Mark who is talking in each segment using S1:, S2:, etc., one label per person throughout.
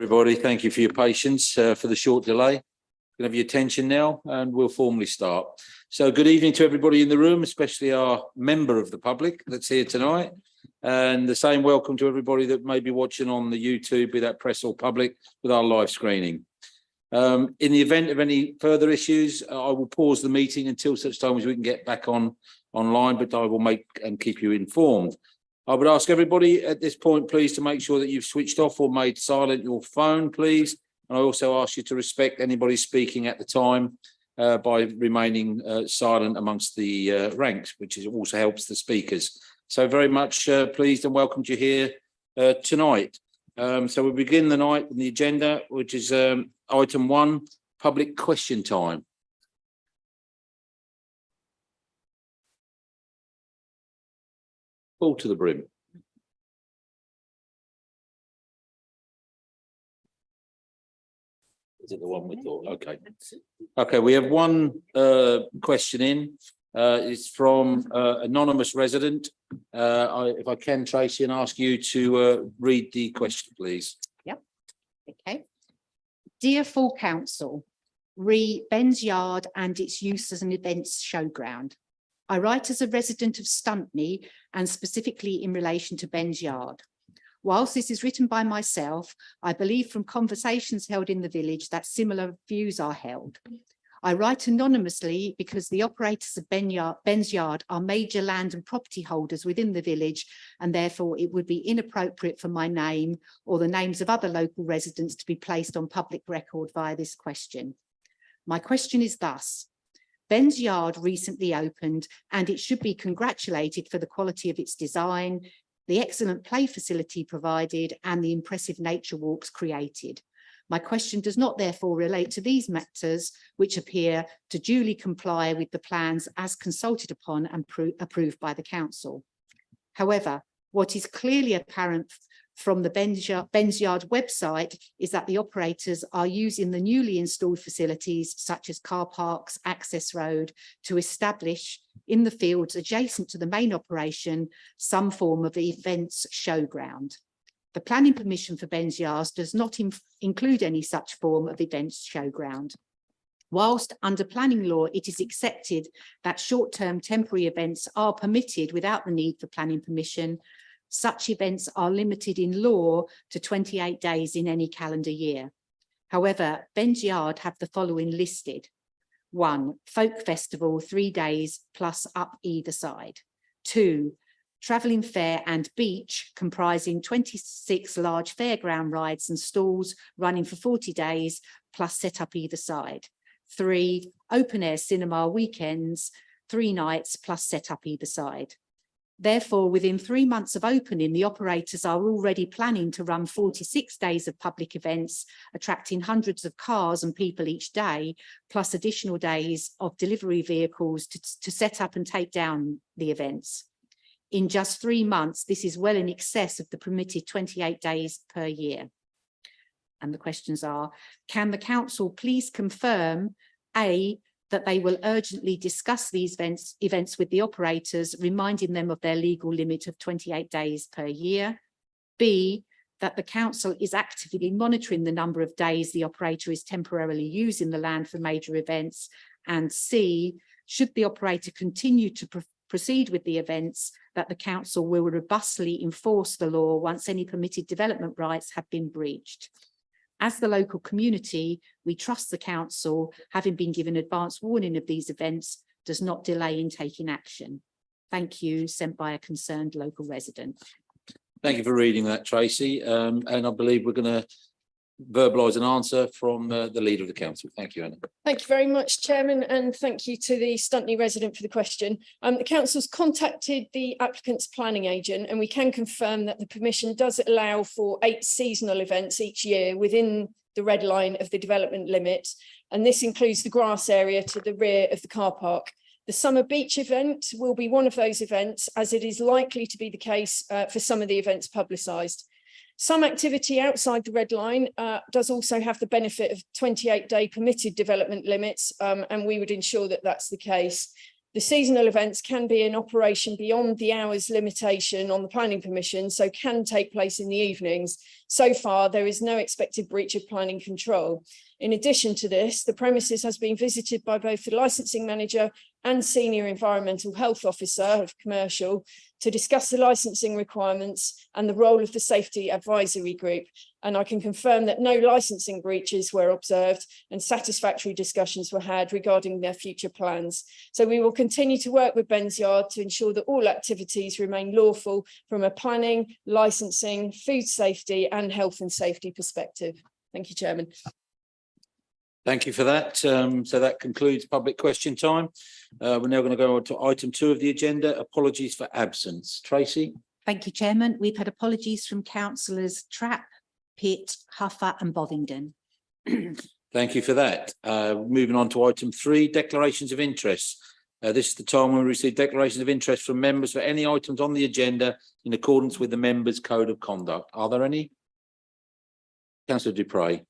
S1: Everybody, thank you for your patience for the short delay. You can have your attention now and we'll formally start. So good evening to everybody in the room, especially our member of the public that's here tonight. And the same welcome to everybody that may be watching on the YouTube, be that press or public, with our live screening. In the event of any further issues, I will pause the meeting until such time as we can get back online, but I will make and keep you informed. I would ask everybody at this point, please, to make sure that you've switched off or made silent your phone, please. And I also ask you to respect anybody speaking at the time by remaining silent amongst the ranks, which also helps the speakers. So very much pleased and welcomed you here tonight. So we begin the night with the agenda, which is item 1, public question time. Full to the brim. Is it the one we thought? Okay. Okay, we have one question in. It's from anonymous resident. If I can, Tracy, and ask you to read the question, please.
S2: Yep. Okay. Dear full council, re Ben's Yard and its use as an events showground. I write as a resident of Stuntney and specifically in relation to Ben's Yard. Whilst this is written by myself, I believe from conversations held in the village that similar views are held. I write anonymously because the operators of Ben's Yard are major land and property holders within the village, and therefore it would be inappropriate for my name or the names of other local residents to be placed on public record via this question. My question is thus: Ben's Yard recently opened and it should be congratulated for the quality of its design, the excellent play facility provided and the impressive nature walks created. My question does not therefore relate to these matters, which appear to duly comply with the plans as consulted upon and approved by the council. However, what is clearly apparent from the Ben's Yard website is that the operators are using the newly installed facilities such as car parks, access road, to establish in the fields adjacent to the main operation some form of events showground. The planning permission for Ben's Yard does not include any such form of events showground. Whilst under planning law, it is accepted that short-term temporary events are permitted without the need for planning permission, such events are limited in law to 28 days in any calendar year. However, Ben's Yard have the following listed. 1, folk festival, 3 days plus up either side. 2, travelling fair and beach comprising 26 large fairground rides and stalls running for 40 days plus set up either side. 3, open air cinema weekends, 3 nights plus set up either side. Therefore, within 3 months of opening, the operators are already planning to run 46 days of public events, attracting hundreds of cars and people each day, plus additional days of delivery vehicles to set up and take down the events. In just 3 months, this is well in excess of the permitted 28 days per year. And the questions are, can the council please confirm, A, that they will urgently discuss these events with the operators, reminding them of their legal limit of 28 days per year. B, that the council is actively monitoring the number of days the operator is temporarily using the land for major events. And C, should the operator continue to proceed with the events, that the council will robustly enforce the law once any permitted development rights have been breached. As the local community, we trust the council, having been given advance warning of these events, does not delay in taking action. Thank you, sent by a concerned local resident.
S1: Thank you for reading that, Tracy. And I believe we're going to verbalise an answer from the leader of the council. Thank you, Anna.
S3: Thank you very much, Chairman, and thank you to the Stuntney resident for the question. The council's contacted the applicant's planning agent, and we can confirm that the permission does allow for 8 seasonal events each year within the red line of the development limit, and this includes the grass area to the rear of the car park. The summer beach event will be one of those events, as it is likely to be the case for some of the events publicised. Some activity outside the red line does also have the benefit of 28-day permitted development limits, and we would ensure that that's the case. The seasonal events can be in operation beyond the hours limitation on the planning permission, so can take place in the evenings. So far, there is no expected breach of planning control. In addition to this, the premises has been visited by both the licensing manager and senior environmental health officer of commercial to discuss the licensing requirements and the role of the safety advisory group. And I can confirm that no licensing breaches were observed and satisfactory discussions were had regarding their future plans. So we will continue to work with Ben's Yard to ensure that all activities remain lawful from a planning, licensing, food safety and health and safety perspective. Thank you, Chairman.
S1: Thank you for that. So that concludes public question time. We're now going to go on to item 2 of the agenda. Apologies for absence. Tracy?
S2: Thank you, Chairman. We've had apologies from councillors Trapp, Pitt, Huffer and Bovingdon.
S1: Thank you for that. Moving on to item 3, declarations of interest. This is the time when we receive declarations of interest from members for any items on the agenda in accordance with the members' code of conduct. Are there any? Councillor Dupre.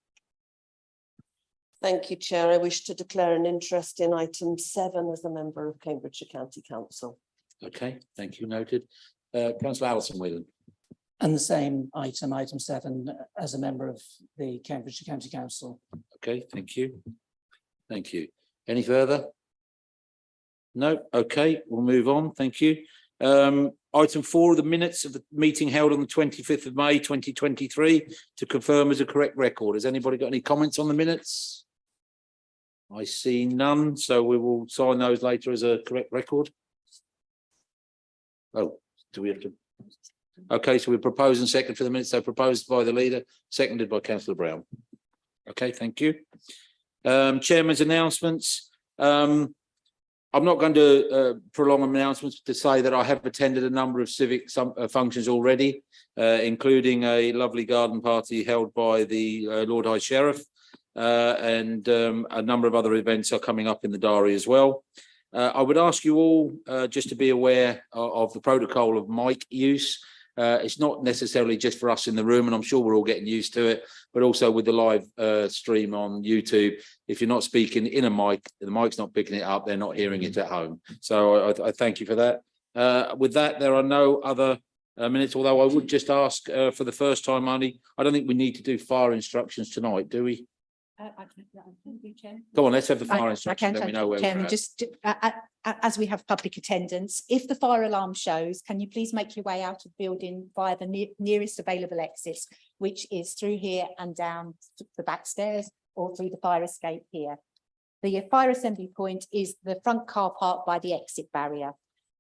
S4: Thank you, Chair. I wish to declare an interest in item 7 as a member of Cambridgeshire County Council.
S1: Okay, thank you, noted. Councillor Alison Whelan.
S5: And the same item 7, as a member of the Cambridgeshire County Council.
S1: Okay, thank you. Thank you. Any further? No, okay, we'll move on. Thank you. Item 4 of the minutes of the meeting held on the 25th of May 2023 to confirm as a correct record. Has anybody got any comments on the minutes? I see none, so we will sign those later as a correct record. Oh, do we have to? Okay, so we propose and second for the minutes. So proposed by the leader, seconded by Councillor Brown. Okay, thank you. Chairman's announcements. I'm not going to prolong announcements to say that I have attended a number of civic functions already, including a lovely garden party held by the Lord High Sheriff, and a number of other events are coming up in the diary as well. I would ask you all just to be aware of the protocol of mic use. It's not necessarily just for us in the room, and I'm sure we're all getting used to it, but also with the live stream on YouTube. If you're not speaking in a mic, the mic's not picking it up, they're not hearing it at home. So I thank you for that. With that, there are no other minutes, although I would just ask for the first time only, I don't think we need to do fire instructions tonight, do we? Go on, let's have the fire instructions, then we know where
S2: Chairman,
S1: we're at.
S2: just as we have public attendance, if the fire alarm shows, can you please make your way out of the building via the nearest available exits, which is through here and down the back stairs or through the fire escape here. The fire assembly point is the front car park by the exit barrier,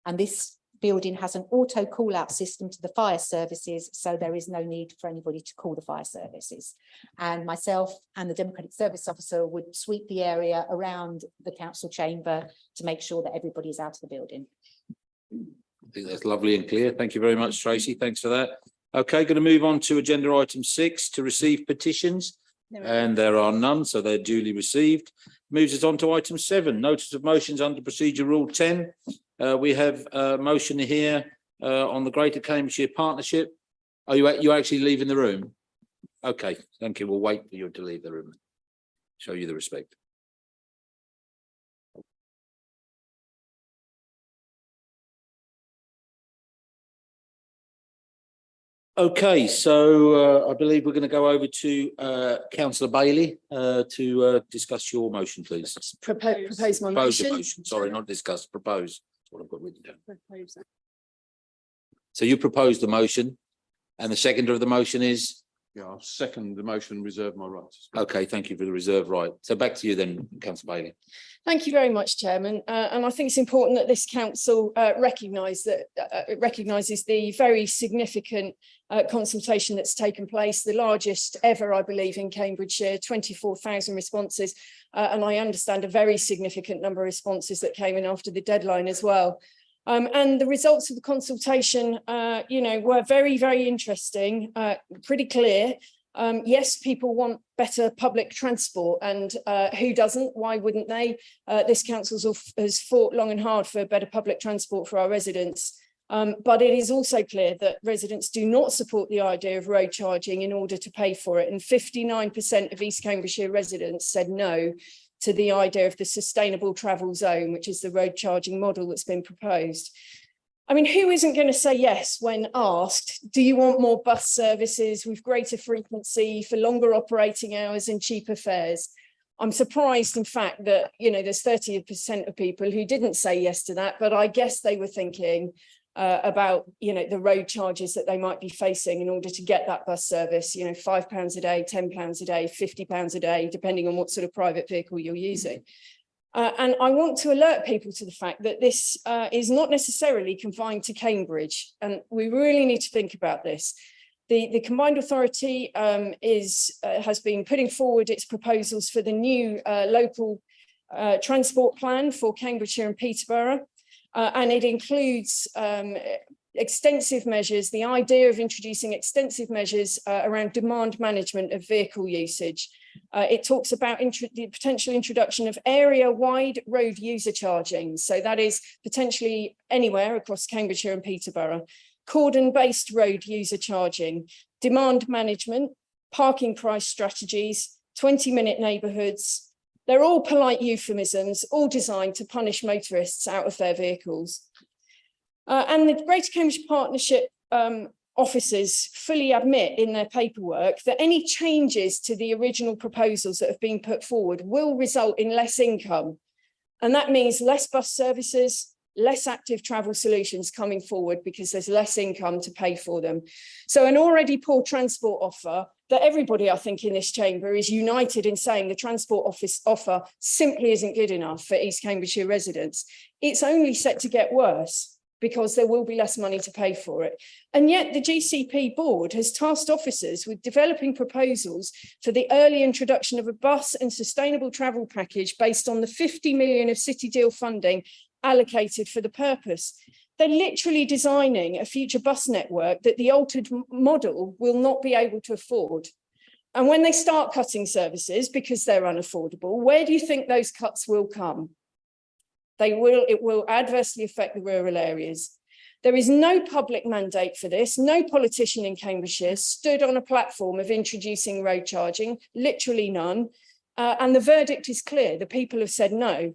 S2: and this building has an auto call out system to the fire services, so there is no need for anybody to call the fire services. And myself and the Democratic Service Officer would sweep the area around the council chamber to make sure that everybody is out of the building.
S1: I think that's lovely and clear. Thank you very much, Tracy. Thanks for that. Okay, going to move on to agenda item 6, to receive petitions. And there are none, so they're duly received. Moves us on to item 7, notice of motions under procedure rule 10. We have a motion here on the Greater Cambridgeshire Partnership. Are you actually leaving the room? Okay, thank you. We'll wait for you to leave the room. Show you the respect. Okay, so I believe we're going to go over to Councillor Bailey to discuss your motion, please.
S3: Propose my
S1: Propose your
S3: motion.
S1: motion. Sorry, not discuss, propose. That's what I've got written down. So you proposed the motion and the seconder of the motion is?
S6: Yeah, I'll second the motion and reserve my rights.
S1: Okay, thank you for the reserve right. So back to you then, Councillor Bailey.
S3: Thank you very much, Chairman. And I think it's important that this council recognises the very significant consultation that's taken place, the largest ever, I believe, in Cambridgeshire, 24,000 responses. And I understand a very significant number of responses that came in after the deadline as well. And the results of the consultation, were very, very interesting, pretty clear. Yes, people want better public transport, and who doesn't? Why wouldn't they? This council has fought long and hard for better public transport for our residents. But it is also clear that residents do not support the idea of road charging in order to pay for it. And 59% of East Cambridgeshire residents said no. to the idea of the sustainable travel zone, which is the road charging model that's been proposed. I mean, who isn't going to say yes when asked, do you want more bus services with greater frequency for longer operating hours and cheaper fares? I'm surprised, in fact, that, you know, there's 30% of people who didn't say yes to that, but I guess they were thinking about, you know, the road charges that they might be facing in order to get that bus service, you know, £5 a day, £10 a day, £50 a day, depending on what sort of private vehicle you're using. And I want to alert people to the fact that this is not necessarily confined to Cambridge, and we really need to think about this. The Combined Authority has been putting forward its proposals for the new local transport plan for Cambridgeshire and Peterborough, and it includes extensive measures, the idea of introducing extensive measures around demand management of vehicle usage. It talks about the potential introduction of area-wide road user charging. So that is potentially anywhere across Cambridgeshire and Peterborough. Cordon-based road user charging, demand management, parking price strategies, 20-minute neighbourhoods. They're all polite euphemisms, all designed to punish motorists out of their vehicles. And the Greater Cambridge Partnership officers fully admit in their paperwork that any changes to the original proposals that have been put forward will result in less income. And that means less bus services, less active travel solutions coming forward because there's less income to pay for them. So an already poor transport offer that everybody, I think, in this chamber is united in saying the transport offer simply isn't good enough for East Cambridgeshire residents. It's only set to get worse because there will be less money to pay for it. And yet the GCP board has tasked officers with developing proposals for the early introduction of a bus and sustainable travel package based on the 50 million of City Deal funding allocated for the purpose. They're literally designing a future bus network that the altered model will not be able to afford. And when they start cutting services because they're unaffordable, where do you think those cuts will come? It will adversely affect the rural areas. There is no public mandate for this. No politician in Cambridgeshire stood on a platform of introducing road charging, literally none. And the verdict is clear. The people have said no.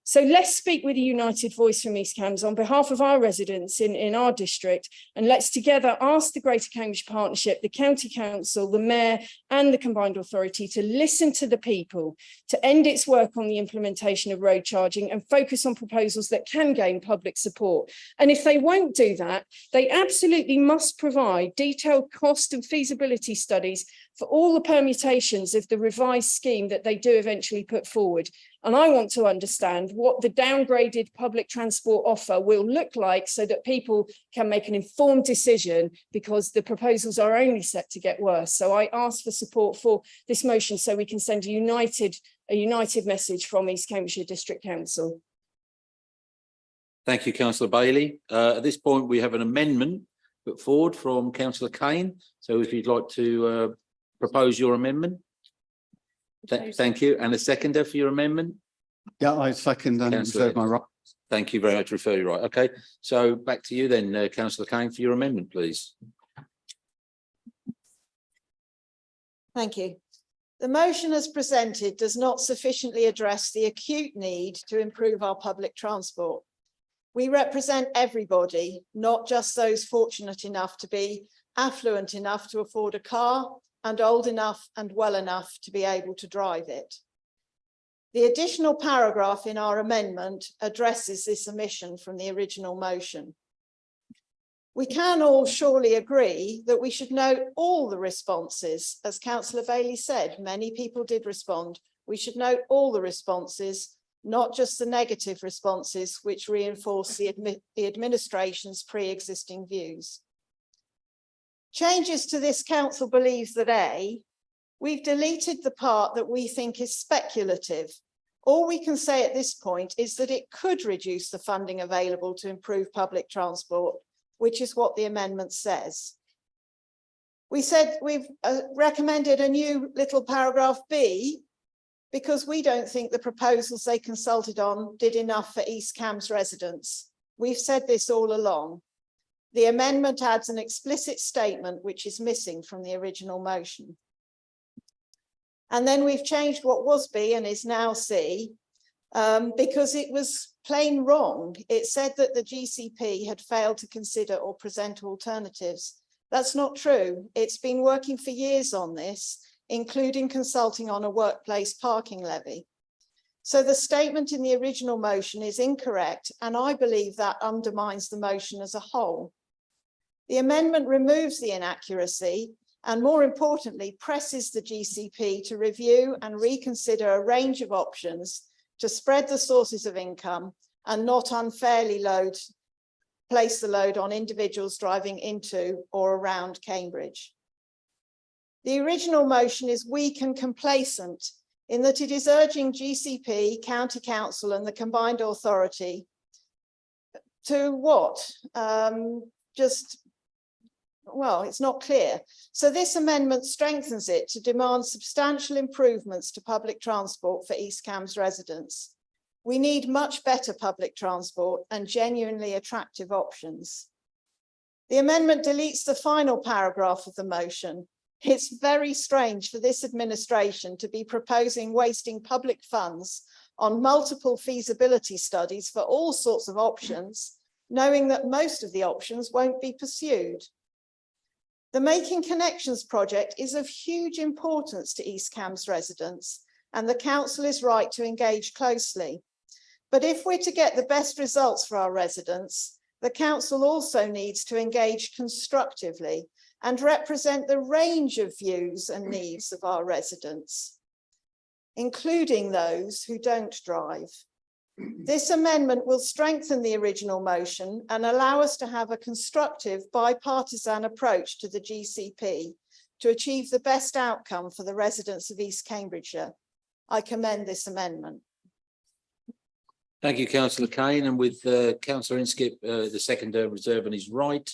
S3: So let's speak with a united voice from East Cambs on behalf of our residents in our district, and let's together ask the Greater Cambridge Partnership, the County Council, the Mayor and the Combined Authority to listen to the people, to end its work on the implementation of road charging and focus on proposals that can gain public support. And if they won't do that, they absolutely must provide detailed cost and feasibility studies for all the permutations of the revised scheme that they do eventually put forward. And I want to understand what the downgraded public transport offer will look like so that people can make an informed decision, because the proposals are only set to get worse. So I ask for support for this motion so we can send a united message from East Cambridgeshire District Council.
S1: Thank you, Councillor Bailey. At this point, we have an amendment put forward from Councillor Kane. So if you'd like to propose your amendment. Thank you. And a seconder for your amendment?
S7: Yeah, I second and
S1: Councillor
S7: reserve my right.
S1: Thank you very much. Refer you right. Okay. So back to you then, Councillor Kane, for your amendment, please.
S8: Thank you. The motion as presented does not sufficiently address the acute need to improve our public transport. We represent everybody, not just those fortunate enough to be affluent enough to afford a car and old enough and well enough to be able to drive it. The additional paragraph in our amendment addresses this omission from the original motion. We can all surely agree that we should note all the responses. As Councillor Bailey said, many people did respond. We should note all the responses, not just the negative responses, which reinforce the administration's pre-existing views. Changes to this council believes that A, we've deleted the part that we think is speculative. All we can say at this point is that it could reduce the funding available to improve public transport, which is what the amendment says. We said we've recommended a new little paragraph B, because we don't think the proposals they consulted on did enough for East Cambs residents. We've said this all along. The amendment adds an explicit statement which is missing from the original motion. And then we've changed what was B and is now C, because it was plain wrong. It said that the GCP had failed to consider or present alternatives. That's not true. It's been working for years on this, including consulting on a workplace parking levy. So the statement in the original motion is incorrect, and I believe that undermines the motion as a whole. The amendment removes the inaccuracy and, more importantly, presses the GCP to review and reconsider a range of options to spread the sources of income and not unfairly place the load on individuals driving into or around Cambridge. The original motion is weak and complacent in that it is urging GCP, County Council and the combined authority to what? Well, it's not clear. So this amendment strengthens it to demand substantial improvements to public transport for East Cambs residents. We need much better public transport and genuinely attractive options. The amendment deletes the final paragraph of the motion. It's very strange for this administration to be proposing wasting public funds on multiple feasibility studies for all sorts of options, knowing that most of the options won't be pursued. The Making Connections project is of huge importance to East Cambs residents, and the council is right to engage closely. But if we're to get the best results for our residents, the council also needs to engage constructively and represent the range of views and needs of our residents, including those who don't drive. This amendment will strengthen the original motion and allow us to have a constructive bipartisan approach to the GCP to achieve the best outcome for the residents of East Cambridgeshire. I commend this amendment.
S1: Thank you, Councillor Kane. And with Councillor Inskip, the second reserve on his right.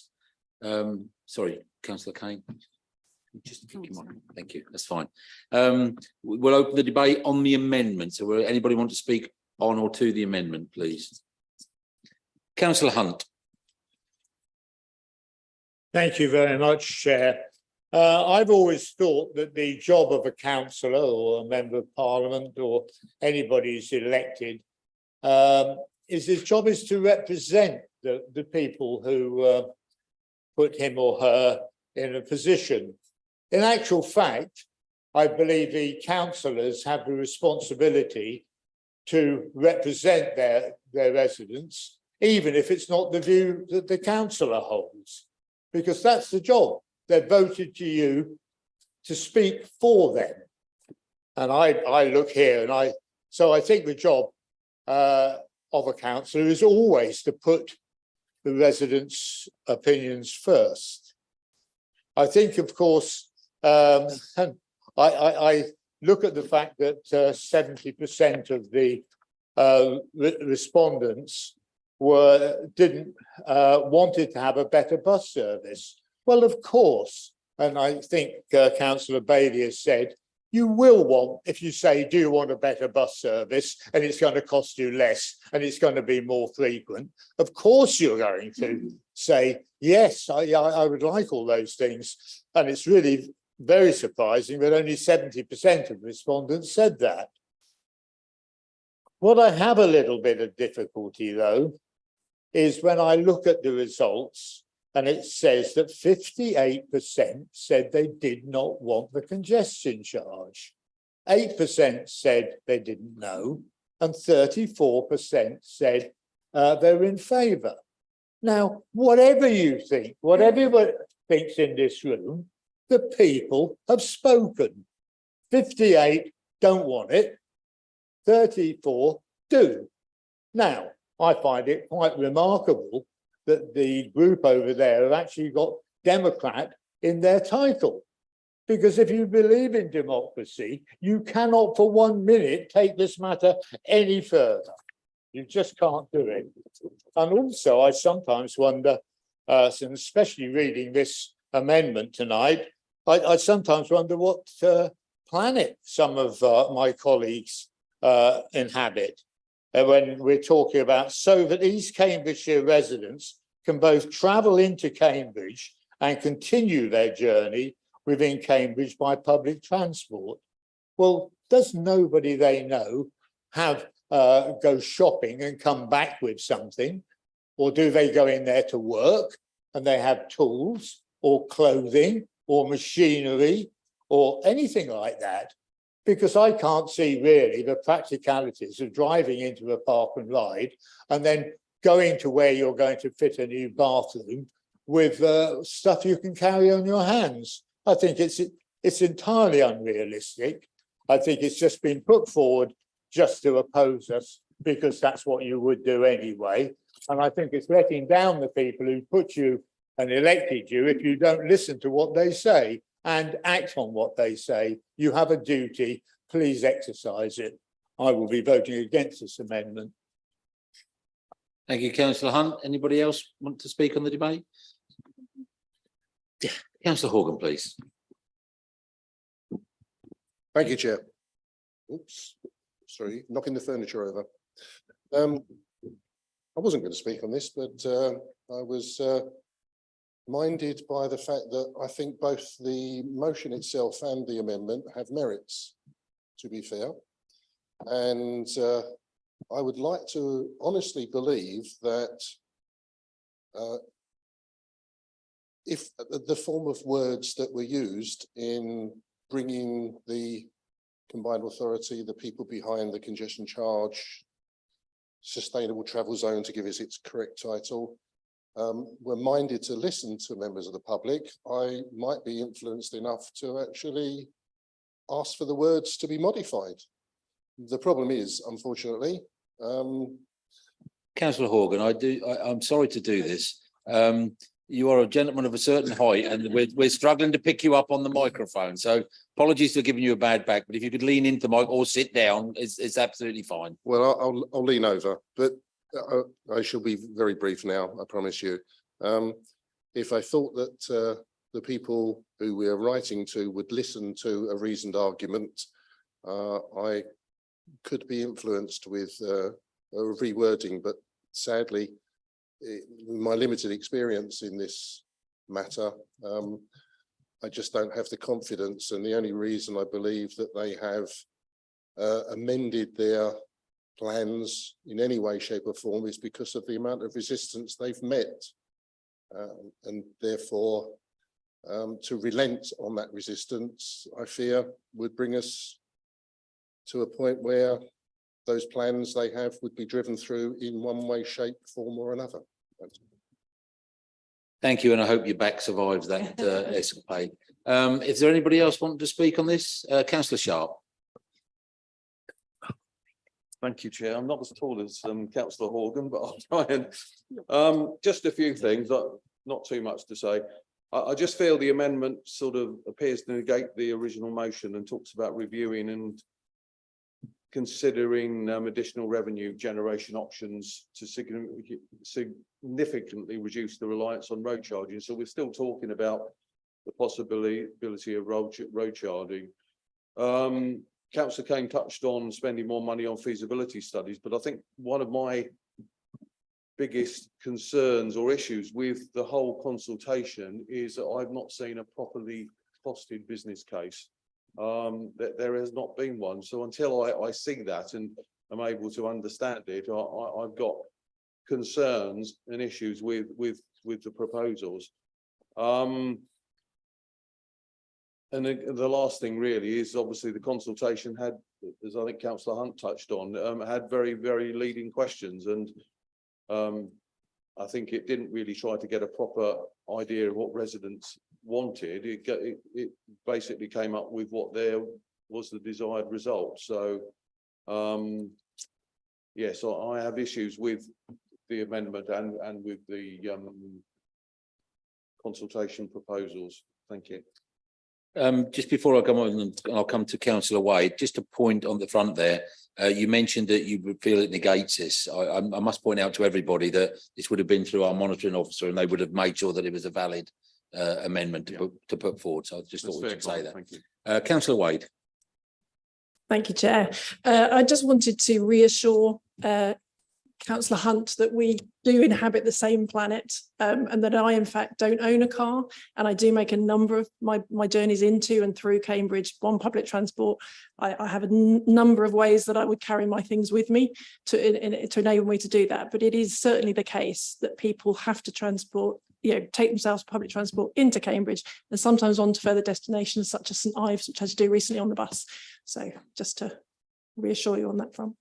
S1: Sorry, Councillor Kane. Just pick him up. Thank you. That's fine. We'll open the debate on the amendment. So will anybody want to speak on or to the amendment, please? Councillor Hunt.
S9: Thank you very much, Chair. I've always thought that the job of a councillor or a member of parliament or anybody who's elected his job is to represent the people who put him or her in a position. In actual fact, I believe the councillors have the responsibility to represent their residents, even if it's not the view that the councillor holds, because that's the job. They've voted to you to speak for them. And I look here and so I think the job of a councillor is always to put the residents' opinions first. I think, of course, I look at the fact that 70% of the respondents wanted to have a better bus service. Well, of course, and I think Councillor Bailey has said, you will want, if you say, do you want a better bus service and it's going to cost you less and it's going to be more frequent, of course you're going to say, yes, I would like all those things. And it's really very surprising that only 70% of respondents said that. What I have a little bit of difficulty, though, is when I look at the results and it says that 58% said they did not want the congestion charge. 8% said they didn't know, and 34% said they're in favour. Now, whatever you think, whatever everyone thinks in this room, the people have spoken. 58 don't want it, 34 do. Now, I find it quite remarkable that the group over there have actually got Democrat in their title. Because if you believe in democracy, you cannot for 1 minute take this matter any further. You just can't do it. And also, I sometimes wonder, and especially reading this amendment tonight, I sometimes wonder what planet some of my colleagues inhabit. When we're talking about so that East Cambridgeshire residents can both travel into Cambridge and continue their journey within Cambridge by public transport. Well, does nobody they know have, go shopping and come back with something? Or do they go in there to work and they have tools or clothing or machinery or anything like that? Because I can't see really the practicalities of driving into a park and ride and then going to where you're going to fit a new bathroom with stuff you can carry on your hands. I think it's entirely unrealistic. I think it's just been put forward just to oppose us because that's what you would do anyway. And I think it's letting down the people who put you and elected you if you don't listen to what they say and act on what they say. You have a duty, please exercise it. I will be voting against this amendment.
S1: Thank you, councillor Hunt. Anybody else want to speak on the debate? Yeah, councillor Horgan, please.
S10: Thank you, Chair. Oops, sorry, knocking the furniture over. I wasn't going to speak on this, but I was minded by the fact that I think both the motion itself and the amendment have merits, to be fair. And I would like to honestly believe that if the form of words that were used in bringing the combined authority, the people behind the congestion charge, sustainable travel zone, to give us its correct title, were minded to listen to members of the public, I might be influenced enough to actually ask for the words to be modified. The problem is, unfortunately,
S1: Councillor Horgan, I'm sorry to do this. You are a gentleman of a certain height and we're struggling to pick you up on the microphone. So apologies for giving you a bad back, but if you could lean into the mic or sit down, it's absolutely fine.
S10: well, I'll lean over, but I shall be very brief now, I promise you. If I thought that the people who we are writing to would listen to a reasoned argument, I could be influenced with a rewording, but sadly, my limited experience in this matter, I just don't have the confidence, and the only reason I believe that they have amended their plans in any way, shape or form is because of the amount of resistance they've met, and therefore to relent on that resistance, I fear, would bring us to a point where those plans they have would be driven through in one way, shape, form or another.
S1: Thank you, and I hope your back survives that escapade. Is there anybody else wanting to speak on this? Councillor Sharp.
S6: Thank you, Chair. I'm not as tall as Councillor Horgan, but I'll try and just a few things, not too much to say. I just feel the amendment sort of appears to negate the original motion and talks about reviewing and considering additional revenue generation options to significantly reduce the reliance on road charging. So we're still talking about the possibility of road charging. Councillor Kane touched on spending more money on feasibility studies, but I think one of my biggest concerns or issues with the whole consultation is that I've not seen a properly costed business case. There has not been one. So until I see that and I'm able to understand it, I've got concerns and issues with the proposals. And the last thing really is obviously the consultation had, as I think Councillor Hunt touched on, had very, very leading questions, and I think it didn't really try to get a proper idea of what residents wanted. It basically came up with what there was the desired result. So yes, I have issues with the amendment and with the consultation proposals. Thank you.
S1: Just before I come on, I'll come to Councillor Wade. Just a point on the front there. You mentioned that you would feel it negates this. I must point out to everybody that this would have been through our monitoring officer, and they would have made sure that it was a valid amendment to put forward. So I just thought we should say that.
S6: Thank you.
S1: Councillor Wade.
S11: Thank you, Chair. I just wanted to reassure Councillor Hunt that we do inhabit the same planet, and that I in fact don't own a car, and I do make a number of my journeys into and through Cambridge on public transport. I have a number of ways that I would carry my things with me to enable me to do that, but it is certainly the case that people have to transport, take themselves public transport into Cambridge and sometimes on to further destinations such as St Ives, which I had to do recently on the bus. So just to reassure you on that front.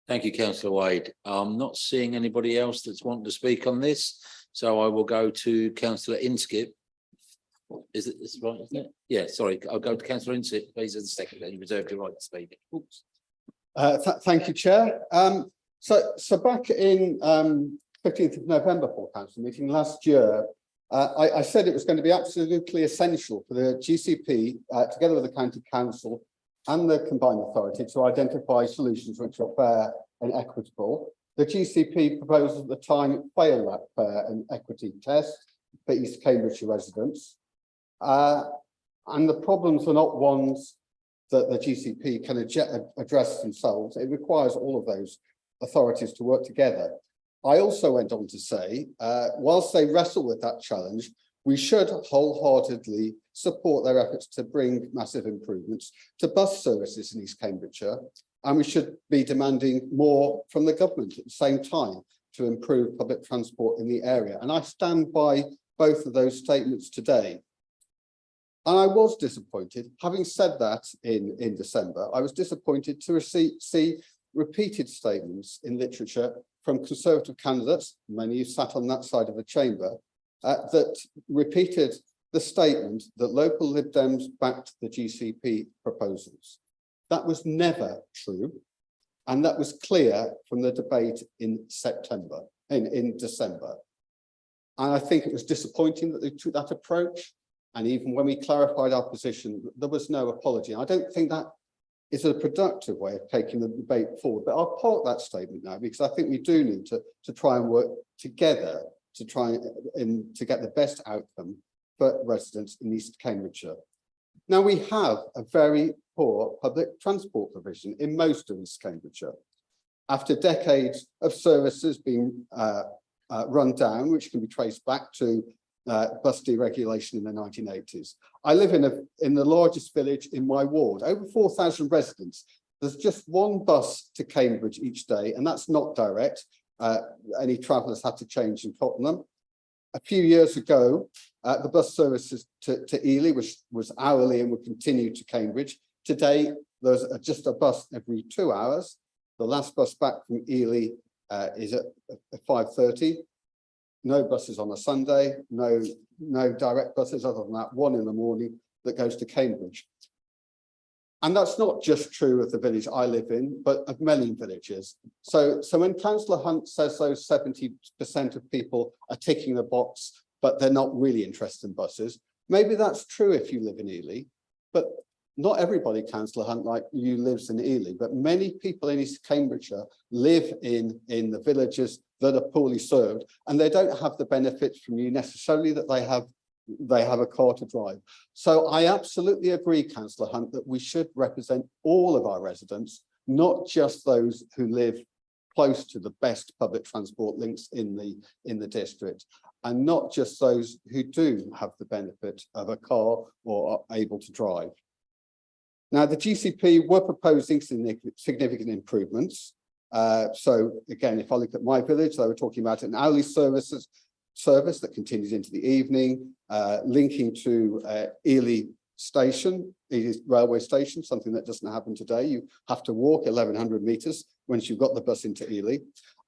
S1: Thank you, councillor Wade. I'm not seeing anybody else that's wanting to speak on this, so I will go to councillor Inskip. Is it this right? Isn't it? Yeah, sorry. I'll go to councillor Inskip. Please, as a secretary, you reserve your right to speak. Oops.
S7: Thank you, Chair. So back in 15th of November for council meeting last year, I said it was going to be absolutely essential for the GCP, together with the county council and the combined authority, to identify solutions which are fair and equitable. The GCP proposals at the time failed that fair and equity test for East Cambridgeshire residents. And the problems are not ones that the GCP can address themselves. It requires all of those authorities to work together. I also went on to say, whilst they wrestle with that challenge, we should wholeheartedly support their efforts to bring massive improvements to bus services in East Cambridgeshire, and we should be demanding more from the government at the same time to improve public transport in the area. And I stand by both of those statements today. And I was disappointed, having said that in December, I was disappointed to see repeated statements in literature from Conservative candidates, many who sat on that side of the chamber, that repeated the statement that local Lib Dems backed the GCP proposals. That was never true, and that was clear from the debate in December. And I think it was disappointing that they took that approach. And even when we clarified our position, there was no apology. I don't think that is a productive way of taking the debate forward. But I'll park that statement now, because I think we do need to try and work together to try and to get the best outcome for residents in East Cambridgeshire. Now, we have a very poor public transport provision in most of East Cambridgeshire. After decades of services being run down, which can be traced back to bus deregulation in the 1980s. I live in the largest village in my ward, over 4,000 residents. There's just one bus to Cambridge each day, and that's not direct. Any travellers had to change in Tottenham. A few years ago, the bus services to Ely was hourly and would continue to Cambridge. Today, there's just a bus every 2 hours. The last bus back from Ely is at 5:30. No buses on a Sunday, no direct buses other than that one in the morning that goes to Cambridge. And that's not just true of the village I live in, but of many villages. So when Councillor Hunt says those 70% of people are ticking the box, but they're not really interested in buses, maybe that's true if you live in Ely, but not everybody, Councillor Hunt, like you, lives in Ely, but many people in East Cambridgeshire live in the villages that are poorly served, and they don't have the benefits from you necessarily that they have a car to drive. So I absolutely agree, Councillor Hunt, that we should represent all of our residents, not just those who live close to the best public transport links in the district, and not just those who do have the benefit of a car or are able to drive. Now, the GCP were proposing significant improvements. So again, if I look at my village, they were talking about an hourly service that continues into the evening, linking to Ely Station, Ely railway station, something that doesn't happen today. You have to walk 1,100 metres once you've got the bus into Ely,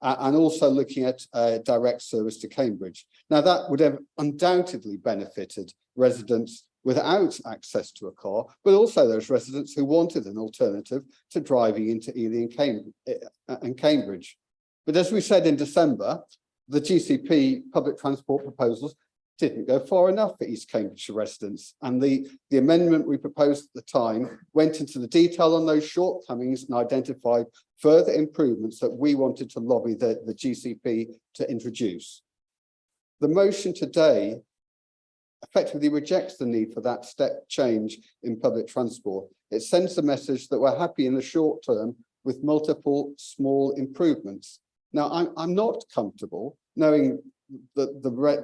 S7: and also looking at direct service to Cambridge. Now, that would have undoubtedly benefited residents without access to a car, but also those residents who wanted an alternative to driving into Ely and Cambridge. But as we said in December, the GCP public transport proposals didn't go far enough for East Cambridgeshire residents. And the amendment we proposed at the time went into the detail on those shortcomings and identified further improvements that we wanted to lobby the GCP to introduce. The motion today effectively rejects the need for that step change in public transport. It sends the message that we're happy in the short term with multiple small improvements. Now, I'm not comfortable knowing that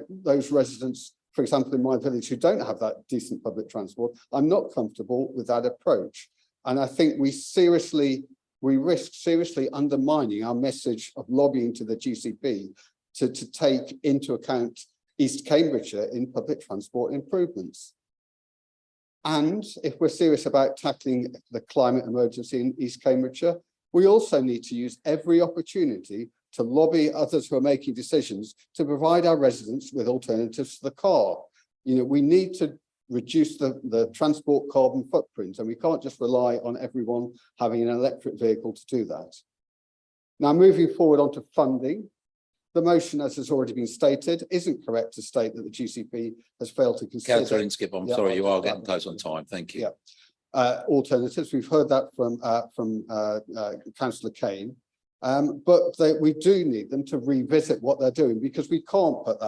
S7: those residents, for example, in my village who don't have that decent public transport, I'm not comfortable with that approach. And I think we risk seriously undermining our message of lobbying to the GCP to take into account East Cambridgeshire in public transport improvements. And if we're serious about tackling the climate emergency in East Cambridgeshire, we also need to use every opportunity to lobby others who are making decisions to provide our residents with alternatives to the car. You know, we need to reduce the transport carbon footprint, and we can't just rely on everyone having an electric vehicle to do that. Now, moving forward onto funding, the motion, as has already been stated, isn't correct to state that the GCP has failed to consider.
S1: Councillor Inskip, I'm sorry, you are getting close on time. Thank you.
S7: Yeah. Alternatives. We've heard that from Councillor Kane, but we do need them to revisit what they're doing, because we can't put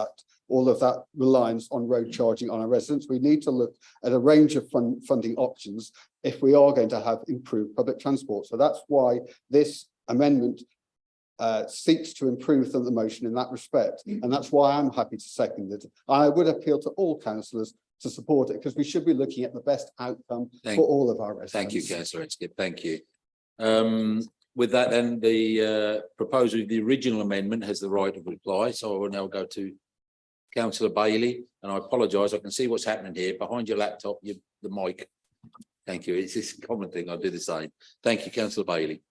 S7: all of that reliance on road charging on our residents. We need to look at a range of funding options if we are going to have improved public transport. So that's why this amendment seeks to improve the motion in that respect, and that's why I'm happy to second it. I would appeal to all councillors to support it, because we should be looking at the best outcome for all of our residents.
S1: Thank you, Councillor Inskip. Thank you. With that, then the proposer of the original amendment has the right of reply. So I will now go to Councillor Bailey, and I apologise. I can see what's happening here behind your laptop. The mic. Thank you. It's this common thing. I do the same. Thank you, Councillor Bailey.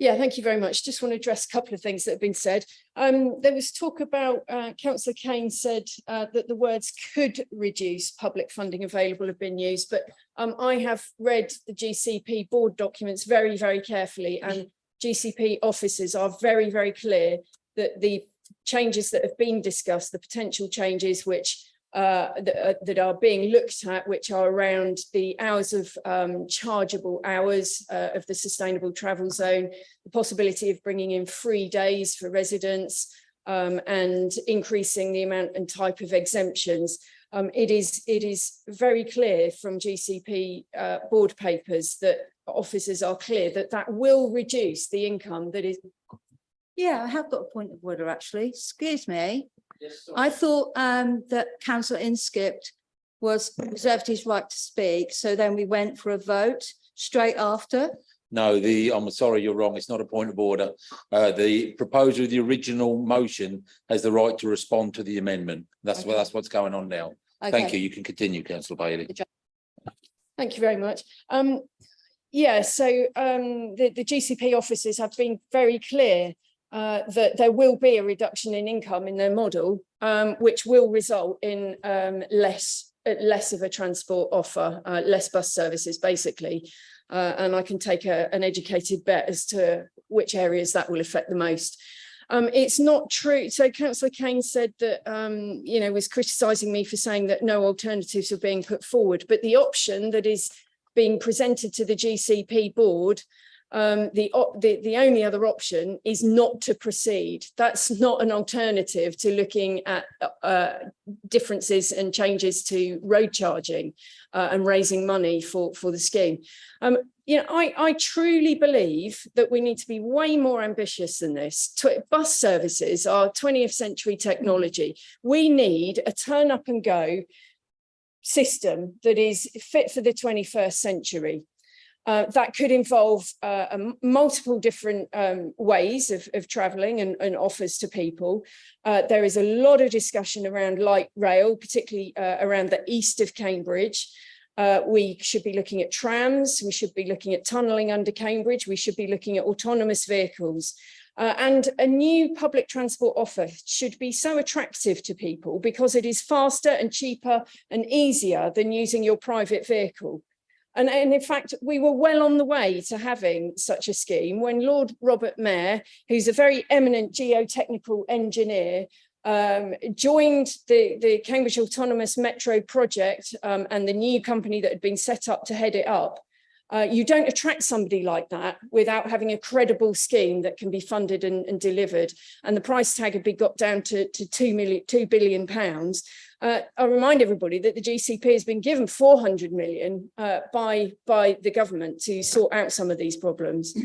S3: Yeah, thank you very much. Just want to address a couple of things that have been said. There was talk about, Councillor Kane said that the words could reduce public funding available have been used, but I have read the GCP board documents very, very carefully, and GCP officers are very, very clear that the changes that have been discussed, the potential changes which that are being looked at, which are around the hours of chargeable hours of the sustainable travel zone, the possibility of bringing in free days for residents, and increasing the amount and type of exemptions. It is very clear from GCP board papers that officers are clear that that will reduce the income that is.
S12: Yeah, I have got a point of order, actually. Excuse me. I thought that Councillor Inskip reserved his right to speak, so then we went for a vote straight after.
S1: No, I'm sorry, you're wrong. It's not a point of order. The proposer of the original motion has the right to respond to the amendment. That's what's going on now.
S12: Okay.
S1: Thank you. You can continue, Councillor Bailey.
S3: Thank you very much. Yeah, so the GCP officers have been very clear that there will be a reduction in income in their model, which will result in less of a transport offer, less bus services, basically. And I can take an educated bet as to which areas that will affect the most. It's not true. So Councillor Kane said that, was criticising me for saying that no alternatives are being put forward, but the option that is being presented to the GCP board, the only other option is not to proceed. That's not an alternative to looking at differences and changes to road charging and raising money for the scheme. I truly believe that we need to be way more ambitious than this. Bus services are 20th century technology. We need a turn up and go system that is fit for the 21st century. That could involve multiple different ways of travelling and offers to people. There is a lot of discussion around light rail, particularly around the east of Cambridge. We should be looking at trams. We should be looking at tunnelling under Cambridge. We should be looking at autonomous vehicles. And a new public transport offer should be so attractive to people because it is faster and cheaper and easier than using your private vehicle. And in fact, we were well on the way to having such a scheme when Lord Robert Mayor, who's a very eminent geotechnical engineer, joined the Cambridge Autonomous Metro project and the new company that had been set up to head it up. You don't attract somebody like that without having a credible scheme that can be funded and delivered. And the price tag had been got down to £2 billion. I remind everybody that the GCP has been given 400 million by the government to sort out some of these problems.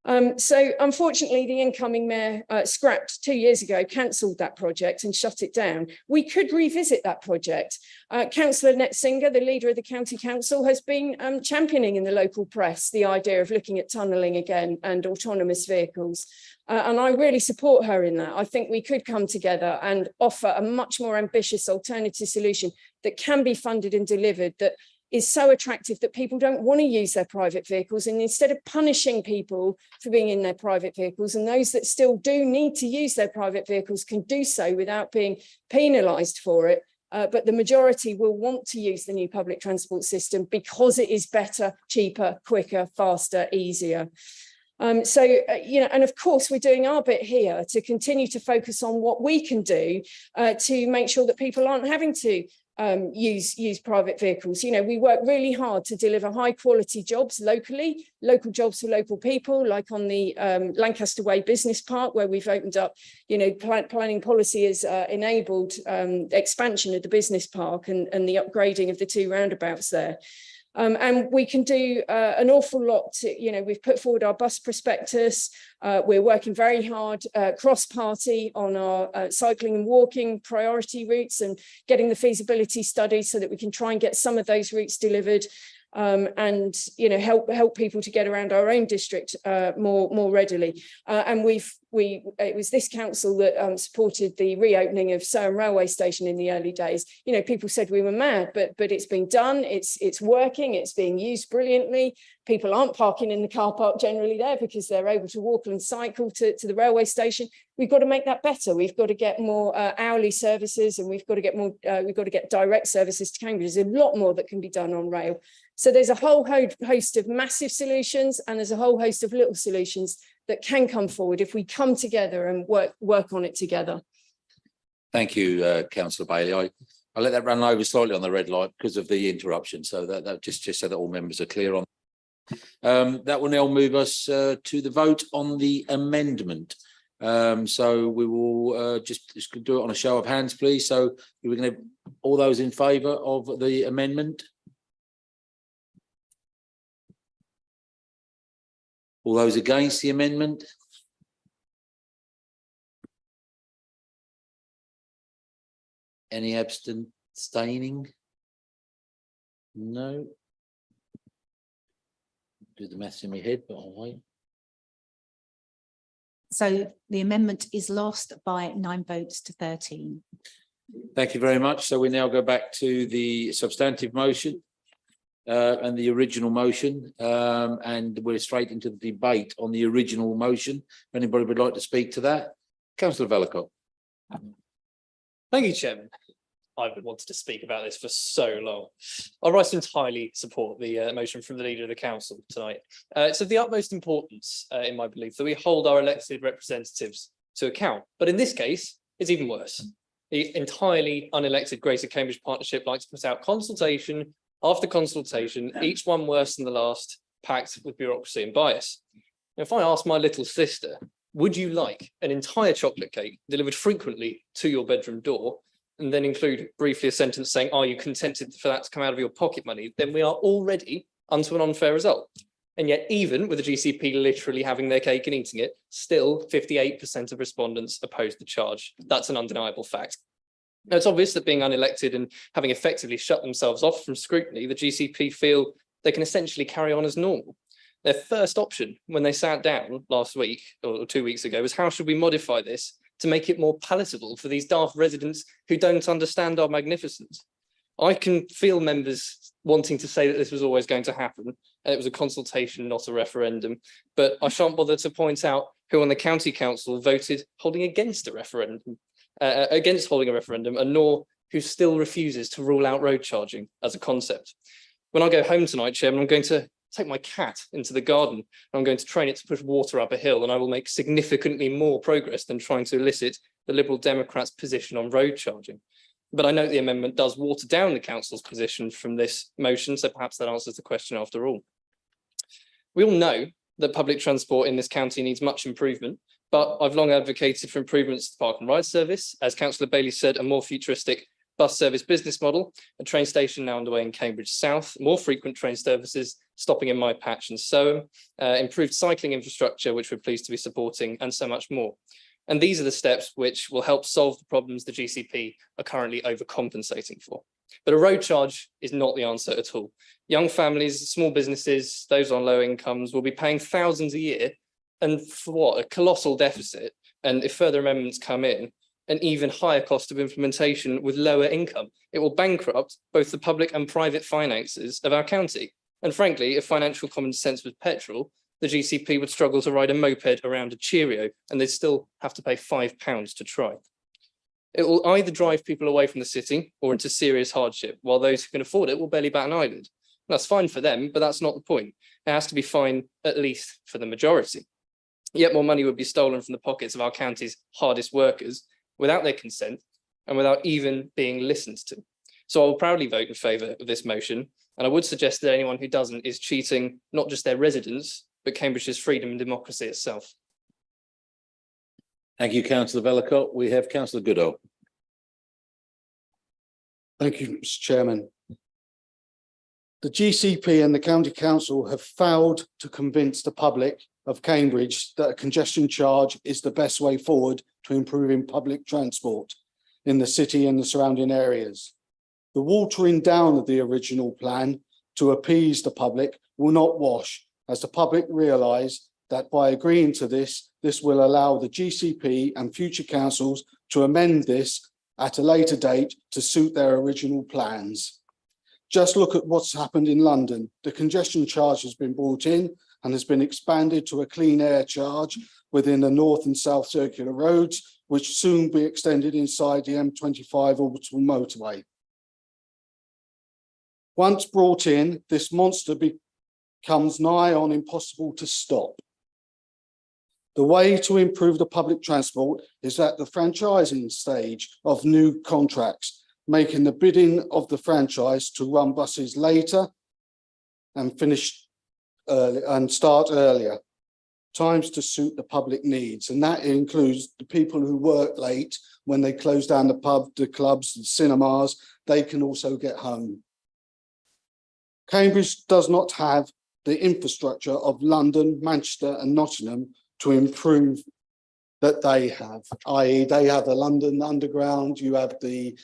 S3: So unfortunately, the incoming mayor scrapped 2 years ago, cancelled that project and shut it down. We could revisit that project. Councillor Netzinger, the leader of the county council, has been championing in the local press the idea of looking at tunnelling again and autonomous vehicles. And I really support her in that. I think we could come together and offer a much more ambitious alternative solution that can be funded and delivered, that is so attractive that people don't want to use their private vehicles. And instead of punishing people for being in their private vehicles, and those that still do need to use their private vehicles can do so without being penalised for it. But the majority will want to use the new public transport system because it is better, cheaper, quicker, faster, easier. And of course, we're doing our bit here to continue to focus on what we can do to make sure that people aren't having to use private vehicles. We work really hard to deliver high quality jobs locally, local jobs for local people, like on the Lancaster Way Business Park, where we've opened up, planning policy has enabled expansion of the business park and the upgrading of the 2 roundabouts there. And we can do an awful lot to, we've put forward our bus prospectus. We're working very hard cross-party on our cycling and walking priority routes and getting the feasibility study so that we can try and get some of those routes delivered. And help people to get around our own district more readily. And it was this council that supported the reopening of Surham Railway Station in the early days. People said we were mad, but it's been done. It's working. It's being used brilliantly. People aren't parking in the car park generally there because they're able to walk and cycle to the railway station. We've got to make that better. We've got to get more hourly services, and we've got to get more. We've got to get direct services to Cambridge. There's a lot more that can be done on rail. So there's a whole host of massive solutions, and there's a whole host of little solutions that can come forward if we come together and work on it together.
S1: Thank you, Councillor Bailey. I let that run over slightly on the red light because of the interruption. So that just so that all members are clear on. That will now move us to the vote on the amendment. So we will just do it on a show of hands, please. So we're going to all those in favour of the amendment. All those against the amendment? Any abstaining? No. Do the maths in my head, but I'll wait.
S2: So the amendment is lost by 9 votes to 13.
S1: Thank you very much. So we now go back to the substantive motion and the original motion, and we're straight into the debate on the original motion. If anybody would like to speak to that, Councillor Vellacott.
S13: Thank you, Chairman. I've been wanting to speak about this for so long. I rise to entirely support the motion from the Leader of the Council tonight. It's of the utmost importance, in my belief, that we hold our elected representatives to account. But in this case, it's even worse. The entirely unelected Greater Cambridge Partnership likes to put out consultation after consultation, each one worse than the last, packed with bureaucracy and bias. Now, if I ask my little sister, would you like an entire chocolate cake delivered frequently to your bedroom door, and then include briefly a sentence saying, are you contented for that to come out of your pocket money? Then we are already onto an unfair result. And yet, even with the GCP literally having their cake and eating it, still 58% of respondents opposed the charge. That's an undeniable fact. Now, it's obvious that being unelected and having effectively shut themselves off from scrutiny, the GCP feel they can essentially carry on as normal. Their first option when they sat down last week or 2 weeks ago was, how should we modify this to make it more palatable for these daft residents who don't understand our magnificence? I can feel members wanting to say that this was always going to happen, and it was a consultation, not a referendum, but I shan't bother to point out who on the county council voted holding against a referendum, against holding a referendum, and nor who still refuses to rule out road charging as a concept. When I go home tonight, Chairman, I'm going to take my cat into the garden, and I'm going to train it to push water up a hill, and I will make significantly more progress than trying to elicit the Liberal Democrats' position on road charging. But I note the amendment does water down the council's position from this motion, so perhaps that answers the question after all. We all know that public transport in this county needs much improvement, but I've long advocated for improvements to the Park and Ride service. As Councillor Bailey said, a more futuristic bus service business model, a train station now underway in Cambridge South, more frequent train services stopping in my patch and so improved cycling infrastructure, which we're pleased to be supporting, and so much more. And these are the steps which will help solve the problems the GCP are currently overcompensating for. But a road charge is not the answer at all. Young families, small businesses, those on low incomes will be paying thousands a year, and for what? A colossal deficit. And if further amendments come in, an even higher cost of implementation with lower income. It will bankrupt both the public and private finances of our county. And frankly, if financial common sense was petrol, the GCP would struggle to ride a moped around a Cheerio, and they'd still have to pay £5 to try. It will either drive people away from the city or into serious hardship, while those who can afford it will barely bat an eyelid. That's fine for them, but that's not the point. It has to be fine, at least for the majority. Yet more money would be stolen from the pockets of our county's hardest workers without their consent and without even being listened to. So I will proudly vote in favour of this motion, and I would suggest that anyone who doesn't is cheating not just their residents, but Cambridge's freedom and democracy itself.
S1: Thank you, Councillor Vellacott. We have Councillor Goodall.
S14: Thank you, Mr. Chairman. The GCP and the County Council have failed to convince the public of Cambridge that a congestion charge is the best way forward to improving public transport in the city and the surrounding areas. The watering down of the original plan to appease the public will not wash, as the public realise that by agreeing to this, this will allow the GCP and future councils to amend this at a later date to suit their original plans. Just look at what's happened in London. The congestion charge has been brought in and has been expanded to a clean air charge within the North and South Circular roads, which soon be extended inside the M25 orbital motorway. Once brought in, this monster becomes nigh on impossible to stop. The way to improve the public transport is at the franchising stage of new contracts, making the bidding of the franchise to run buses later and finish early and start earlier, times to suit the public needs. And that includes the people who work late when they close down the pub, the clubs, the cinemas, they can also get home. Cambridge does not have the infrastructure of London, Manchester and Nottingham to improve that they have, i.e. they have the London Underground, you have the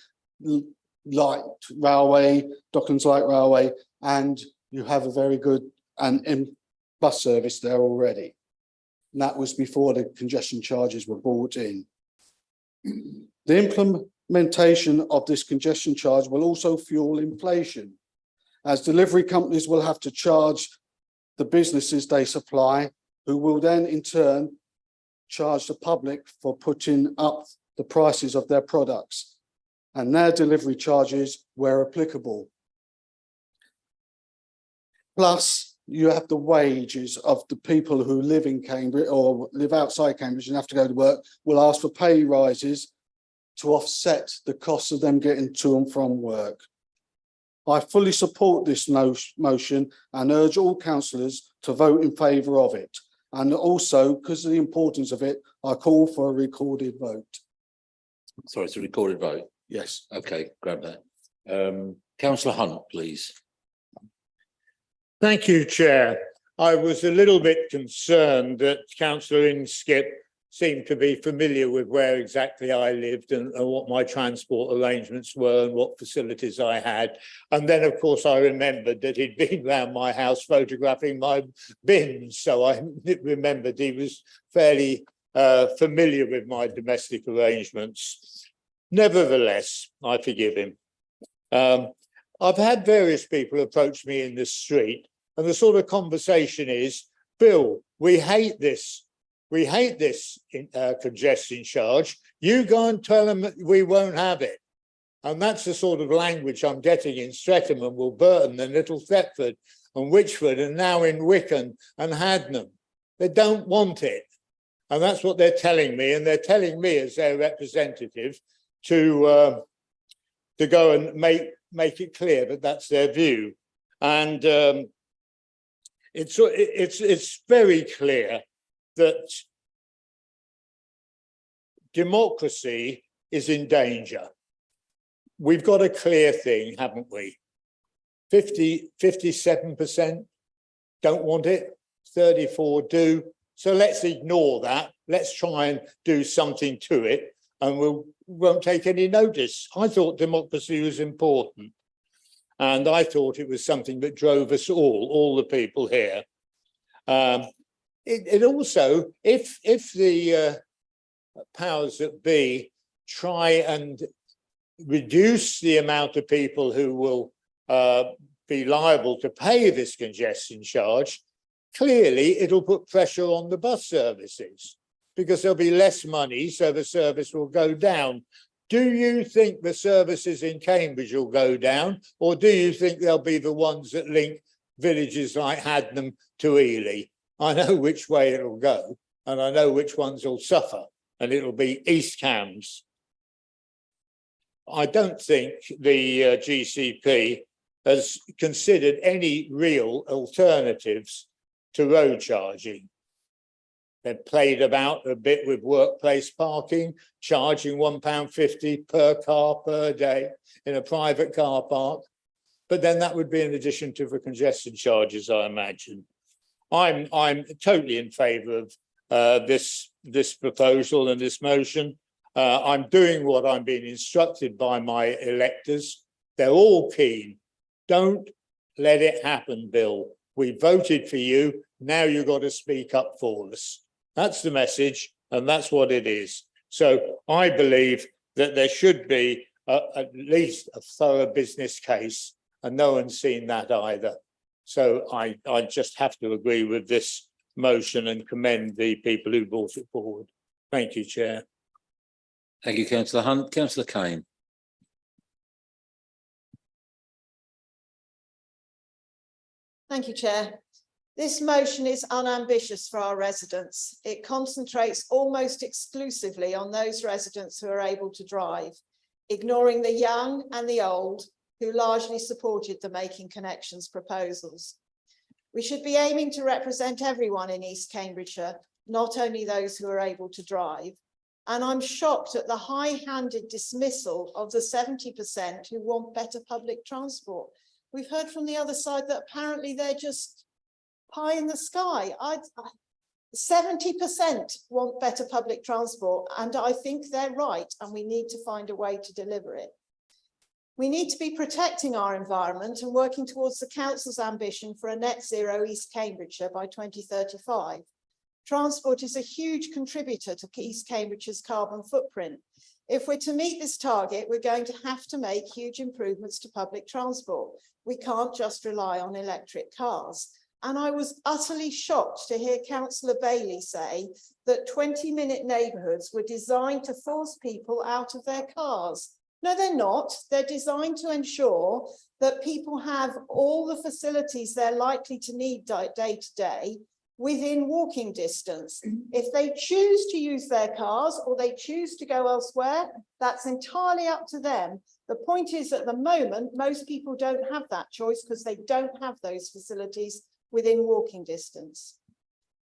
S14: light railway, Docklands Light Railway, and you have a very good bus service there already. And that was before the congestion charges were brought in. The implementation of this congestion charge will also fuel inflation, as delivery companies will have to charge the businesses they supply, who will then in turn charge the public for putting up the prices of their products and their delivery charges where applicable. Plus, you have the wages of the people who live in Cambridge or live outside Cambridge and have to go to work, will ask for pay rises to offset the costs of them getting to and from work. I fully support this motion and urge all councillors to vote in favour of it. And also, because of the importance of it, I call for a recorded vote.
S1: Sorry, it's a recorded vote.
S14: Yes.
S1: Okay, grab that. Councillor Hunt, please.
S9: Thank you, Chair. I was a little bit concerned that Councillor Inskip seemed to be familiar with where exactly I lived and what my transport arrangements were and what facilities I had. And then, of course, I remembered that he'd been round my house photographing my bins. So I remembered he was fairly familiar with my domestic arrangements. Nevertheless, I forgive him. I've had various people approach me in the street, and the sort of conversation is, Bill, we hate this. We hate this congestion charge. You go and tell them that we won't have it. And that's the sort of language I'm getting in Streatham and Wilburton and Little Thetford and Wychford and now in Wicken and Hadnam. They don't want it. And that's what they're telling me. And they're telling me as their representative to go and make it clear that that's their view. And it's very clear that democracy is in danger. we've got a clear thing, haven't we? 57% don't want it, 34 do. So let's ignore that. Let's try and do something to it, and won't take any notice. I thought democracy was important. And I thought it was something that drove us all the people here. It also, if the powers that be try and reduce the amount of people who will be liable to pay this congestion charge, clearly it'll put pressure on the bus services because there'll be less money, so the service will go down. Do you think the services in Cambridge will go down, or do you think they'll be the ones that link villages like Hadnam to Ely? I know which way it'll go, and I know which ones will suffer, and it'll be East Cambs. I don't think the GCP has considered any real alternatives to road charging. They've played about a bit with workplace parking, charging £1.50 per car per day in a private car park. But then that would be in addition to the congestion charges, I imagine. I'm totally in favour of this proposal and this motion. I'm doing what I'm being instructed by my electors. They're all keen. Don't let it happen, Bill. We voted for you. Now you've got to speak up for us. That's the message, and that's what it is. So I believe that there should be at least a thorough business case, and no one's seen that either. So I just have to agree with this motion and commend the people who brought it forward. Thank you, Chair.
S1: Thank you, Councillor Hunt. Councillor Kane.
S8: Thank you, Chair. This motion is unambitious for our residents. It concentrates almost exclusively on those residents who are able to drive, ignoring the young and the old who largely supported the Making Connections proposals. We should be aiming to represent everyone in East Cambridgeshire, not only those who are able to drive. And I'm shocked at the high-handed dismissal of the 70% who want better public transport. We've heard from the other side that apparently they're just pie in the sky. 70% want better public transport, and I think they're right, and we need to find a way to deliver it. We need to be protecting our environment and working towards the council's ambition for a net zero East Cambridgeshire by 2035. Transport is a huge contributor to East Cambridgeshire's carbon footprint. If we're to meet this target, we're going to have to make huge improvements to public transport. We can't just rely on electric cars. And I was utterly shocked to hear Councillor Bailey say that 20-minute neighbourhoods were designed to force people out of their cars. No, they're not. They're designed to ensure that people have all the facilities they're likely to need day to day within walking distance. If they choose to use their cars or they choose to go elsewhere, that's entirely up to them. The point is, at the moment, most people don't have that choice because they don't have those facilities within walking distance.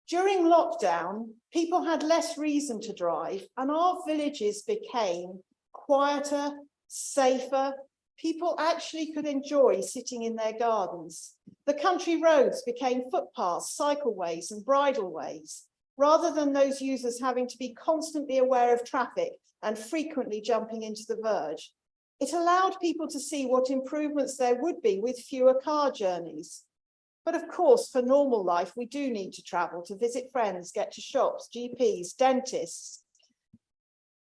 S8: During lockdown, people had less reason to drive, and our villages became quieter, safer. People actually could enjoy sitting in their gardens. The country roads became footpaths, cycleways and bridleways, rather than those users having to be constantly aware of traffic and frequently jumping into the verge. It allowed people to see what improvements there would be with fewer car journeys. But of course, for normal life, we do need to travel to visit friends, get to shops, GPs, dentists,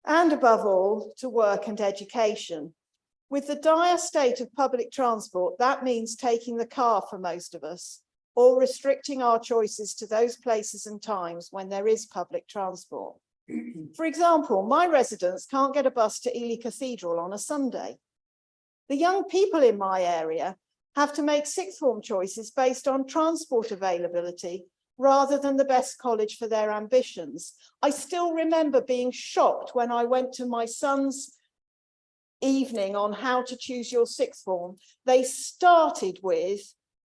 S8: and above all, to work and education. With the dire state of public transport, that means taking the car for most of us, or restricting our choices to those places and times when there is public transport. For example, my residents can't get a bus to Ely Cathedral on a Sunday. The young people in my area have to make sixth form choices based on transport availability rather than the best college for their ambitions. I still remember being shocked when I went to my son's evening on how to choose your sixth form. They started with,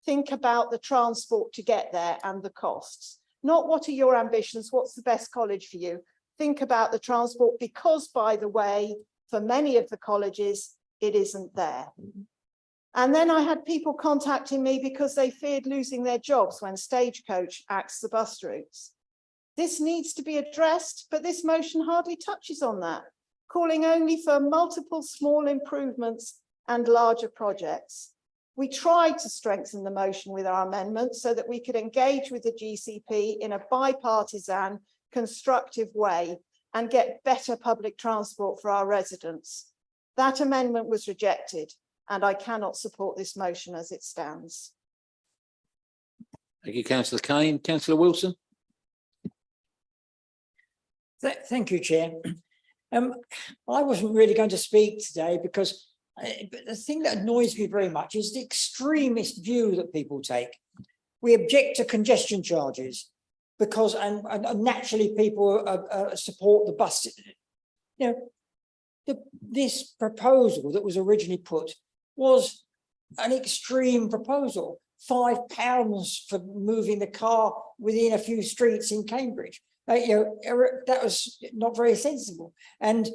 S8: think about the transport to get there and the costs. Not what are your ambitions, what's the best college for you? Think about the transport because, by the way, for many of the colleges, it isn't there. And then I had people contacting me because they feared losing their jobs when Stagecoach axed the bus routes. This needs to be addressed, but this motion hardly touches on that, calling only for multiple small improvements and larger projects. We tried to strengthen the motion with our amendments so that we could engage with the GCP in a bipartisan, constructive way and get better public transport for our residents. That amendment was rejected, and I cannot support this motion as it stands.
S1: Thank you, councillor Kane. Councillor Wilson.
S15: Thank you, Chair. I wasn't really going to speak today because but the thing that annoys me very much is the extremist view that people take. We object to congestion charges because, and naturally people support the bus. You know, this proposal that was originally put was an extreme proposal. £5 for moving the car within a few streets in Cambridge. That was not very sensible. And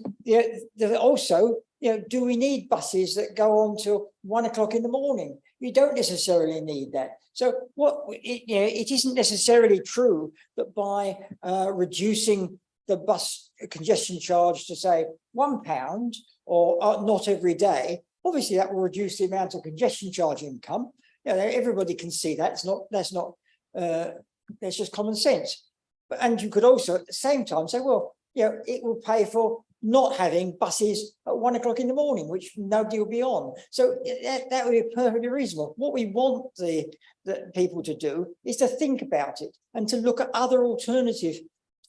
S15: also, do we need buses that go on till 1 o'clock in the morning? You don't necessarily need that. So it isn't necessarily true that by reducing the bus congestion charge to say £1 or not every day, obviously that will reduce the amount of congestion charge income. Everybody can see that. That's just common sense. And you could also at the same time say, well, it will pay for not having buses at 1 o'clock in the morning, which nobody will be on. So that would be perfectly reasonable. What we want the people to do is to think about it and to look at other alternative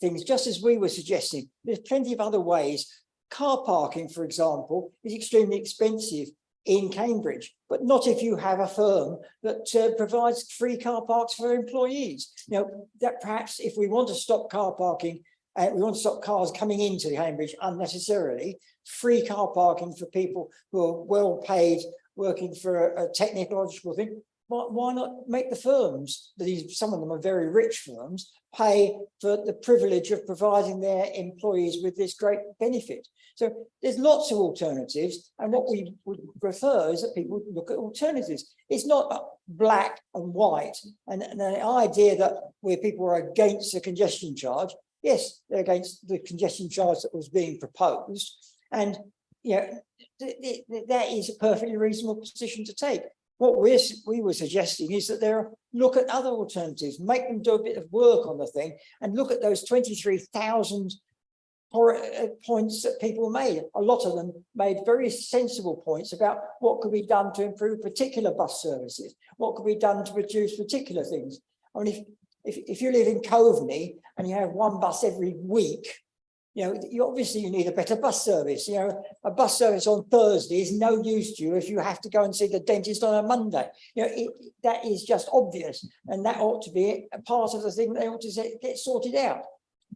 S15: things, just as we were suggesting. There's plenty of other ways. Car parking, for example, is extremely expensive in Cambridge, but not if you have a firm that provides free car parks for employees. That perhaps if we want to stop car parking, we want to stop cars coming into Cambridge unnecessarily, free car parking for people who are well paid, working for a technological thing. Why not make the firms, some of them are very rich firms, pay for the privilege of providing their employees with this great benefit? So there's lots of alternatives, and what we would prefer is that people look at alternatives. It's not black and white, and the idea that where people are against the congestion charge, yes, they're against the congestion charge that was being proposed, and that is a perfectly reasonable position to take. What we were suggesting is that look at other alternatives, make them do a bit of work on the thing, and look at those 23,000 points that people made. A lot of them made very sensible points about what could be done to improve particular bus services, what could be done to reduce particular things. I mean, if you live in Coveney and you have one bus every week, you obviously need a better bus service. A bus service on Thursday is no use to you if you have to go and see the dentist on a Monday. That is just obvious, and that ought to be a part of the thing they ought to get sorted out.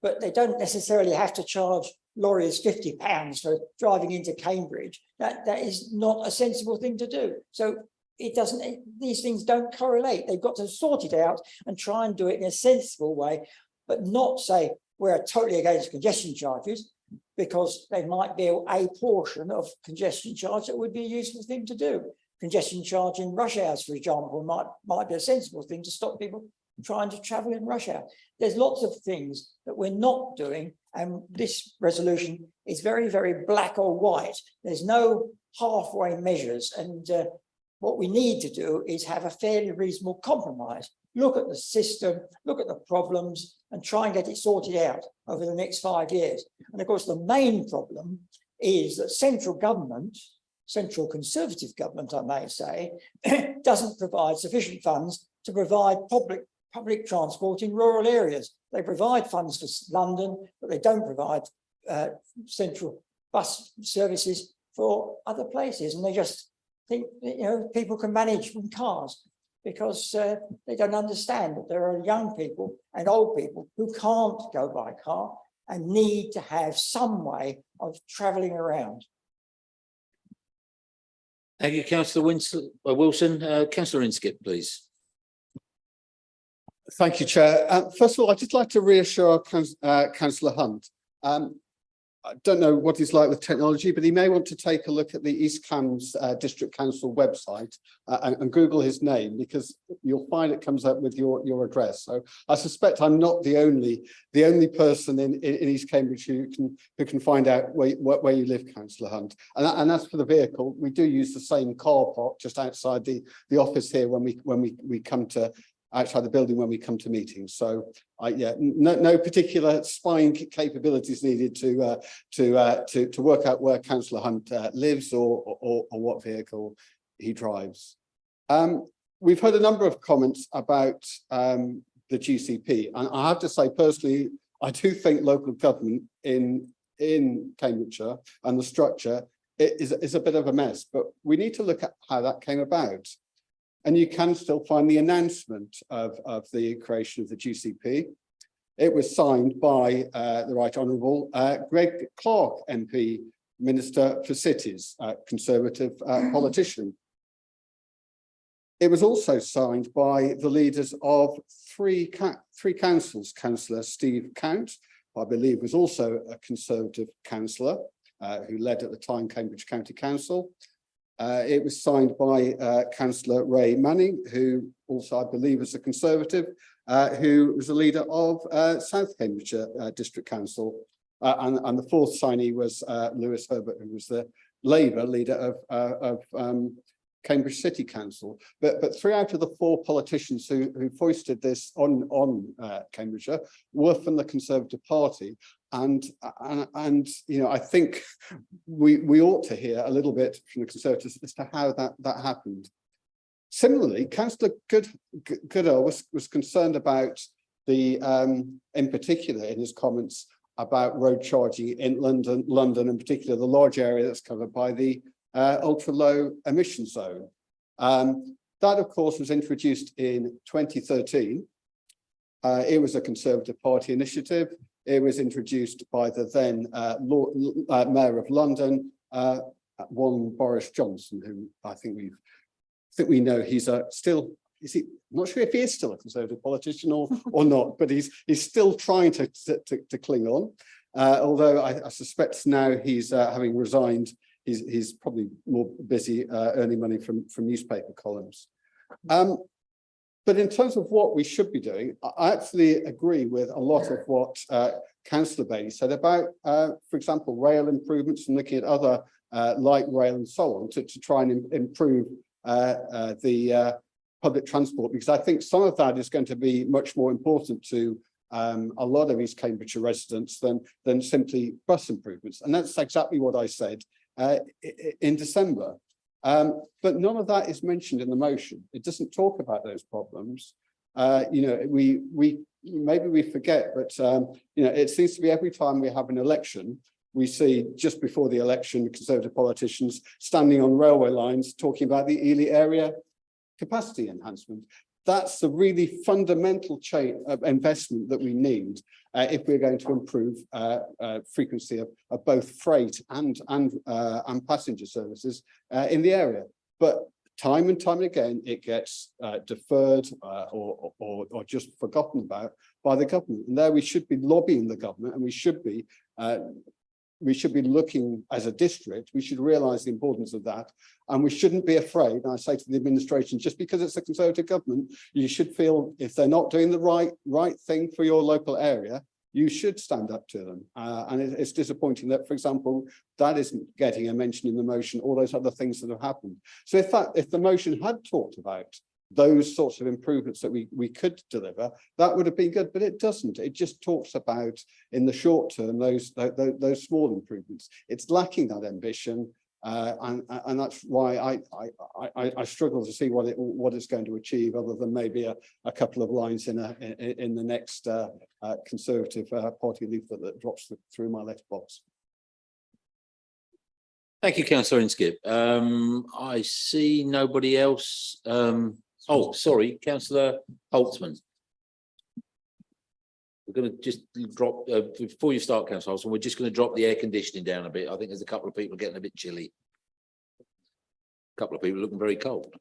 S15: But they don't necessarily have to charge lorries £50 for driving into Cambridge. That is not a sensible thing to do. So these things don't correlate. They've got to sort it out and try and do it in a sensible way, but not say we're totally against congestion charges, because they might be a portion of congestion charge that would be a useful thing to do. Congestion charge in rush hours, for example, might be a sensible thing to stop people trying to travel in rush hour. There's lots of things that we're not doing, and this resolution is very, very black or white. There's no halfway measures, and what we need to do is have a fairly reasonable compromise. Look at the system, look at the problems, and try and get it sorted out over the next 5 years. And of course, the main problem is that central government, central Conservative government, I may say, doesn't provide sufficient funds to provide public transport in rural areas. They provide funds for London, but they don't provide central bus services for other places. And they just think, people can manage with cars, because they don't understand that there are young people and old people who can't go by car and need to have some way of travelling around.
S1: Thank you, Councillor Wilson. Councillor Inskip, please.
S7: Thank you, Chair. First of all, I'd just like to reassure Councillor Hunt. I don't know what he's like with technology, but he may want to take a look at the East Cambs District Council website and Google his name, because you'll find it comes up with your address. So I suspect I'm not the only person in East Cambridge who can find out where you live, Councillor Hunt. And as for the vehicle, we do use the same car park just outside the office here when we come to outside the building when we come to meetings. So no particular spying capabilities needed to work out where Councillor Hunt lives or what vehicle he drives. We've heard a number of comments about the GCP, and I have to say personally, I do think local government in Cambridgeshire and the structure is a bit of a mess, but we need to look at how that came about. And you can still find the announcement of the creation of the GCP. It was signed by the Right Honourable Greg Clark MP, Minister for Cities, Conservative politician. It was also signed by the leaders of three councils. Councillor Steve Count, I believe, was also a Conservative councillor who led at the time Cambridge County Council. It was signed by Councillor Ray Manning, who also, I believe, is a Conservative, who was the leader of South Cambridgeshire District Council. And the fourth signee was Lewis Herbert, who was the Labour leader of Cambridge City Council. But 3 out of the 4 politicians who foisted this on Cambridgeshire were from the Conservative Party. And you know, I think we ought to hear a little bit from the Conservatives as to how that happened. Similarly, Councillor Goodall was concerned about the, in particular, in his comments about road charging in London, in particular the large area that's covered by the ultra low emission zone. That, of course, was introduced in 2013. It was a Conservative Party initiative. It was introduced by the then Mayor of London, one Boris Johnson, who I think we know he's still. Is he? I'm not sure if he is still a Conservative politician or not, but he's still trying to cling on. Although I suspect now he's having resigned, he's probably more busy earning money from newspaper columns. But in terms of what we should be doing, I actually agree with a lot of what Councillor Bailey said about, for example, rail improvements and looking at other light rail and so on to try and improve the public transport, because I think some of that is going to be much more important to a lot of East Cambridgeshire residents than simply bus improvements. And that's exactly what I said in December. But none of that is mentioned in the motion. It doesn't talk about those problems. You know, maybe we forget, but you know, it seems to be every time we have an election, we see just before the election, Conservative politicians standing on railway lines talking about the Ely area capacity enhancement. That's the really fundamental chain of investment that we need if we're going to improve frequency of both freight and passenger services in the area. But time and time again, it gets deferred or just forgotten about by the government. And there we should be lobbying the government, and we should be looking as a district. We should realise the importance of that, and we shouldn't be afraid. And I say to the administration, just because it's a Conservative government, you should feel if they're not doing the right thing for your local area, you should stand up to them. And it's disappointing that, for example, that isn't getting a mention in the motion, all those other things that have happened. So if the motion had talked about those sorts of improvements that we could deliver, that would have been good, but it doesn't. It just talks about, in the short term, those small improvements. It's lacking that ambition, and that's why I struggle to see what it's going to achieve, other than maybe a couple of lines in the next Conservative Party leaflet that drops through my letterbox.
S1: Thank you, Councillor Inskip. I see nobody else. Oh, sorry, Councillor Holtzman. We're going to just drop, before you start, Councillor Holtzman, we're just going to drop the air conditioning down a bit. I think there's a couple of people getting a bit chilly. A couple of people looking very cold.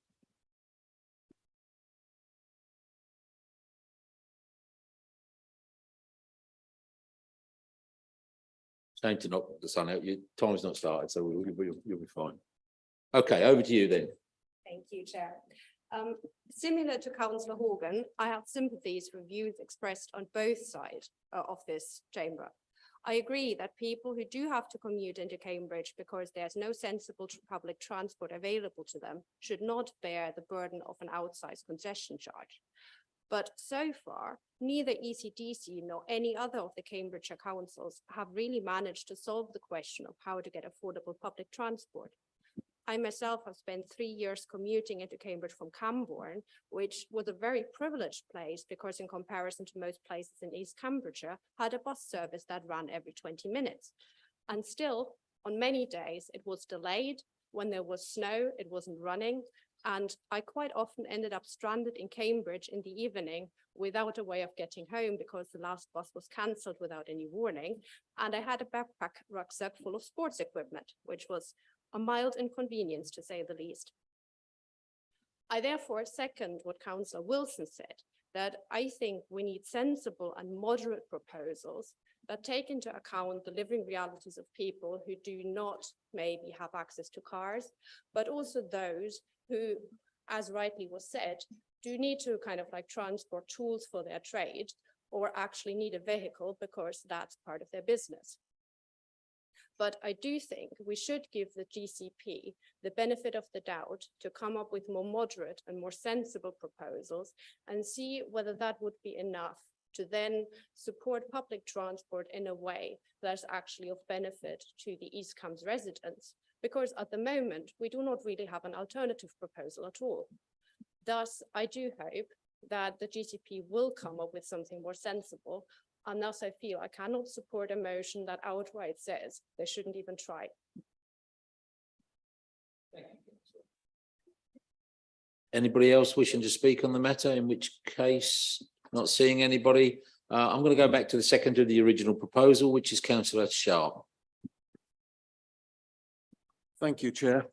S1: Time to knock the sun out. Your time's not started, so you'll be fine. Okay, over to you then.
S16: Thank you, Chair. Similar to Councillor Horgan, I have sympathies for views expressed on both sides of this chamber. I agree that people who do have to commute into Cambridge because there's no sensible public transport available to them should not bear the burden of an outsized concession charge. But so far, neither ECDC nor any other of the Cambridgeshire councils have really managed to solve the question of how to get affordable public transport. I myself have spent 3 years commuting into Cambridge from Camborne, which was a very privileged place because in comparison to most places in East Cambridgeshire, had a bus service that ran every 20 minutes. And still, on many days, it was delayed. When there was snow, it wasn't running. And I quite often ended up stranded in Cambridge in the evening without a way of getting home because the last bus was cancelled without any warning. And I had a backpack rucksack full of sports equipment, which was a mild inconvenience to say the least. I therefore second what Councillor Wilson said, that I think we need sensible and moderate proposals that take into account the living realities of people who do not maybe have access to cars, but also those who, as rightly was said, do need to kind of like transport tools for their trade or actually need a vehicle because that's part of their business. But I do think we should give the GCP the benefit of the doubt to come up with more moderate and more sensible proposals and see whether that would be enough to then support public transport in a way that's actually of benefit to the East Cambs residents. Because at the moment, we do not really have an alternative proposal at all. Thus, I do hope that the GCP will come up with something more sensible. And thus, I feel I cannot support a motion that outright says they shouldn't even try.
S1: Anybody else wishing to speak on the matter? In which case, not seeing anybody, I'm going to go back to the second of the original proposal, which is Councillor Sharp.
S6: Thank you, Chair.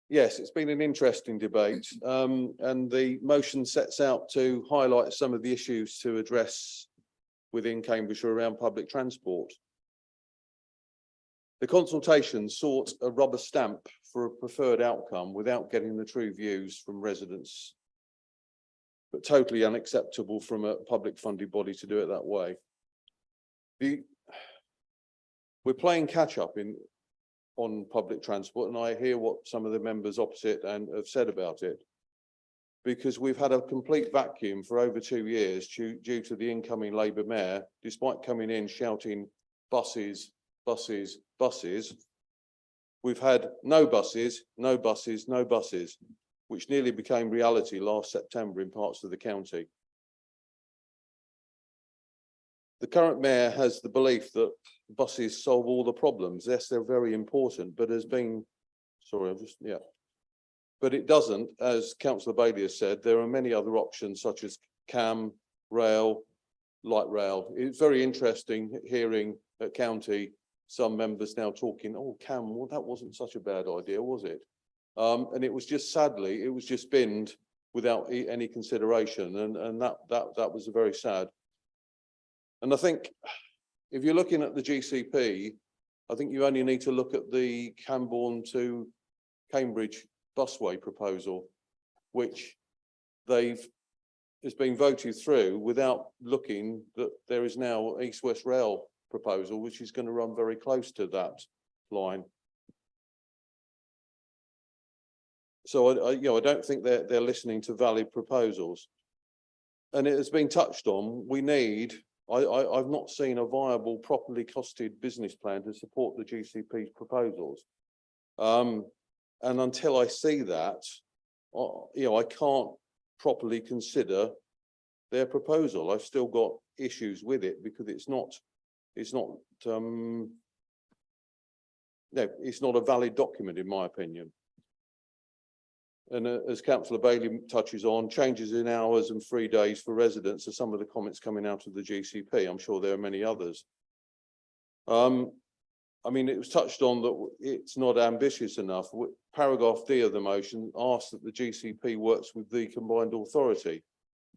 S6: Yes, it's been an interesting debate, and the motion sets out to highlight some of the issues to address within Cambridgeshire around public transport. The consultation sought a rubber stamp for a preferred outcome without getting the true views from residents, but totally unacceptable from a public funded body to do it that way. We're playing catch up on public transport, and I hear what some of the members opposite and have said about it, because we've had a complete vacuum for over 2 years due to the incoming Labour mayor, despite coming in shouting buses, buses, buses. We've had no buses, no buses, no buses, which nearly became reality last September in parts of the county. The current mayor has the belief that buses solve all the problems. Yes, they're very important, but but it doesn't. As Councillor Bailey has said, there are many other options such as CAM, rail, light rail. It's very interesting hearing at county some members now talking, oh, CAM, well, that wasn't such a bad idea, was it? And it was just, sadly, it was just binned without any consideration, and that was very sad. And I think if you're looking at the GCP, I think you only need to look at the Camborne to Cambridge busway proposal, which has been voted through without looking that there is now East West Rail proposal, which is going to run very close to that line. So I don't think they're listening to valid proposals. And it has been touched on, we need, I've not seen a viable, properly costed business plan to support the GCP's proposals. And until I see that, I can't properly consider their proposal. I've still got issues with it because it's not a valid document in my opinion. And as Councillor Bailey touches on, changes in hours and 3 days for residents are some of the comments coming out of the GCP. I'm sure there are many others. I mean, it was touched on that it's not ambitious enough. Paragraph D of the motion asks that the GCP works with the combined authority.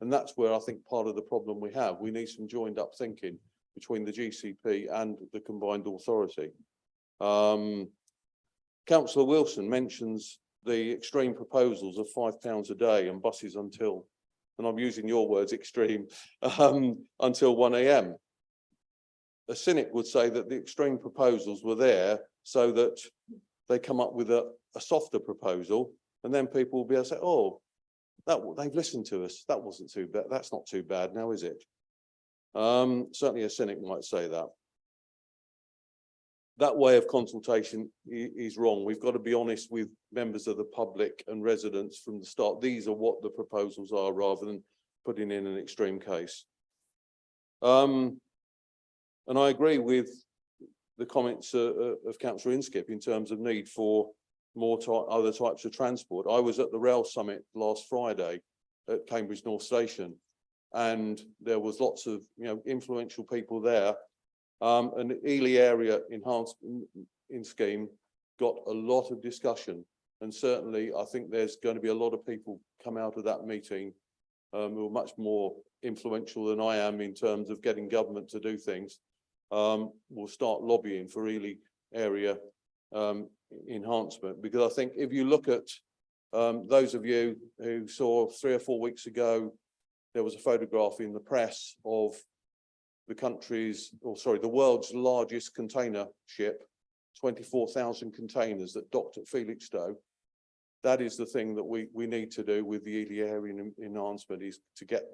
S6: And that's where I think part of the problem we have. We need some joined up thinking between the GCP and the combined authority. Councillor Wilson mentions the extreme proposals of £5 a day and buses until, and I'm using your words, extreme, until 1 AM. A cynic would say that the extreme proposals were there so that they come up with a softer proposal, and then people will be able to say, oh, they've listened to us. That wasn't too bad. That's not too bad now, is it? Certainly a cynic might say that. That way of consultation is wrong. We've got to be honest with members of the public and residents from the start. These are what the proposals are, rather than putting in an extreme case. And I agree with the comments of Councillor Inskip in terms of need for more other types of transport. I was at the Rail Summit last Friday at Cambridge North Station, and there was lots of influential people there. And the Ely area enhancement in scheme got a lot of discussion, and certainly I think there's going to be a lot of people come out of that meeting who are much more influential than I am in terms of getting government to do things. We'll start lobbying for Ely area enhancement, because I think if you look at those of you who saw 3 or 4 weeks ago, there was a photograph in the press of the world's largest container ship, 24,000 containers that docked at Felixstowe. That is the thing that we need to do with the Ely area enhancement, is to get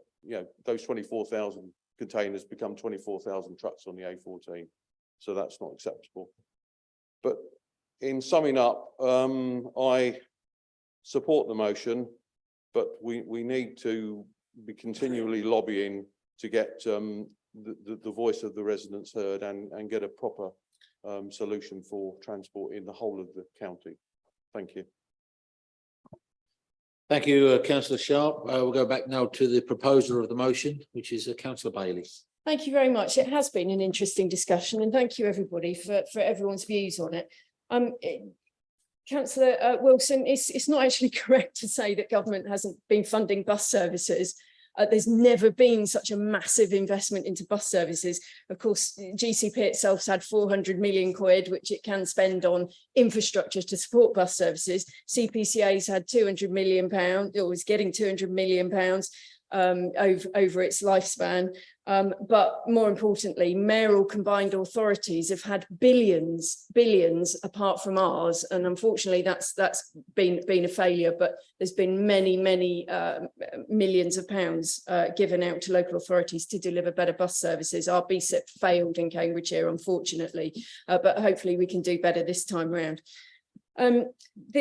S6: those 24,000 containers become 24,000 trucks on the A14. So that's not acceptable. But in summing up, I support the motion, but we need to be continually lobbying to get the voice of the residents heard and get a proper solution for transport in the whole of the county. Thank you.
S1: Thank you, Councillor Sharp. We'll go back now to the proposer of the motion, which is Councillor Bailey.
S3: Thank you very much. It has been an interesting discussion, and thank you everybody for everyone's views on it. Councillor Wilson, it's not actually correct to say that government hasn't been funding bus services. There's never been such a massive investment into bus services. Of course, GCP itself's had 400 million quid, which it can spend on infrastructure to support bus services. CPCA's had 200 million pounds, or is getting 200 million pounds over its lifespan. But more importantly, mayoral combined authorities have had billions apart from ours, and unfortunately that's been a failure. But there's been many millions of pounds given out to local authorities to deliver better bus services. Our BSIP failed in Cambridgeshire, unfortunately, but hopefully we can do better this time round. I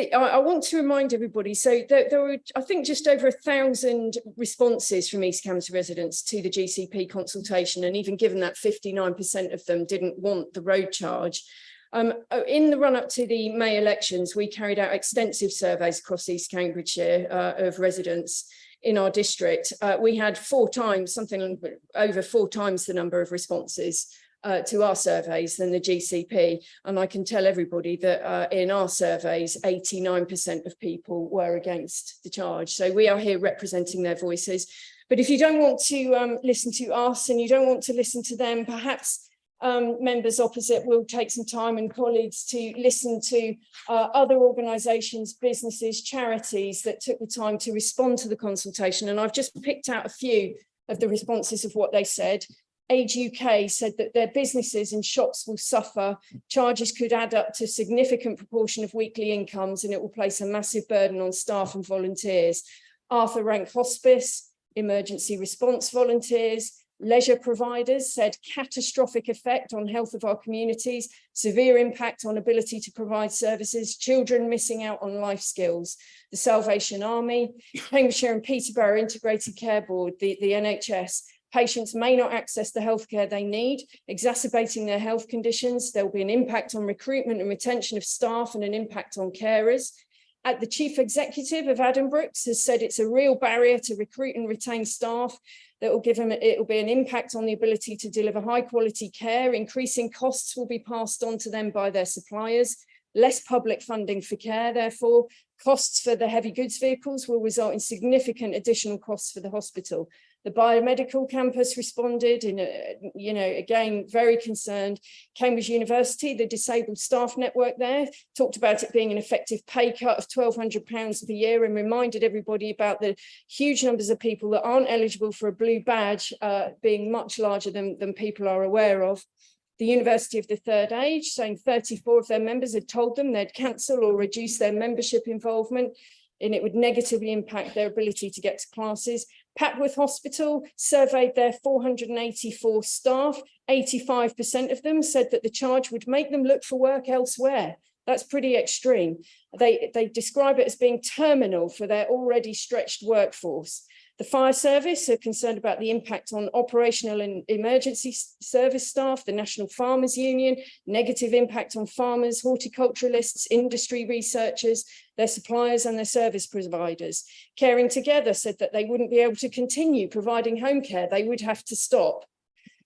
S3: want to remind everybody, so there were, I think, just over 1,000 responses from East Camden residents to the GCP consultation, and even given that 59% of them didn't want the road charge. In the run-up to the May elections, we carried out extensive surveys across East Cambridgeshire of residents in our district. We had something over four times the number of responses to our surveys than the GCP. And I can tell everybody that in our surveys, 89% of people were against the charge. So we are here representing their voices. But if you don't want to listen to us and you don't want to listen to them, perhaps members opposite will take some time, and colleagues, to listen to other organisations, businesses, charities that took the time to respond to the consultation. And I've just picked out a few of the responses of what they said. Age UK said that their businesses and shops will suffer. Charges could add up to a significant proportion of weekly incomes, and it will place a massive burden on staff and volunteers. Arthur Rank Hospice, emergency response volunteers, leisure providers said catastrophic effect on health of our communities, severe impact on ability to provide services, children missing out on life skills. The Salvation Army, Cambridgeshire and Peterborough Integrated Care Board, the NHS, patients may not access the healthcare they need, exacerbating their health conditions. There will be an impact on recruitment and retention of staff and an impact on carers. The Chief Executive of Addenbrooke's has said it's a real barrier to recruit and retain staff. That will give them, it will be an impact on the ability to deliver high quality care. Increasing costs will be passed on to them by their suppliers. Less public funding for care, therefore. Costs for the heavy goods vehicles will result in significant additional costs for the hospital. The biomedical campus responded in, again, very concerned. Cambridge University, the disabled staff network there, talked about it being an effective pay cut of £1,200 per year and reminded everybody about the huge numbers of people that aren't eligible for a blue badge being much larger than people are aware of. The University of the Third Age, saying 34 of their members had told them they'd cancel or reduce their membership involvement, and it would negatively impact their ability to get to classes. Papworth Hospital surveyed their 484 staff. 85% of them said that the charge would make them look for work elsewhere. That's pretty extreme. They describe it as being terminal for their already stretched workforce. The fire service are concerned about the impact on operational and emergency service staff, the National Farmers Union, negative impact on farmers, horticulturalists, industry researchers, their suppliers and their service providers. Caring Together said that they wouldn't be able to continue providing home care. They would have to stop.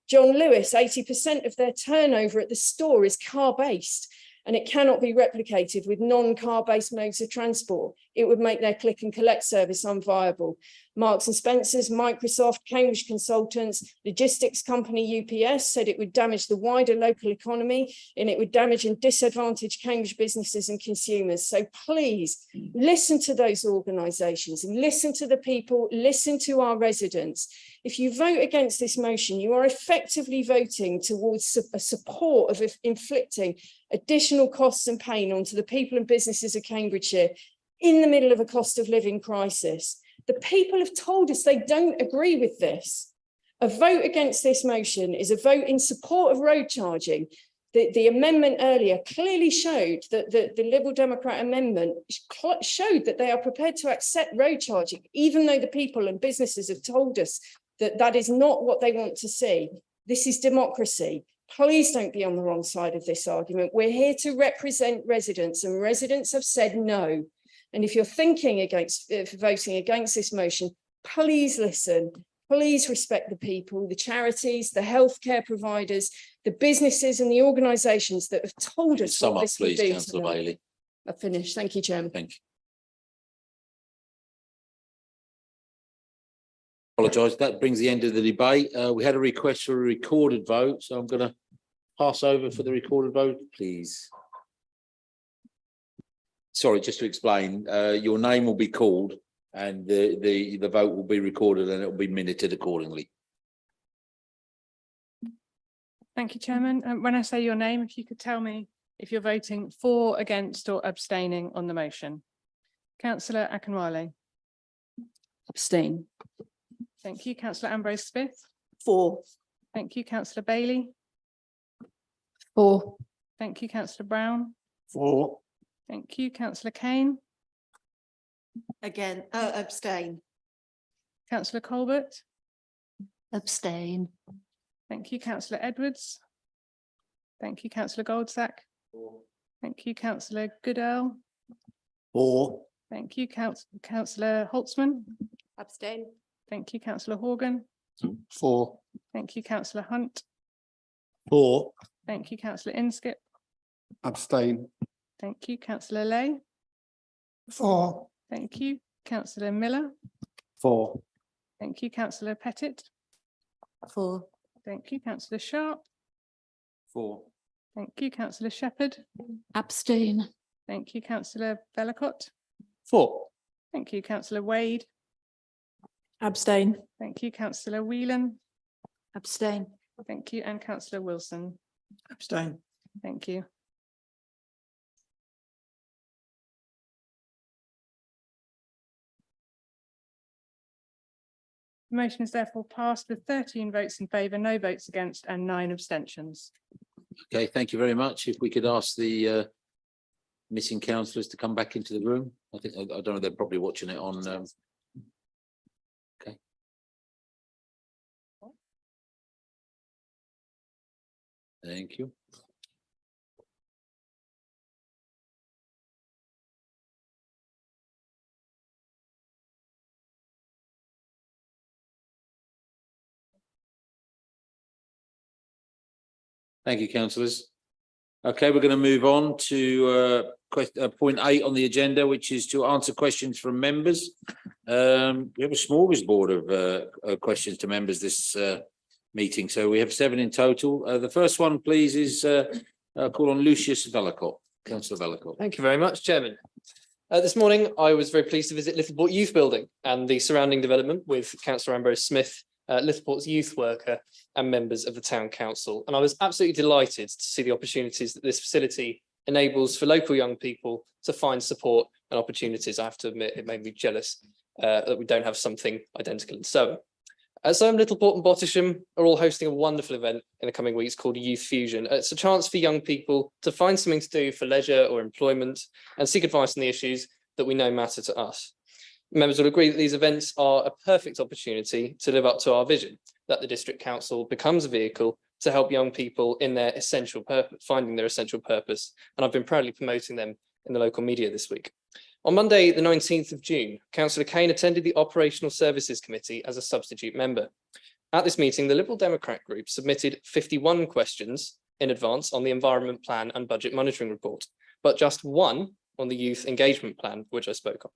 S3: John Lewis, 80% of their turnover at the store is car-based, and it cannot be replicated with non-car-based modes of transport. It would make their click and collect service unviable. Marks and Spencer's, Microsoft, Cambridge Consultants, logistics company UPS said it would damage the wider local economy and it would damage and disadvantage Cambridge businesses and consumers. So please listen to those organisations and listen to the people, listen to our residents. If you vote against this motion, you are effectively voting towards a support of inflicting additional costs and pain onto the people and businesses of Cambridgeshire in the middle of a cost of living crisis. The people have told us they don't agree with this. A vote against this motion is a vote in support of road charging. The amendment earlier clearly showed that the Liberal Democrat amendment showed that they are prepared to accept road charging, even though the people and businesses have told us that that is not what they want to see. This is democracy. Please don't be on the wrong side of this argument. We're here to represent residents, and residents have said no. And if you're thinking against voting against this motion, please listen. Please respect the people, the charities, the healthcare providers, the businesses and the organisations that have told us
S1: Sum
S3: what
S1: up,
S3: this will
S1: please,
S3: do.
S1: Councillor
S3: tonight.
S1: Bailey.
S3: I've finished. Thank you, Chairman.
S1: Thank you. Apologise. That brings the end of the debate. We had a request for a recorded vote, so I'm going to pass over for the recorded vote, please. Sorry, just to explain, your name will be called and the vote will be recorded and it will be minuted accordingly.
S17: Thank you, Chairman. When I say your name, if you could tell me if you're voting for, against or abstaining on the motion. Councillor Akinwale.
S2: Abstain.
S17: Thank you. Councillor Ambrose Smith.
S4: For.
S17: Thank you. Councillor Bailey.
S2: For.
S17: Thank you. Councillor Brown.
S14: For.
S17: Thank you. Councillor Kane.
S8: Again, abstain.
S17: Councillor Colbert.
S2: Abstain.
S17: Thank you. Councillor Edwards. Thank you. Councillor Goldsack. Thank you. Councillor Goodell.
S14: For.
S17: Thank you. Councillor Holtzman.
S16: Abstain.
S17: Thank you. Councillor Horgan.
S14: For.
S17: Thank you. Councillor Hunt.
S14: For.
S17: Thank you. Councillor Inskip.
S7: Abstain.
S17: Thank you. Councillor Lay.
S14: For.
S17: Thank you. Councillor Miller.
S14: For.
S17: Thank you. Councillor Pettit.
S2: For.
S17: Thank you. Councillor Sharp.
S1: For.
S17: Thank you. Councillor Shepherd.
S2: Abstain.
S17: Thank you. Councillor Vellacott.
S14: For.
S17: Thank you. Councillor Wade.
S11: Abstain.
S17: Thank you. Councillor Whelan.
S2: Abstain.
S17: Thank you. And Councillor Wilson.
S14: Abstain.
S17: Thank you. The motion is therefore passed with 13 votes in favour, no votes against and 9 abstentions.
S1: Okay, thank you very much. If we could ask the missing councillors to come back into the room. I think, I don't know, they're probably watching it on. Okay. Thank you. Thank you, councillors. Okay, we're going to move on to point 8 on the agenda, which is to answer questions from members. We have a smorgasbord of questions to members this meeting, so we have 7 in total. The first one, please, is call on Lucius Vellacott. Councillor Vellacott.
S13: Thank you very much, Chairman. This morning, I was very pleased to visit Littleport Youth Building and the surrounding development with Councillor Ambrose Smith, Littleport's youth worker and members of the Town Council. And I was absolutely delighted to see the opportunities that this facility enables for local young people to find support and opportunities. I have to admit, it made me jealous that we don't have something identical in Surrey. Littleport and Bottisham are all hosting a wonderful event in the coming weeks called Youth Fusion. It's a chance for young people to find something to do for leisure or employment and seek advice on the issues that we know matter to us. Members will agree that these events are a perfect opportunity to live up to our vision, that the District Council becomes a vehicle to help young people in their essential purpose, finding their essential purpose. And I've been proudly promoting them in the local media this week. On Monday, the 19th of June, Councillor Kane attended the Operational Services Committee as a substitute member. At this meeting, the Liberal Democrat group submitted 51 questions in advance on the Environment Plan and Budget Monitoring Report, but just 1 on the Youth Engagement Plan, which I spoke on.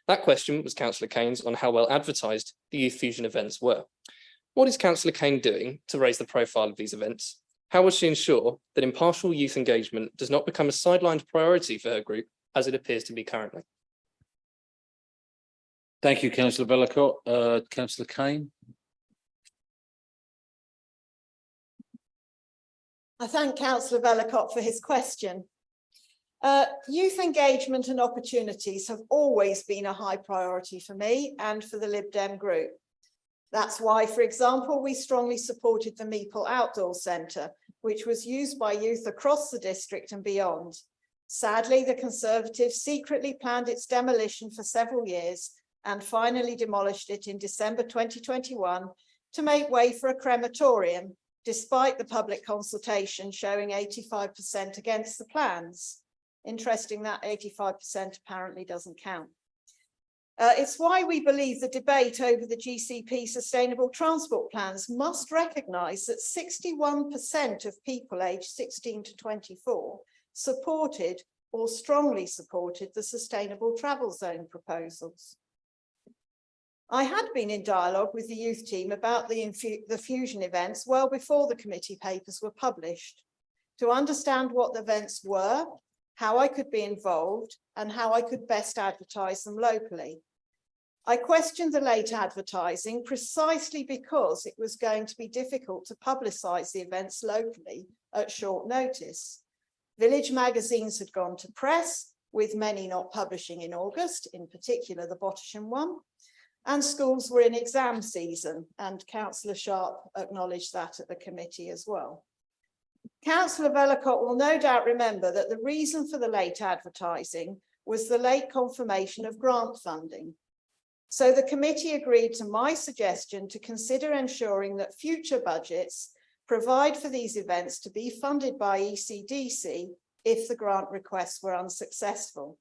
S13: That question was Councillor Kane's on how well advertised the Youth Fusion events were. What is Councillor Kane doing to raise the profile of these events? How will she ensure that impartial youth engagement does not become a sidelined priority for her group, as it appears to be currently?
S1: Thank you, Councillor Vellacott. Councillor Kane.
S8: I thank Councillor Vellacott for his question. Youth engagement and opportunities have always been a high priority for me and for the Lib Dem group. That's why, for example, we strongly supported the Meeple Outdoor Centre, which was used by youth across the district and beyond. Sadly, the Conservatives secretly planned its demolition for several years and finally demolished it in December 2021 to make way for a crematorium, despite the public consultation showing 85% against the plans. Interesting that 85% apparently doesn't count. It's why we believe the debate over the GCP sustainable transport plans must recognise that 61% of people aged 16 to 24 supported or strongly supported the sustainable travel zone proposals. I had been in dialogue with the youth team about the Fusion events well before the committee papers were published, to understand what the events were, how I could be involved, and how I could best advertise them locally. I questioned the late advertising precisely because it was going to be difficult to publicise the events locally at short notice. Village magazines had gone to press, with many not publishing in August, in particular the Bottisham one, and schools were in exam season, and Councillor Sharp acknowledged that at the committee as well. Councillor Vellacott will no doubt remember that the reason for the late advertising was the late confirmation of grant funding. So the committee agreed to my suggestion to consider ensuring that future budgets provide for these events to be funded by ECDC if the grant requests were unsuccessful.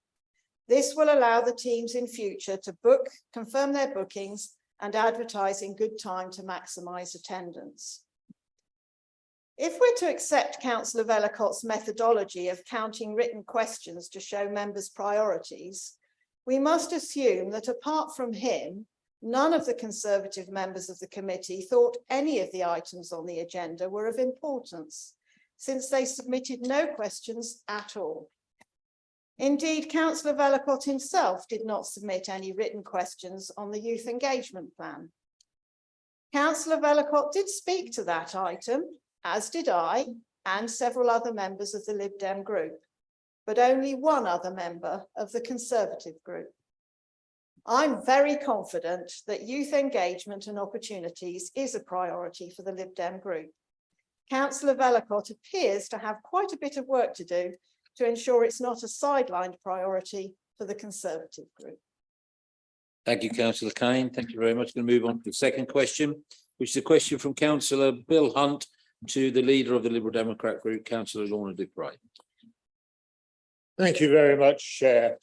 S8: This will allow the teams in future to confirm their bookings and advertise in good time to maximise attendance. If we're to accept Councillor Vellacott's methodology of counting written questions to show members' priorities, we must assume that apart from him, none of the Conservative members of the committee thought any of the items on the agenda were of importance, since they submitted no questions at all. Indeed, Councillor Vellacott himself did not submit any written questions on the youth engagement plan. Councillor Vellacott did speak to that item, as did I and several other members of the Lib Dem group, but only one other member of the Conservative group. I'm very confident that youth engagement and opportunities is a priority for the Lib Dem group. Councillor Vellacott appears to have quite a bit of work to do to ensure it's not a sidelined priority for the Conservative group.
S1: Thank you, Councillor Kane. Thank you very much. Going to move on to the second question, which is a question from Councillor Bill Hunt to the leader of the Liberal Democrat group, Councillor Lorna Dupre.
S9: Thank you very much, Chair.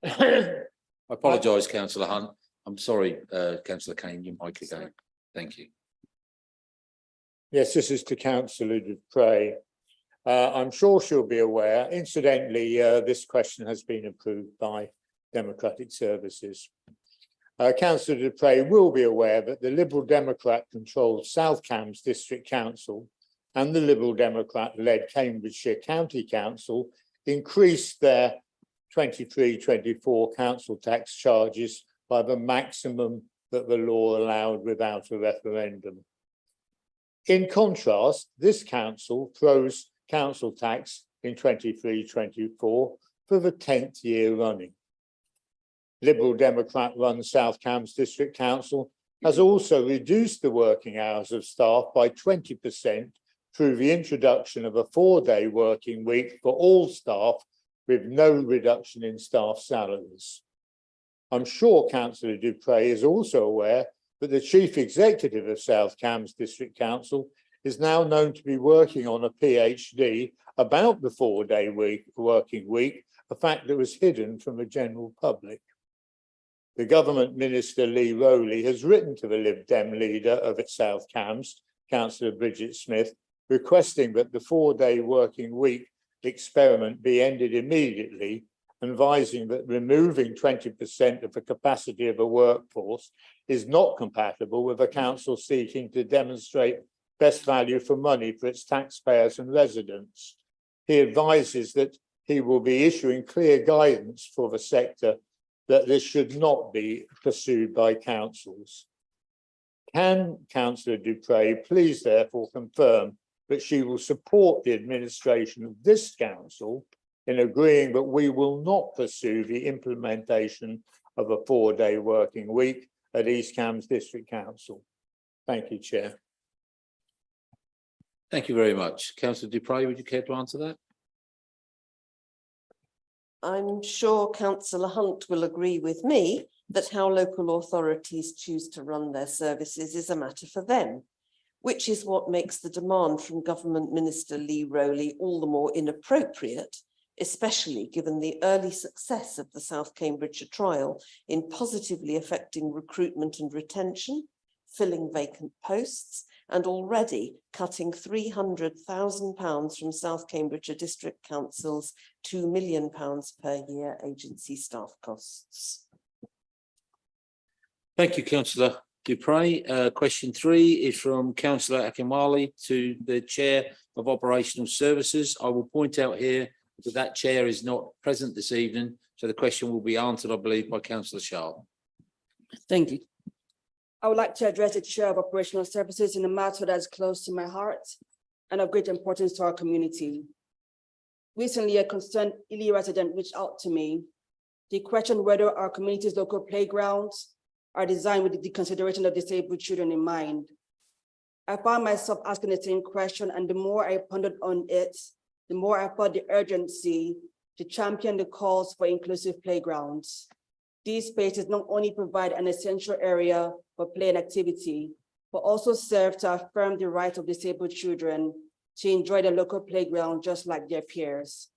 S1: I apologise, Councillor Hunt. I'm sorry, Councillor Kane, you might again. Thank you.
S9: Yes, this is to Councillor Dupre. I'm sure she'll be aware. Incidentally, this question has been approved by Democratic Services. Councillor Dupre will be aware that the Liberal Democrat controlled South Cambs District Council and the Liberal Democrat-led Cambridgeshire County Council increased their 23-24 council tax charges by the maximum that the law allowed without a referendum. In contrast, this council throws council tax in 23-24 for the 10th year running. Liberal Democrat-run South Cambs District Council has also reduced the working hours of staff by 20% through the introduction of a 4-day working week for all staff with no reduction in staff salaries. I'm sure Councillor Dupre is also aware that the Chief Executive of South Cambs District Council is now known to be working on a PhD about the 4-day working week, a fact that was hidden from the general public. The Government Minister Lee Rowley has written to the Lib Dem leader of its South Cambs, Councillor Bridget Smith, requesting that the 4-day working week experiment be ended immediately, advising that removing 20% of the capacity of a workforce is not compatible with a council seeking to demonstrate best value for money for its taxpayers and residents. He advises that he will be issuing clear guidance for the sector that this should not be pursued by councils. Can Councillor Dupre please therefore confirm that she will support the administration of this council in agreeing that we will not pursue the implementation of a 4-day working week at East Cambs District Council? Thank you, Chair.
S1: Thank you very much. Councillor Dupre, would you care to answer that?
S4: I'm sure Councillor Hunt will agree with me that how local authorities choose to run their services is a matter for them, which is what makes the demand from Government Minister Lee Rowley all the more inappropriate, especially given the early success of the South Cambridgeshire trial in positively affecting recruitment and retention, filling vacant posts, and already cutting £300,000 from South Cambridgeshire District Council's £2 million per year agency staff costs.
S1: Thank you, Councillor Dupre. Question 3 is from Councillor Akinwale to the Chair of Operational Services. I will point out here that that chair is not present this evening, so the question will be answered, I believe, by Councillor Sharp.
S18: Thank you. I would like to address the Chair of Operational Services in a matter that is close to my heart and of great importance to our community. Recently, a concerned Ely resident reached out to me. He questioned whether our community's local playgrounds are designed with the consideration of disabled children in mind. I found myself asking the same question, and the more I pondered on it, the more I felt the urgency to champion the calls for inclusive playgrounds. These spaces not only provide an essential area for play and activity, but also serve to affirm the right of disabled children to enjoy the local playground just like their peers.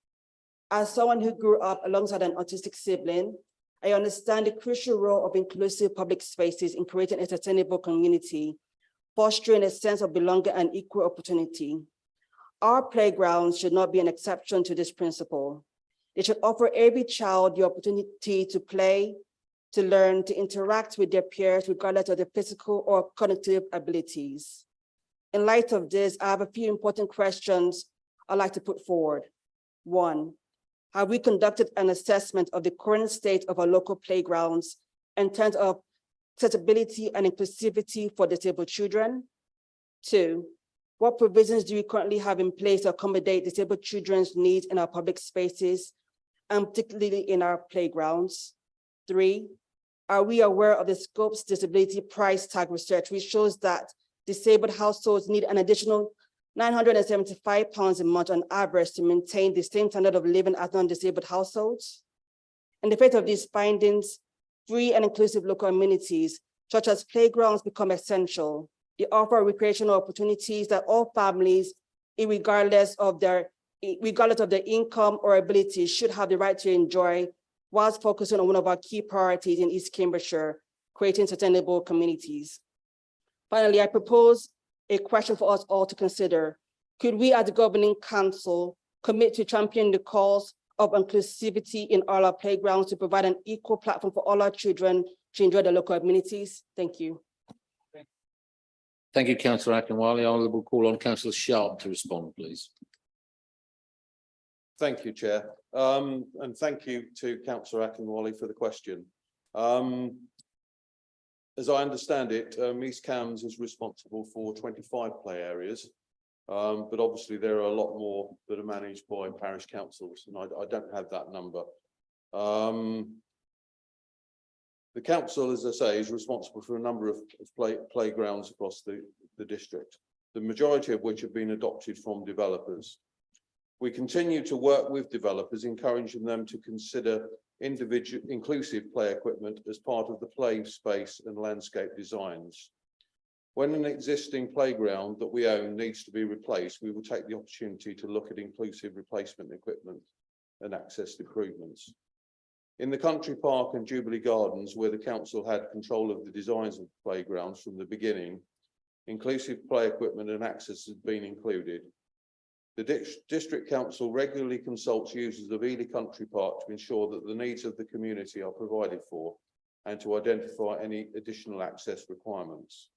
S18: As someone who grew up alongside an autistic sibling, I understand the crucial role of inclusive public spaces in creating a sustainable community, fostering a sense of belonging and equal opportunity. Our playgrounds should not be an exception to this principle. They should offer every child the opportunity to play, to learn, to interact with their peers, regardless of their physical or cognitive abilities. In light of this, I have a few important questions I'd like to put forward. 1, have we conducted an assessment of the current state of our local playgrounds in terms of accessibility and inclusivity for disabled children? 2, what provisions do we currently have in place to accommodate disabled children's needs in our public spaces, and particularly in our playgrounds? 3, are we aware of the Scopes Disability Price Tag research, which shows that disabled households need an additional £975 a month on average to maintain the same standard of living as non-disabled households? In the face of these findings, free and inclusive local amenities, such as playgrounds, become essential. They offer recreational opportunities that all families, regardless of their income or abilities, should have the right to enjoy, whilst focusing on one of our key priorities in East Cambridgeshire, creating sustainable communities. Finally, I propose a question for us all to consider. could we as the governing council commit to champion the cause of inclusivity in all our playgrounds to provide an equal platform for all our children to enjoy the local amenities? Thank you.
S1: Thank you, Councillor Akinwale. I will call on Councillor Sharp to respond, please.
S6: Thank you, Chair. And thank you to Councillor Akinwale for the question. As I understand it, East Cambs is responsible for 25 play areas. But obviously there are a lot more that are managed by parish councils, and I don't have that number. The council, as I say, is responsible for a number of playgrounds across the district, the majority of which have been adopted from developers. We continue to work with developers, encouraging them to consider inclusive play equipment as part of the play space and landscape designs. When an existing playground that we own needs to be replaced, we will take the opportunity to look at inclusive replacement equipment and access improvements. In the Country Park and Jubilee Gardens, where the council had control of the designs of the playgrounds from the beginning, inclusive play equipment and access has been included. The District Council regularly consults users of Ely Country Park to ensure that the needs of the community are provided for and to identify any additional access requirements.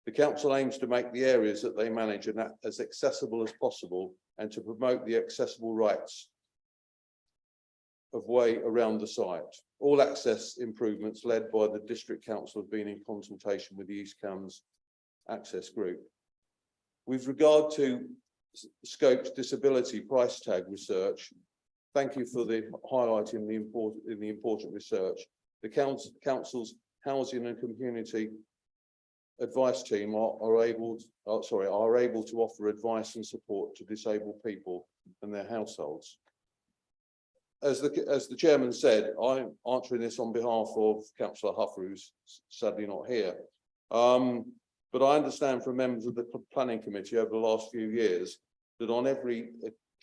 S6: The council aims to make the areas that they manage as accessible as possible and to promote the accessible rights of way around the site. All access improvements led by the District Council have been in consultation with the East Cambs Access Group. With regard to Scope's disability price tag research, thank you for the highlighting the important research. The council's housing and community advice team are able to offer advice and support to disabled people and their households. As the chairman said, I'm answering this on behalf of Councillor Huffer, who's sadly not here. But I understand from members of the planning committee over the last few years that on every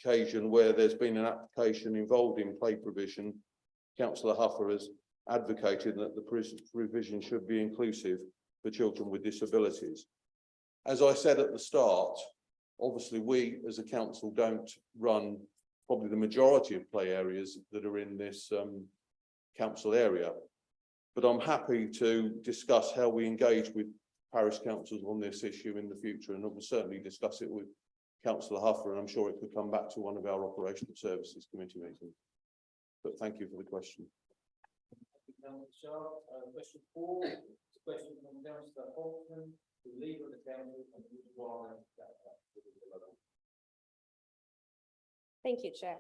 S6: occasion where there's been an application involved in play provision, Councillor Huffer has advocated that the provision should be inclusive for children with disabilities. As I said at the start, obviously we as a council don't run probably the majority of play areas that are in this council area, but I'm happy to discuss how we engage with parish councils on this issue in the future, and I will certainly discuss it with Councillor Huffer, and I'm sure it could come back to one of our operational services committee meetings. But thank you for the question.
S1: Question 4, question from Councillor Holtzman, the leader of the council, and
S16: Thank you, Chair.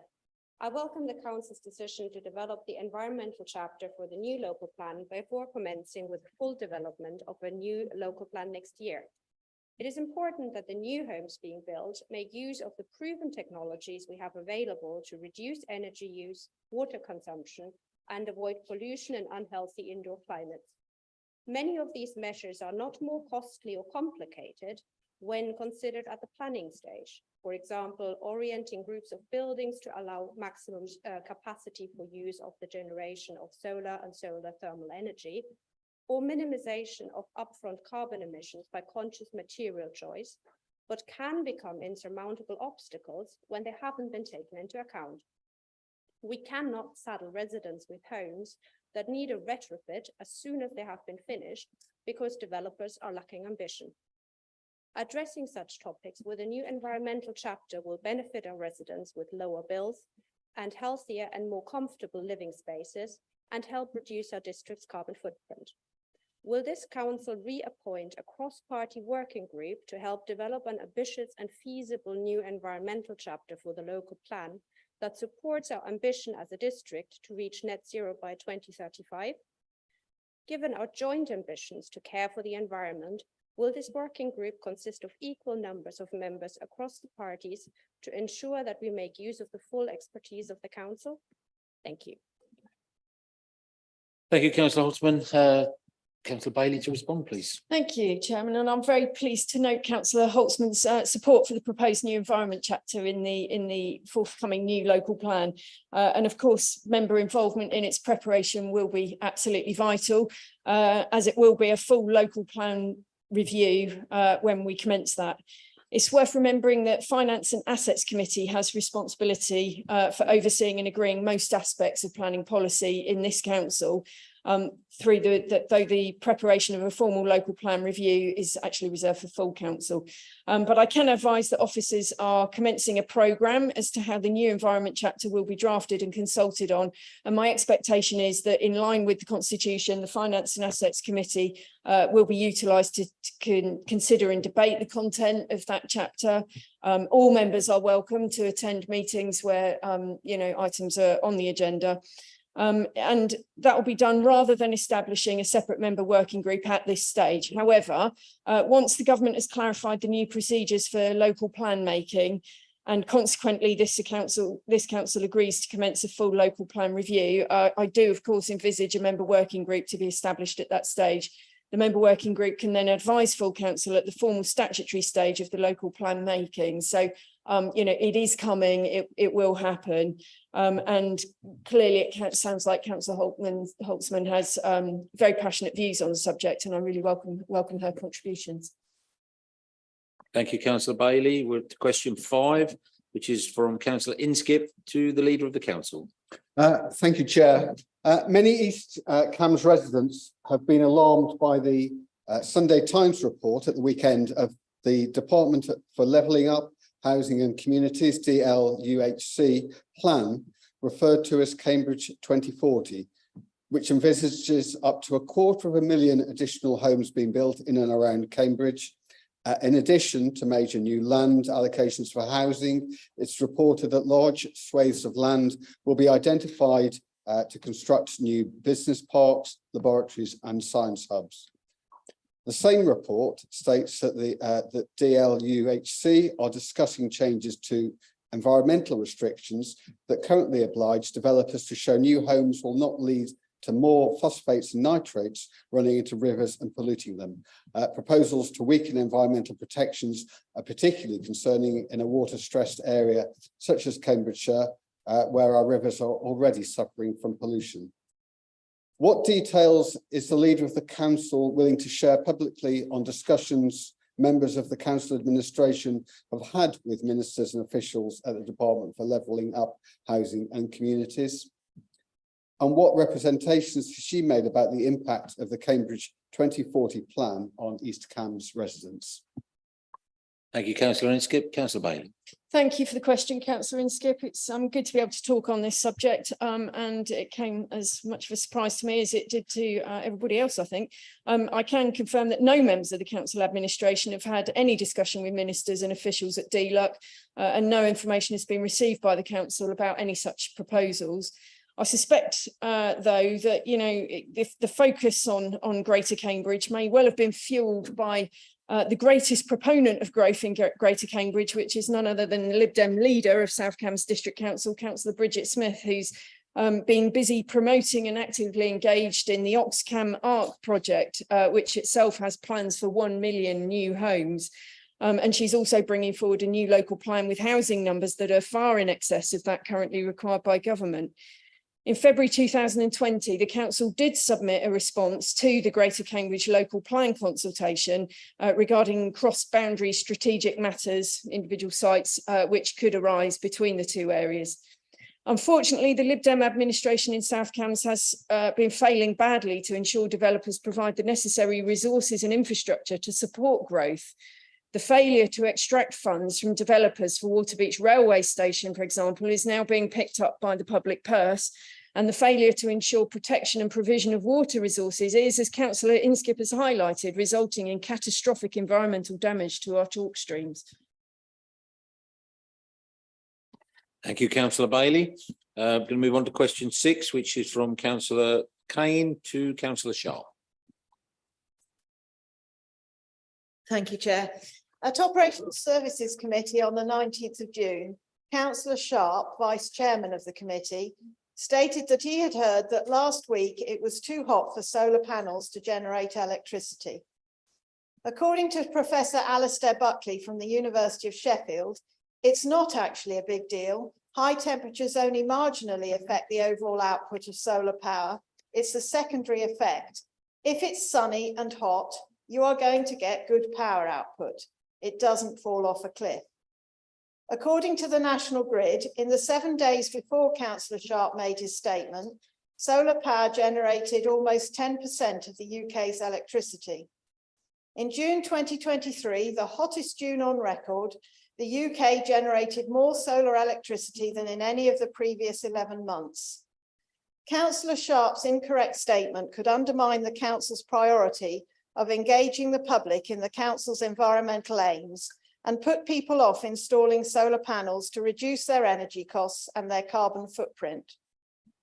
S16: I welcome the Council's decision to develop the environmental chapter for the new local plan before commencing with full development of a new local plan next year. It is important that the new homes being built make use of the proven technologies we have available to reduce energy use, water consumption, and avoid pollution and unhealthy indoor climates. Many of these measures are not more costly or complicated when considered at the planning stage. For example, orienting groups of buildings to allow maximum capacity for use of the generation of solar and solar thermal energy, or minimization of upfront carbon emissions by conscious material choice, but can become insurmountable obstacles when they haven't been taken into account. We cannot saddle residents with homes that need a retrofit as soon as they have been finished because developers are lacking ambition. Addressing such topics with a new environmental chapter will benefit our residents with lower bills and healthier and more comfortable living spaces and help reduce our district's carbon footprint. Will this council reappoint a cross-party working group to help develop an ambitious and feasible new environmental chapter for the local plan that supports our ambition as a district to reach net zero by 2035? Given our joint ambitions to care for the environment, will this working group consist of equal numbers of members across the parties to ensure that we make use of the full expertise of the council? Thank you.
S1: Thank you, Councillor Holtzman. Councillor Bailey to respond, please.
S3: Thank you, Chairman, and I'm very pleased to note Councillor Holtzman's support for the proposed new environment chapter in the forthcoming new local plan. And of course, member involvement in its preparation will be absolutely vital, as it will be a full local plan review when we commence that. It's worth remembering that Finance and Assets Committee has responsibility for overseeing and agreeing most aspects of planning policy in this council, through though the preparation of a formal local plan review is actually reserved for full council. But I can advise that officers are commencing a programme as to how the new environment chapter will be drafted and consulted on. And my expectation is that in line with the Constitution, the Finance and Assets Committee will be utilised to consider and debate the content of that chapter. All members are welcome to attend meetings where items are on the agenda. And that will be done rather than establishing a separate member working group at this stage. However, once the government has clarified the new procedures for local plan making, and consequently this council agrees to commence a full local plan review, I do of course envisage a member working group to be established at that stage. The member working group can then advise full council at the formal statutory stage of the local plan making. So it is coming, it will happen. And clearly it sounds like Councillor Holtzman has very passionate views on the subject, and I really welcome her contributions.
S1: Thank you, Councillor Bailey. We're to question 5, which is from Councillor Inskip to the Leader of the Council.
S7: Thank you, Chair. Many East Cambs residents have been alarmed by the Sunday Times report at the weekend of the Department for Levelling Up, Housing and Communities, DLUHC plan, referred to as Cambridge 2040, which envisages up to 250,000 additional homes being built in and around Cambridge. In addition to major new land allocations for housing, it's reported that large swathes of land will be identified to construct new business parks, laboratories and science hubs. The same report states that that DLUHC are discussing changes to environmental restrictions that currently oblige developers to show new homes will not lead to more phosphates and nitrates running into rivers and polluting them. Proposals to weaken environmental protections are particularly concerning in a water-stressed area such as Cambridgeshire, where our rivers are already suffering from pollution. What details is the Leader of the Council willing to share publicly on discussions members of the Council administration have had with ministers and officials at the Department for Levelling Up, Housing and Communities? And what representations has she made about the impact of the Cambridge 2040 plan on East Cambs residents?
S1: Thank you, Councillor Inskip. Councillor Bailey.
S3: Thank you for the question, Councillor Inskip. It's good to be able to talk on this subject, and it came as much of a surprise to me as it did to everybody else, I think. I can confirm that no members of the council administration have had any discussion with ministers and officials at DLUC, and no information has been received by the council about any such proposals. I suspect, though, that if the focus on Greater Cambridge may well have been fueled by the greatest proponent of growth in Greater Cambridge, which is none other than the Lib Dem leader of South Cambs District Council, Councillor Bridget Smith, who's been busy promoting and actively engaged in the Oxcam ARC project, which itself has plans for 1 million new homes. And she's also bringing forward a new local plan with housing numbers that are far in excess of that currently required by government. In February 2020, the council did submit a response to the Greater Cambridge local plan consultation regarding cross-boundary strategic matters, individual sites which could arise between the two areas. Unfortunately, the Lib Dem administration in South Cambs has been failing badly to ensure developers provide the necessary resources and infrastructure to support growth. The failure to extract funds from developers for Waterbeach Railway Station, for example, is now being picked up by the public purse. And the failure to ensure protection and provision of water resources is, as Councillor Inskip has highlighted, resulting in catastrophic environmental damage to our chalk streams.
S1: Thank you, Councillor Bailey. Going to move on to question 6, which is from Councillor Kane to Councillor Sharp.
S8: Thank you, Chair. At Operational Services Committee on the 19th of June, Councillor Sharp, Vice Chairman of the committee, stated that he had heard that last week it was too hot for solar panels to generate electricity. According to Professor Alistair Buckley from the University of Sheffield, it's not actually a big deal. High temperatures only marginally affect the overall output of solar power. It's the secondary effect. If it's sunny and hot, you are going to get good power output. it doesn't fall off a cliff. According to the National Grid, in the 7 days before Councillor Sharp made his statement, solar power generated almost 10% of the UK's electricity. In June 2023, the hottest June on record, the UK generated more solar electricity than in any of the previous 11 months. Councillor Sharp's incorrect statement could undermine the council's priority of engaging the public in the council's environmental aims and put people off installing solar panels to reduce their energy costs and their carbon footprint.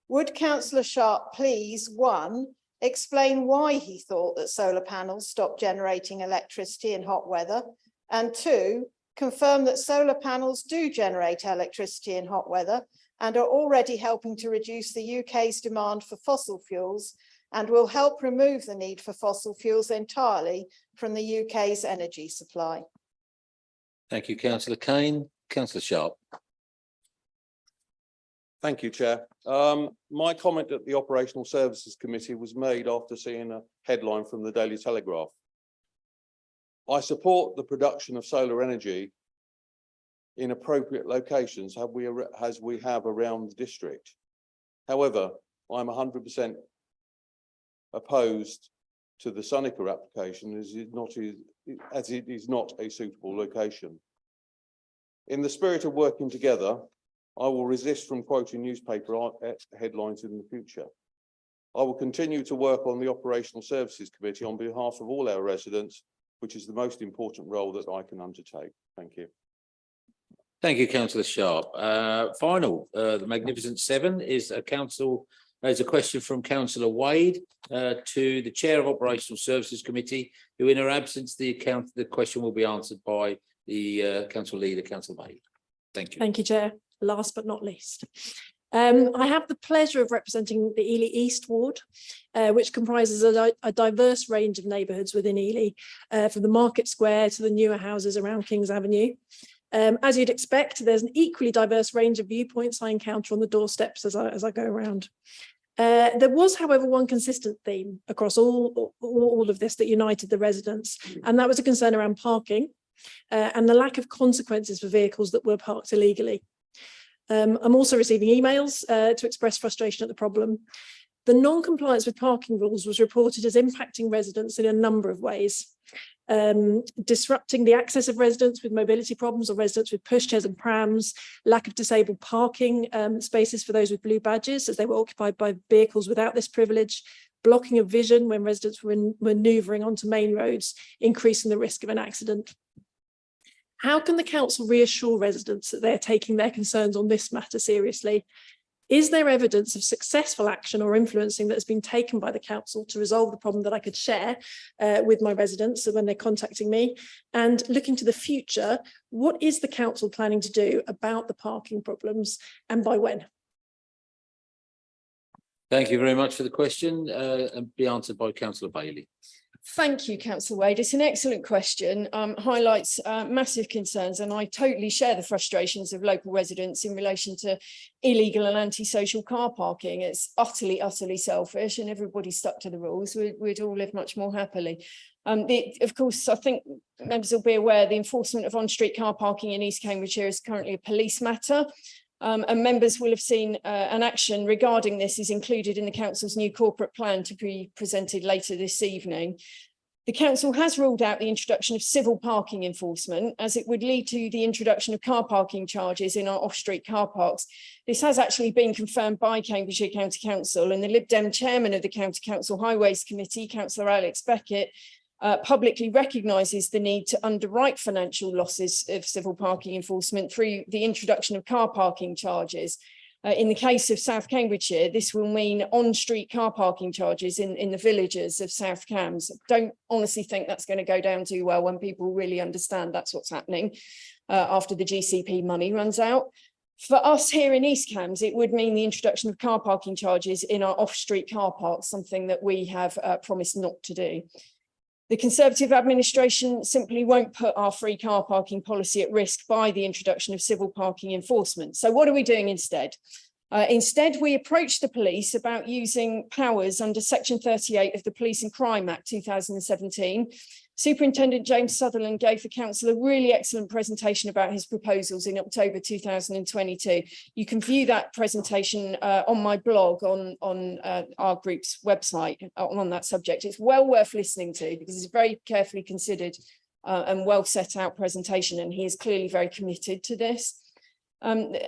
S8: Would Councillor Sharp please, 1, explain why he thought that solar panels stopped generating electricity in hot weather, and 2, confirm that solar panels do generate electricity in hot weather and are already helping to reduce the UK's demand for fossil fuels and will help remove the need for fossil fuels entirely from the UK's energy supply.
S1: Thank you, Councillor Kane. Councillor Sharp.
S6: Thank you, Chair. My comment at the Operational Services Committee was made after seeing a headline from the Daily Telegraph. I support the production of solar energy in appropriate locations as we have around the district. However, I'm 100% opposed to the Sonica application as it is not a suitable location. In the spirit of working together, I will resist from quoting newspaper headlines in the future. I will continue to work on the Operational Services Committee on behalf of all our residents, which is the most important role that I can undertake. Thank you.
S1: Thank you, Councillor Sharp. The Magnificent Seven is there's a question from Councillor Wade to the Chair of Operational Services Committee, who in her absence, the question will be answered by the Council Leader, Councillor Wade. Thank you.
S11: Thank you, Chair. Last but not least. I have the pleasure of representing the Ely East Ward, which comprises a diverse range of neighbourhoods within Ely, from the Market Square to the newer houses around Kings Avenue. As you'd expect, there's an equally diverse range of viewpoints I encounter on the doorsteps as I go around. There was, however, one consistent theme across all of this that united the residents, and that was a concern around parking and the lack of consequences for vehicles that were parked illegally. I'm also receiving emails to express frustration at the problem. The non-compliance with parking rules was reported as impacting residents in a number of ways. Disrupting the access of residents with mobility problems or residents with pushchairs and prams, lack of disabled parking spaces for those with blue badges as they were occupied by vehicles without this privilege, blocking of vision when residents were manoeuvring onto main roads, increasing the risk of an accident. How can the council reassure residents that they're taking their concerns on this matter seriously? Is there evidence of successful action or influencing that has been taken by the council to resolve the problem that I could share with my residents when they're contacting me? And looking to the future, what is the council planning to do about the parking problems and by when?
S1: Thank you very much for the question and be answered by Councillor Bailey.
S3: Thank you, Councillor Wade. It's an excellent question, highlights massive concerns, and I totally share the frustrations of local residents in relation to illegal and antisocial car parking. It's utterly, utterly selfish, and everybody's stuck to the rules. We'd all live much more happily. Of course, I think members will be aware the enforcement of on-street car parking in East Cambridgeshire is currently a police matter. And members will have seen an action regarding this is included in the council's new corporate plan to be presented later this evening. The council has ruled out the introduction of civil parking enforcement as it would lead to the introduction of car parking charges in our off-street car parks. This has actually been confirmed by Cambridgeshire County Council, and the Lib Dem chairman of the County Council Highways Committee, Councillor Alex Beckett, publicly recognises the need to underwrite financial losses of civil parking enforcement through the introduction of car parking charges. In the case of South Cambridgeshire, this will mean on-street car parking charges in the villages of South Cambs. Don't honestly think that's going to go down too well when people really understand that's what's happening after the GCP money runs out. For us here in East Cambs, it would mean the introduction of car parking charges in our off-street car parks, something that we have promised not to do. The Conservative administration simply won't put our free car parking policy at risk by the introduction of civil parking enforcement. So what are we doing instead? Instead, we approached the police about using powers under Section 38 of the Police and Crime Act 2017 Superintendent James Sutherland gave the council a really excellent presentation about his proposals in October 2022. You can view that presentation on my blog on our group's website on that subject. It's well worth listening to because it's a very carefully considered and well set out presentation, and he is clearly very committed to this.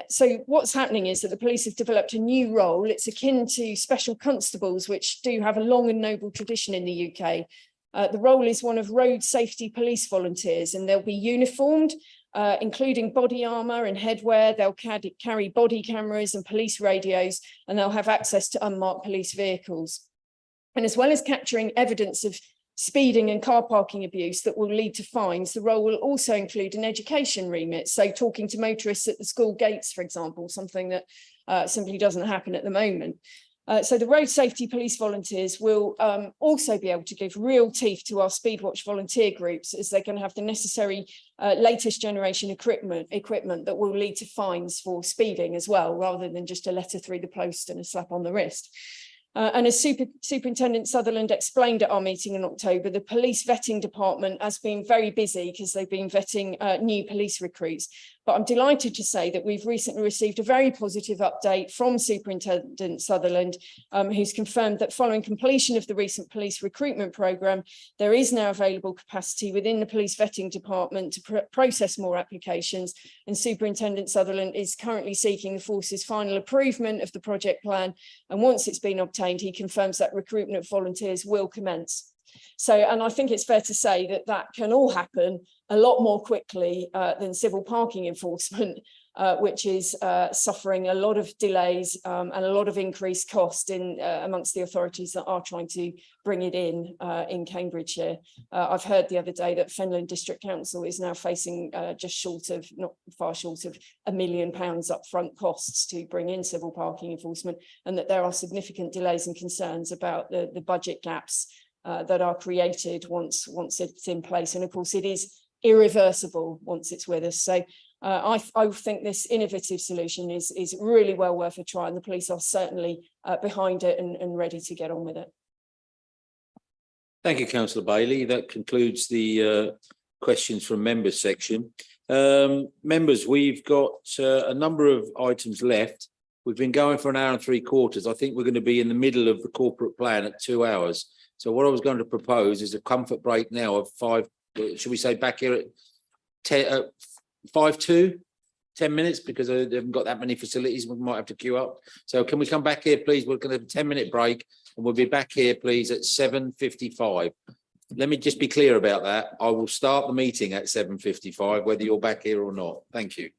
S3: So what's happening is that the police have developed a new role. It's akin to special constables, which do have a long and noble tradition in the UK. The role is one of road safety police volunteers, and they'll be uniformed, including body armour and headwear. They'll carry body cameras and police radios, and they'll have access to unmarked police vehicles. And as well as capturing evidence of speeding and car parking abuse that will lead to fines, the role will also include an education remit. So talking to motorists at the school gates, for example, something that simply doesn't happen at the moment. So the road safety police volunteers will also be able to give real teeth to our Speedwatch volunteer groups, as they can have the necessary latest generation equipment that will lead to fines for speeding as well, rather than just a letter through the post and a slap on the wrist. And as Superintendent Sutherland explained at our meeting in October, the police vetting department has been very busy because they've been vetting new police recruits. But I'm delighted to say that we've recently received a very positive update from Superintendent Sutherland, who's confirmed that following completion of the recent police recruitment programme, there is now available capacity within the police vetting department to process more applications. And Superintendent Sutherland is currently seeking the force's final approval of the project plan. And once it's been obtained, he confirms that recruitment of volunteers will commence. So, and I think it's fair to say that that can all happen a lot more quickly than civil parking enforcement, which is suffering a lot of delays and a lot of increased cost in amongst the authorities that are trying to bring it in Cambridgeshire. I've heard the other day that Fenland District Council is now facing just short of, not far short of £1 million upfront costs to bring in civil parking enforcement, and that there are significant delays and concerns about the budget gaps that are created once it's in place. And of course, it is irreversible once it's with us. So I think this innovative solution is really well worth a try, and the police are certainly behind it and ready to get on with it.
S1: Thank you, Councillor Bailey. That concludes the questions from members section. Members, we've got a number of items left. We've been going for 1 hour and 3/4. I think we're going to be in the middle of the corporate plan at 2 hours. So what I was going to propose is a comfort break now of 5, should we say back here at 5 to 10 minutes, because I haven't got that many facilities. We might have to queue up. So can we come back here, please? We're going to have a 10-minute break, and we'll be back here, please, at 7:55. Let me just be clear about that. I will start the meeting at 7:55, whether you're back here or not. Thank you.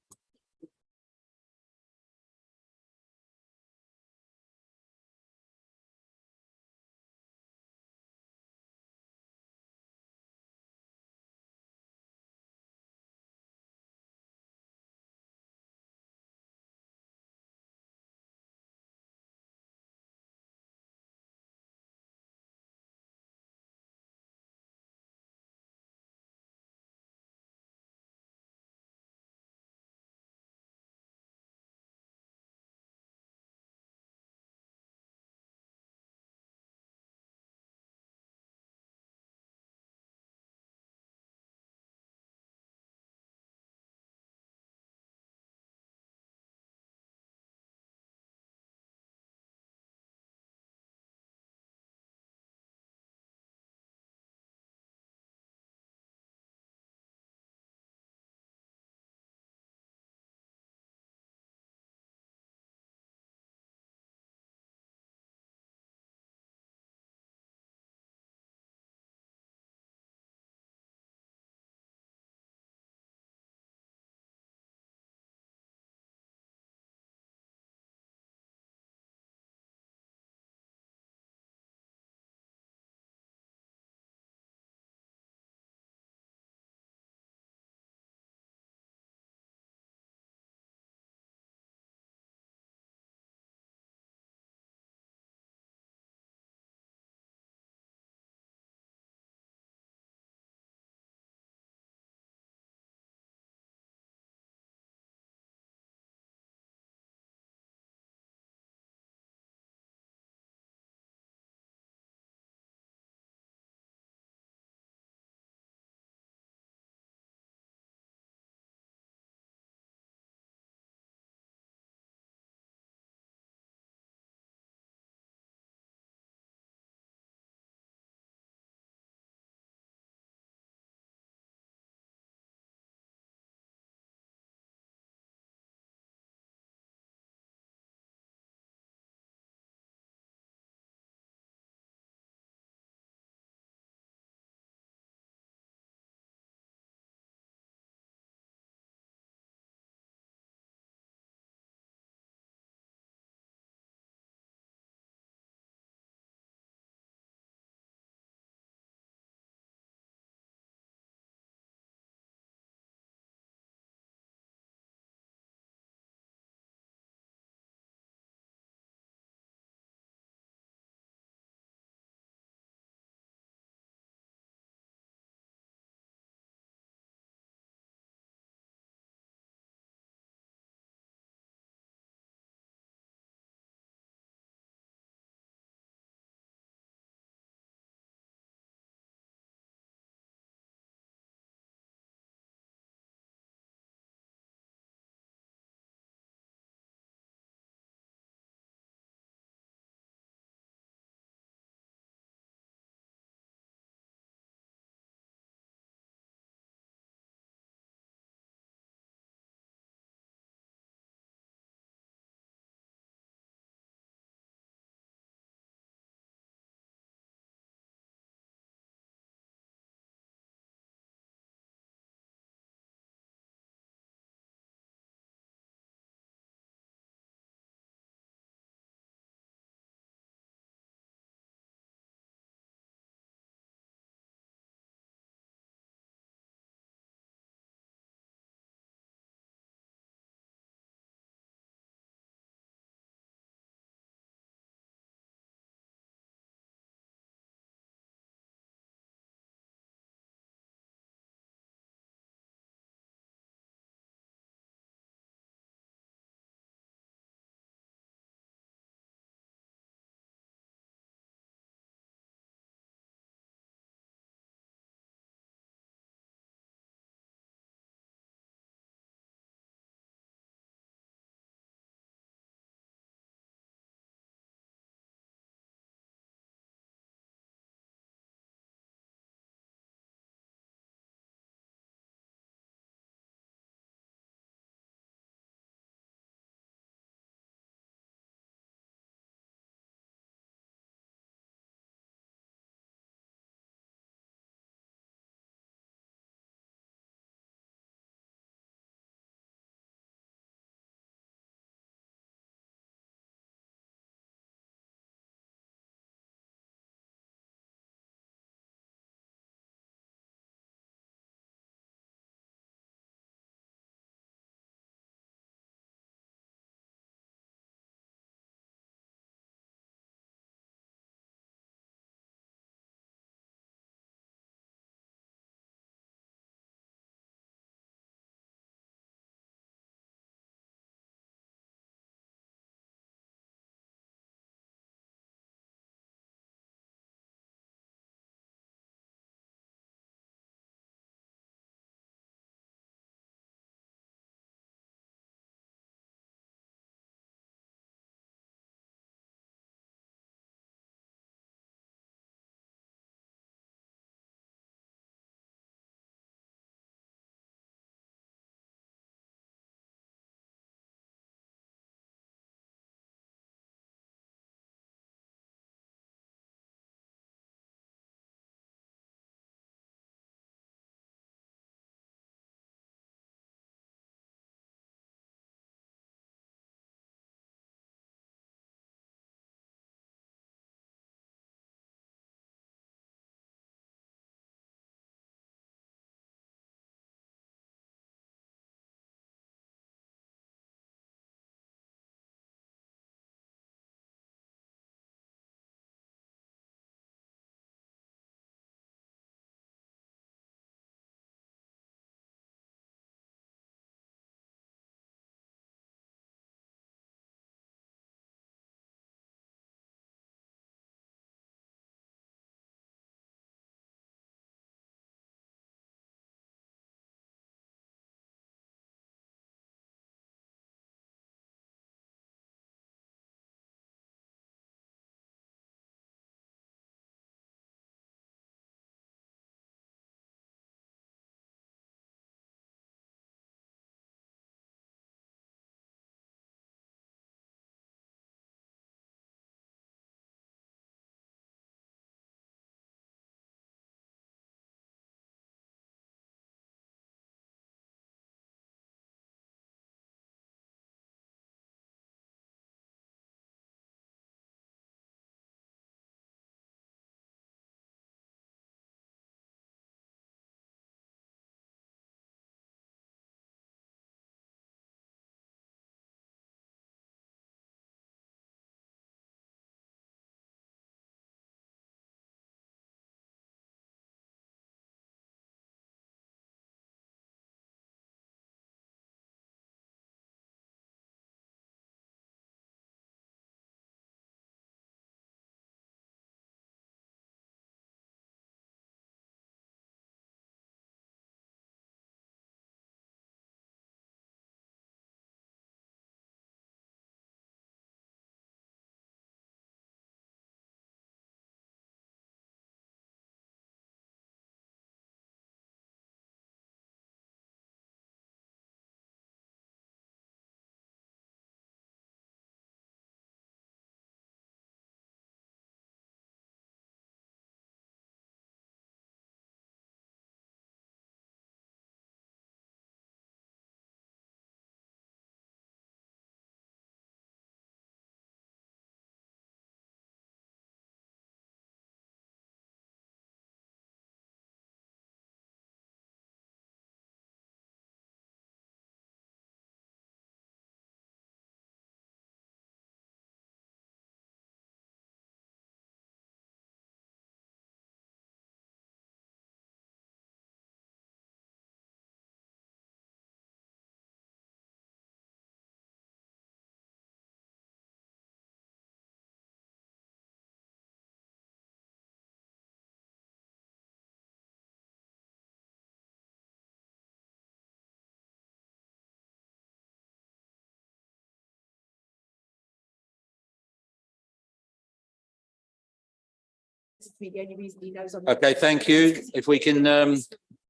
S16: This is the only reason he knows.
S1: Okay, thank you. If we can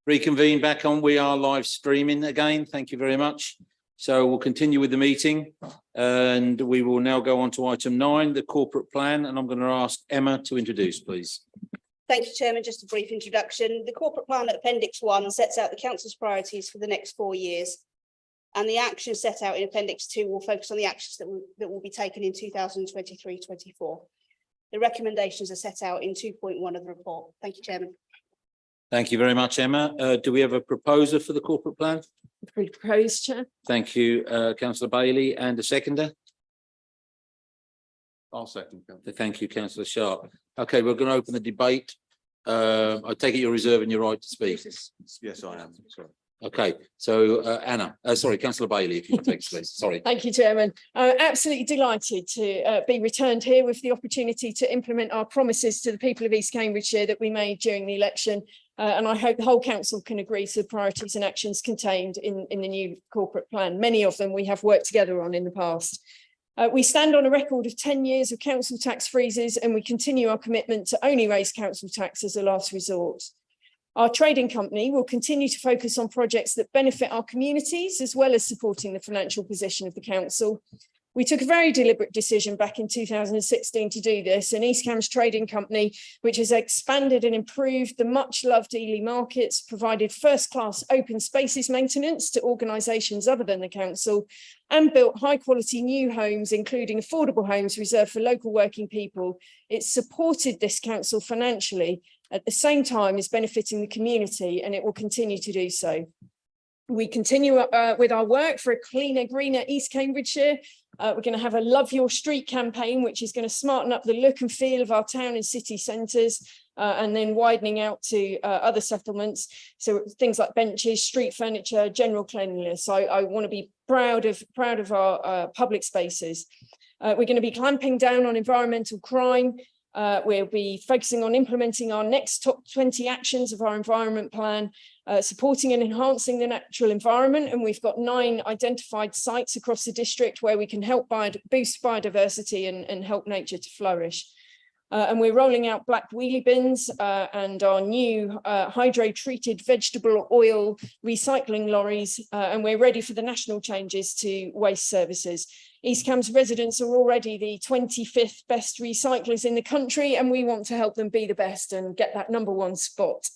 S1: reconvene back on, we are live streaming again. Thank you very much. So we'll continue with the meeting and we will now go on to item 9, the corporate plan, and I'm going to ask Emma to introduce, please.
S19: Thank you, Chairman. Just a brief introduction. The corporate plan at Appendix 1 sets out the council's priorities for the next 4 years. And the actions set out in Appendix 2 will focus on the actions that will be taken in 2023-24. The recommendations are set out in 2.1 of the report. Thank you, Chairman.
S1: Thank you very much, Emma. Do we have a proposer for the corporate plan?
S3: Proposed, Chair.
S1: Thank you, councillor Bailey, and a seconder.
S6: I'll second.
S1: Thank you, councillor Sharp. Okay, we're going to open the debate. I take it you're reserving your right to speak.
S6: Yes, I am. Sorry.
S1: Okay, so councillor Bailey, if you can take place. Sorry.
S3: Thank you, Chairman. Absolutely delighted to be returned here with the opportunity to implement our promises to the people of East Cambridgeshire that we made during the election. And I hope the whole council can agree to the priorities and actions contained in the new corporate plan. Many of them we have worked together on in the past. We stand on a record of 10 years of council tax freezes, and we continue our commitment to only raise council tax as a last resort. Our trading company will continue to focus on projects that benefit our communities, as well as supporting the financial position of the council. We took a very deliberate decision back in 2016 to do this, and East Cambs Trading Company, which has expanded and improved the much-loved Ely markets, provided first-class open spaces maintenance to organisations other than the council, and built high-quality new homes, including affordable homes reserved for local working people. It supported this council financially, at the same time as benefiting the community, and it will continue to do so. We continue with our work for a cleaner, greener East Cambridgeshire. We're going to have a Love Your Street campaign, which is going to smarten up the look and feel of our town and city centres, and then widening out to other settlements. So things like benches, street furniture, general cleanliness. I want to be proud of our public spaces. We're going to be clamping down on environmental crime. We'll be focusing on implementing our next top 20 actions of our environment plan, supporting and enhancing the natural environment. And we've got 9 identified sites across the district where we can help boost biodiversity and help nature to flourish. And we're rolling out black wheelie bins and our new hydro-treated vegetable oil recycling lorries. And we're ready for the national changes to waste services. East Cambs residents are already the 25th best recyclers in the country, and we want to help them be the best and get that #1 spot.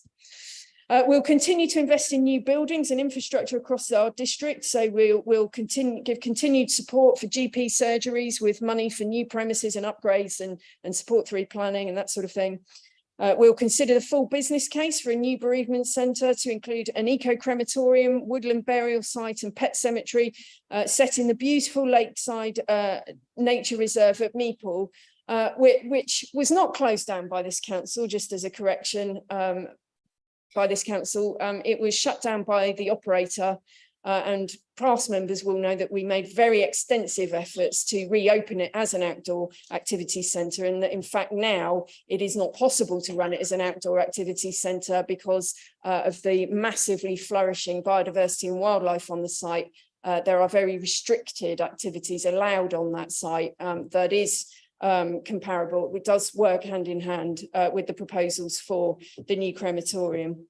S3: We'll continue to invest in new buildings and infrastructure across our district. So we'll give continued support for GP surgeries with money for new premises and upgrades and support through planning and that sort of thing. We'll consider the full business case for a new bereavement centre to include an eco-crematorium, woodland burial site and pet cemetery set in the beautiful lakeside nature reserve at Meeple, which was not closed down by this council, just as a correction by this council. It was shut down by the operator, and past members will know that we made very extensive efforts to reopen it as an outdoor activity centre, and that in fact now it is not possible to run it as an outdoor activity centre because of the massively flourishing biodiversity and wildlife on the site. There are very restricted activities allowed on that site that is comparable. It does work hand in hand with the proposals for the new crematorium.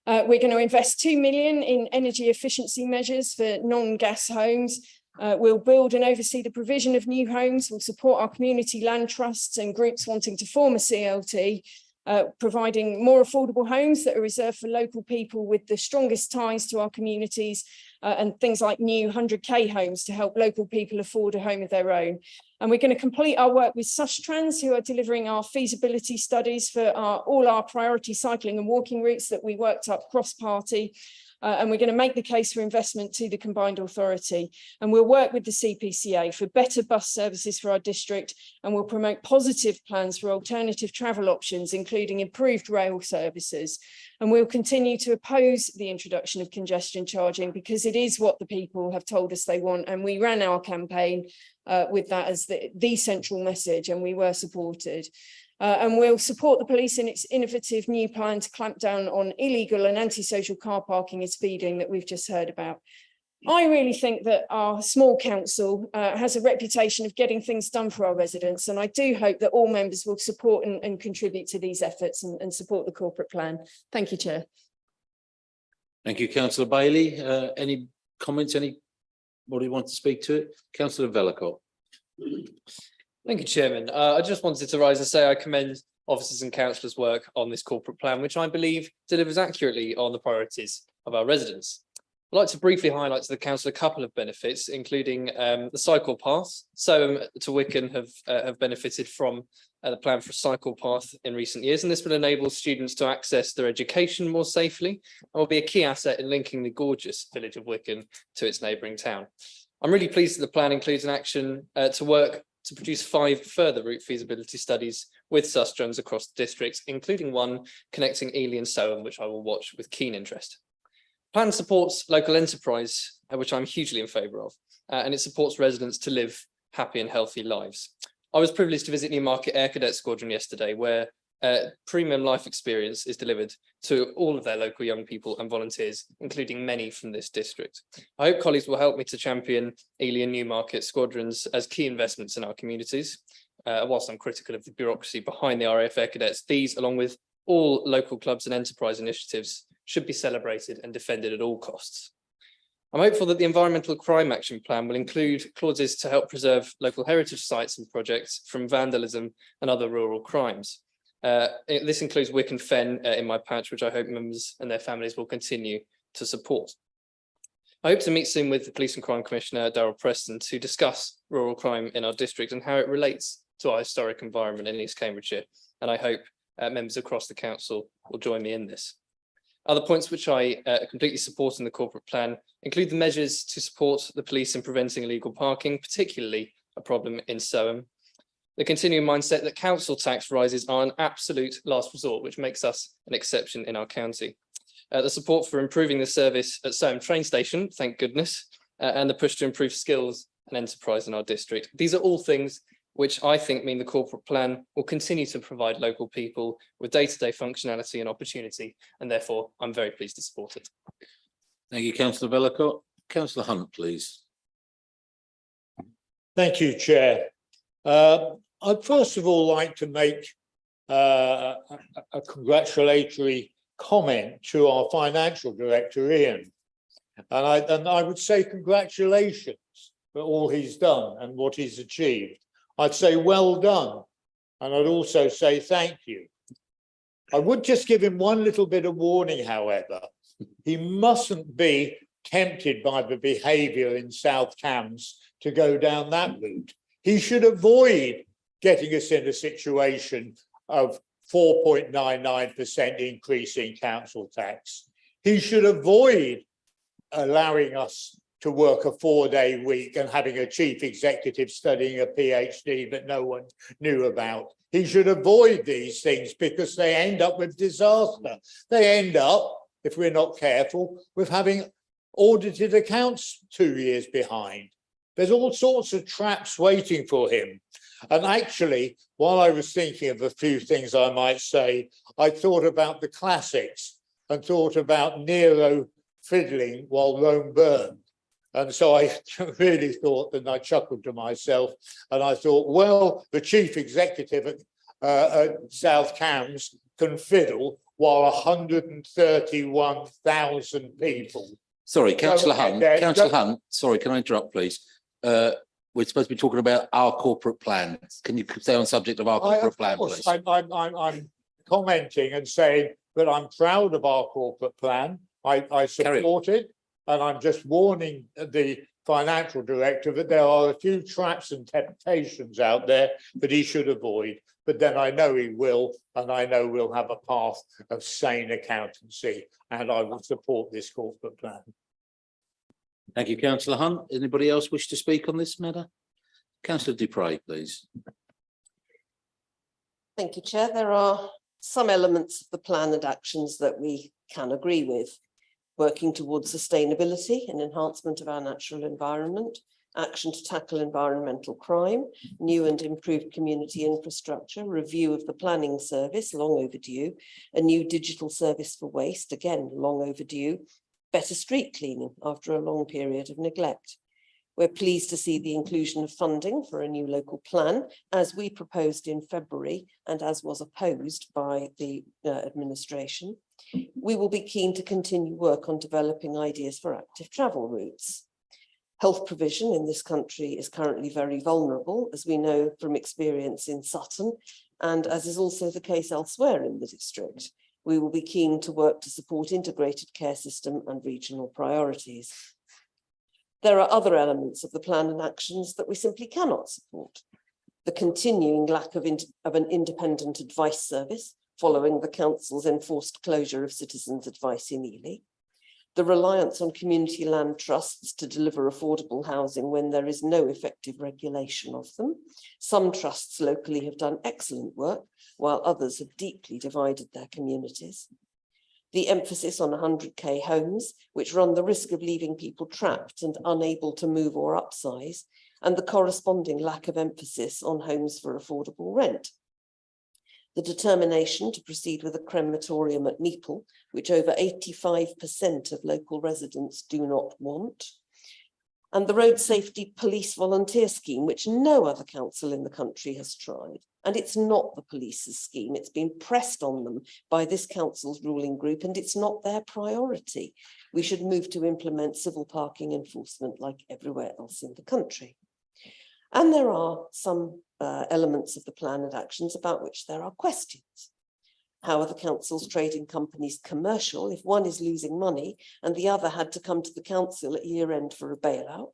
S3: We're going to invest 2 million in energy efficiency measures for non-gas homes. We'll build and oversee the provision of new homes. We'll support our community land trusts and groups wanting to form a CLT, providing more affordable homes that are reserved for local people with the strongest ties to our communities, and things like new 100K homes to help local people afford a home of their own. And we're going to complete our work with Sustrans, who are delivering our feasibility studies for all our priority cycling and walking routes that we worked up cross-party. And we're going to make the case for investment to the combined authority. And we'll work with the CPCA for better bus services for our district, and we'll promote positive plans for alternative travel options, including improved rail services. And we'll continue to oppose the introduction of congestion charging because it is what the people have told us they want. And we ran our campaign with that as the central message, and we were supported. And we'll support the police in its innovative new plan to clamp down on illegal and antisocial car parking and speeding that we've just heard about. I really think that our small council has a reputation of getting things done for our residents, and I do hope that all members will support and contribute to these efforts and support the corporate plan. Thank you, Chair.
S1: Thank you, councillor Bailey. Any comments? Anybody want to speak to it? Councillor Vellacott.
S13: Thank you, Chairman. I just wanted to rise and say I commend officers and councillors' work on this corporate plan, which I believe delivers accurately on the priorities of our residents. I'd like to briefly highlight to the council a couple of benefits, including the cycle paths. So to Wicken have benefited from the plan for a cycle path in recent years, and this will enable students to access their education more safely and will be a key asset in linking the gorgeous village of Wicken to its neighbouring town. I'm really pleased that the plan includes an action to work to produce 5 further route feasibility studies with Sustrans across the districts, including one connecting Ely and Soham, which I will watch with keen interest. Plan supports local enterprise, which I'm hugely in favour of, and it supports residents to live happy and healthy lives. I was privileged to visit Newmarket Air Cadet Squadron yesterday, where premium life experience is delivered to all of their local young people and volunteers, including many from this district. I hope colleagues will help me to champion Ely and Newmarket squadrons as key investments in our communities. Whilst I'm critical of the bureaucracy behind the RAF Air Cadets, these, along with all local clubs and enterprise initiatives, should be celebrated and defended at all costs. I'm hopeful that the Environmental Crime Action Plan will include clauses to help preserve local heritage sites and projects from vandalism and other rural crimes. This includes Wicken Fen in my patch, which I hope members and their families will continue to support. I hope to meet soon with the Police and Crime Commissioner, Darryl Preston, to discuss rural crime in our district and how it relates to our historic environment in East Cambridgeshire. And I hope members across the council will join me in this. Other points which I completely support in the corporate plan include the measures to support the police in preventing illegal parking, particularly a problem in Soham. The continuing mindset that council tax rises are an absolute last resort, which makes us an exception in our county. The support for improving the service at Soham train station, thank goodness, and the push to improve skills and enterprise in our district. These are all things which I think mean the corporate plan will continue to provide local people with day-to-day functionality and opportunity, and therefore I'm very pleased to support it.
S1: Thank you, councillor Vellacott. Councillor Hunt, please.
S9: Thank you, Chair. I'd first of all like to make a congratulatory comment to our financial director, Ian. And I would say congratulations for all he's done and what he's achieved. I'd say well done, and I'd also say thank you. I would just give him one little bit of warning, however. He mustn't be tempted by the behaviour in South Cambs to go down that route. He should avoid getting us in a situation of 4.99% increase in council tax. He should avoid allowing us to work a 4-day week and having a chief executive studying a PhD that no one knew about. He should avoid these things because they end up with disaster. They end up, if we're not careful, with having audited accounts 2 years behind. There's all sorts of traps waiting for him. And actually, while I was thinking of a few things I might say, I thought about the classics and thought about Nero fiddling while Rome burned. And so I really thought, and I chuckled to myself, and I thought, well, the chief executive at South Cambs can fiddle while 131,000 people.
S1: Sorry, councillor Hunt. Councillor Hunt, sorry, can I interrupt, please? We're supposed to be talking about our corporate plan. Can you stay on subject of our corporate plan, please?
S9: I'm commenting and saying that I'm proud of our corporate plan. I support it. And I'm just warning the financial director that there are a few traps and temptations out there that he should avoid. But then I know he will, and I know we'll have a path of sane accountancy, and I will support this corporate plan.
S1: Thank you, councillor Hunt. Anybody else wish to speak on this matter? Councillor Dupre, please.
S4: Thank you, Chair. There are some elements of the plan and actions that we can agree with. Working towards sustainability and enhancement of our natural environment, action to tackle environmental crime, new and improved community infrastructure, review of the planning service, long overdue, a new digital service for waste, again, long overdue, better street cleaning after a long period of neglect. We're pleased to see the inclusion of funding for a new local plan, as we proposed in February and as was opposed by the administration. We will be keen to continue work on developing ideas for active travel routes. Health provision in this country is currently very vulnerable, as we know from experience in Sutton, and as is also the case elsewhere in the district. We will be keen to work to support integrated care system and regional priorities. There are other elements of the plan and actions that we simply cannot support. The continuing lack of an independent advice service following the council's enforced closure of citizens' advice in Ely. The reliance on community land trusts to deliver affordable housing when there is no effective regulation of them. Some trusts locally have done excellent work, while others have deeply divided their communities. The emphasis on 100k homes, which run the risk of leaving people trapped and unable to move or upsize, and the corresponding lack of emphasis on homes for affordable rent. The determination to proceed with a crematorium at Neaple, which over 85% of local residents do not want. And the road safety police volunteer scheme, which no other council in the country has tried. And it's not the police's scheme, it's been pressed on them by this council's ruling group, and it's not their priority. We should move to implement civil parking enforcement like everywhere else in the country. And there are some elements of the plan and actions about which there are questions. How are the council's trading companies commercial if one is losing money and the other had to come to the council at year end for a bailout?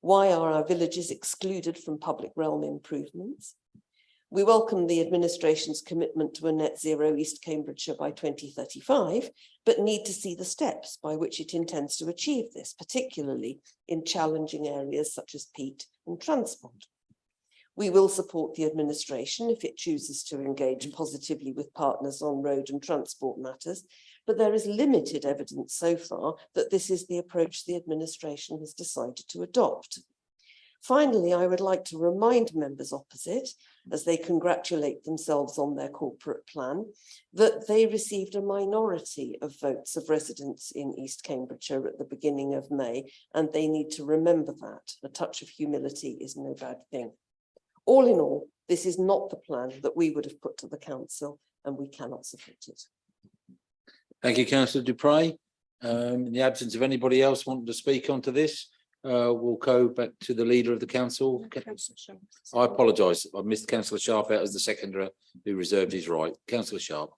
S4: Why are our villages excluded from public realm improvements? We welcome the administration's commitment to a net zero East Cambridgeshire by 2035, but need to see the steps by which it intends to achieve this, particularly in challenging areas such as peat and transport. We will support the administration if it chooses to engage positively with partners on road and transport matters, but there is limited evidence so far that this is the approach the administration has decided to adopt. Finally, I would like to remind members opposite, as they congratulate themselves on their corporate plan, that they received a minority of votes of residents in East Cambridgeshire at the beginning of May, and they need to remember that. A touch of humility is no bad thing. All in all, this is not the plan that we would have put to the council, and we cannot support it.
S1: Thank you, Councillor Dupre. In the absence of anybody else wanting to speak onto this, we'll go back to the leader of the council. I apologise. I missed Councillor Sharp out as the seconder who reserved his right. Councillor Sharp.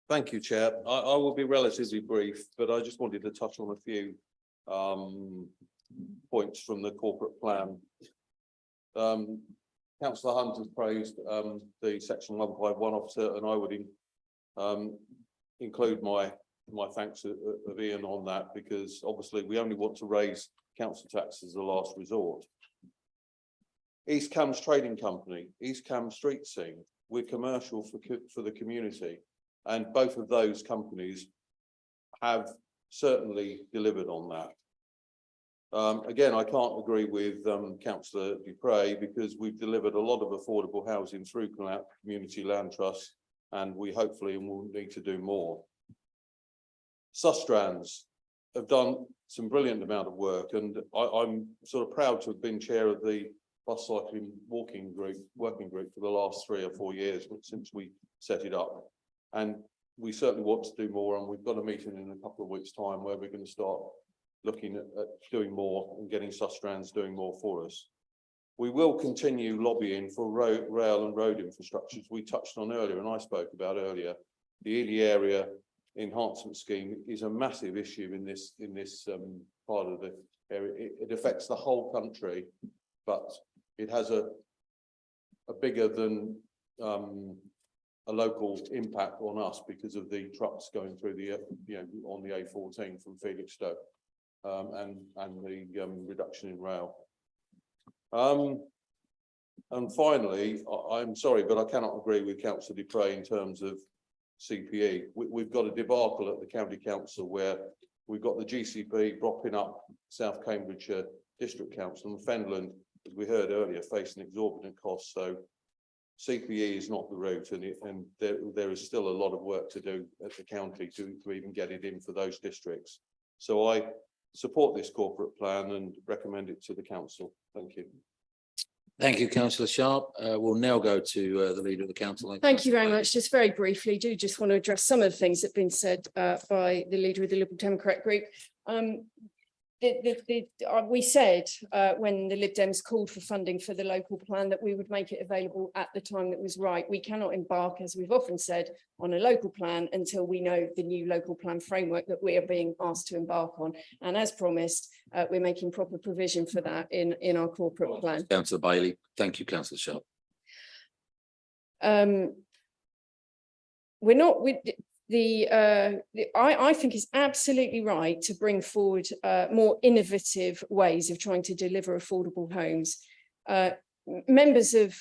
S6: Thank you, Chair. I will be relatively brief, but I just wanted to touch on a few points from the corporate plan. Councillor Hunt has praised the Section 151 officer, and I would include my thanks of Ian on that, because obviously we only want to raise council tax as a last resort. East Cambs Trading Company, East Cambs Street Scene, we're commercial for the community, and both of those companies have certainly delivered on that. Again, I can't agree with Councillor Dupre, because we've delivered a lot of affordable housing through Community Land Trust, and we hopefully will need to do more. Sustrans have done some brilliant amount of work, and I'm sort of proud to have been chair of the bus cycling working group for the last 3 or 4 years since we set it up. And we certainly want to do more, and we've got a meeting in a couple of weeks' time where we're going to start looking at doing more and getting Sustrans doing more for us. We will continue lobbying for rail and road infrastructures we touched on earlier, and I spoke about earlier. The Ely area enhancement scheme is a massive issue in this part of the area. It affects the whole country, but it has a bigger than a local impact on us because of the trucks going through the on the A14 from Felixstowe, and the reduction in rail. And finally, I'm sorry, but I cannot agree with Councillor Dupre in terms of CPE. We've got a debacle at the County Council where we've got the GCP propping up South Cambridgeshire District Council, and Fenland, as we heard earlier, facing exorbitant costs. So CPE is not the route, and there is still a lot of work to do at the county to even get it in for those districts. So I support this corporate plan and recommend it to the council. Thank you.
S1: Thank you, councillor Sharp. We'll now go to the Leader of the Council.
S3: Thank you very much. Just very briefly, do just want to address some of the things that have been said by the Leader of the Liberal Democrat group. We said when the Lib Dems called for funding for the local plan that we would make it available at the time that was right. We cannot embark, as we've often said, on a local plan until we know the new local plan framework that we are being asked to embark on. And as promised, we're making proper provision for that in our corporate plan.
S1: Councillor Bailey. Thank you, councillor Sharp. I think it's absolutely right to bring forward more innovative ways of trying to deliver affordable homes. Members of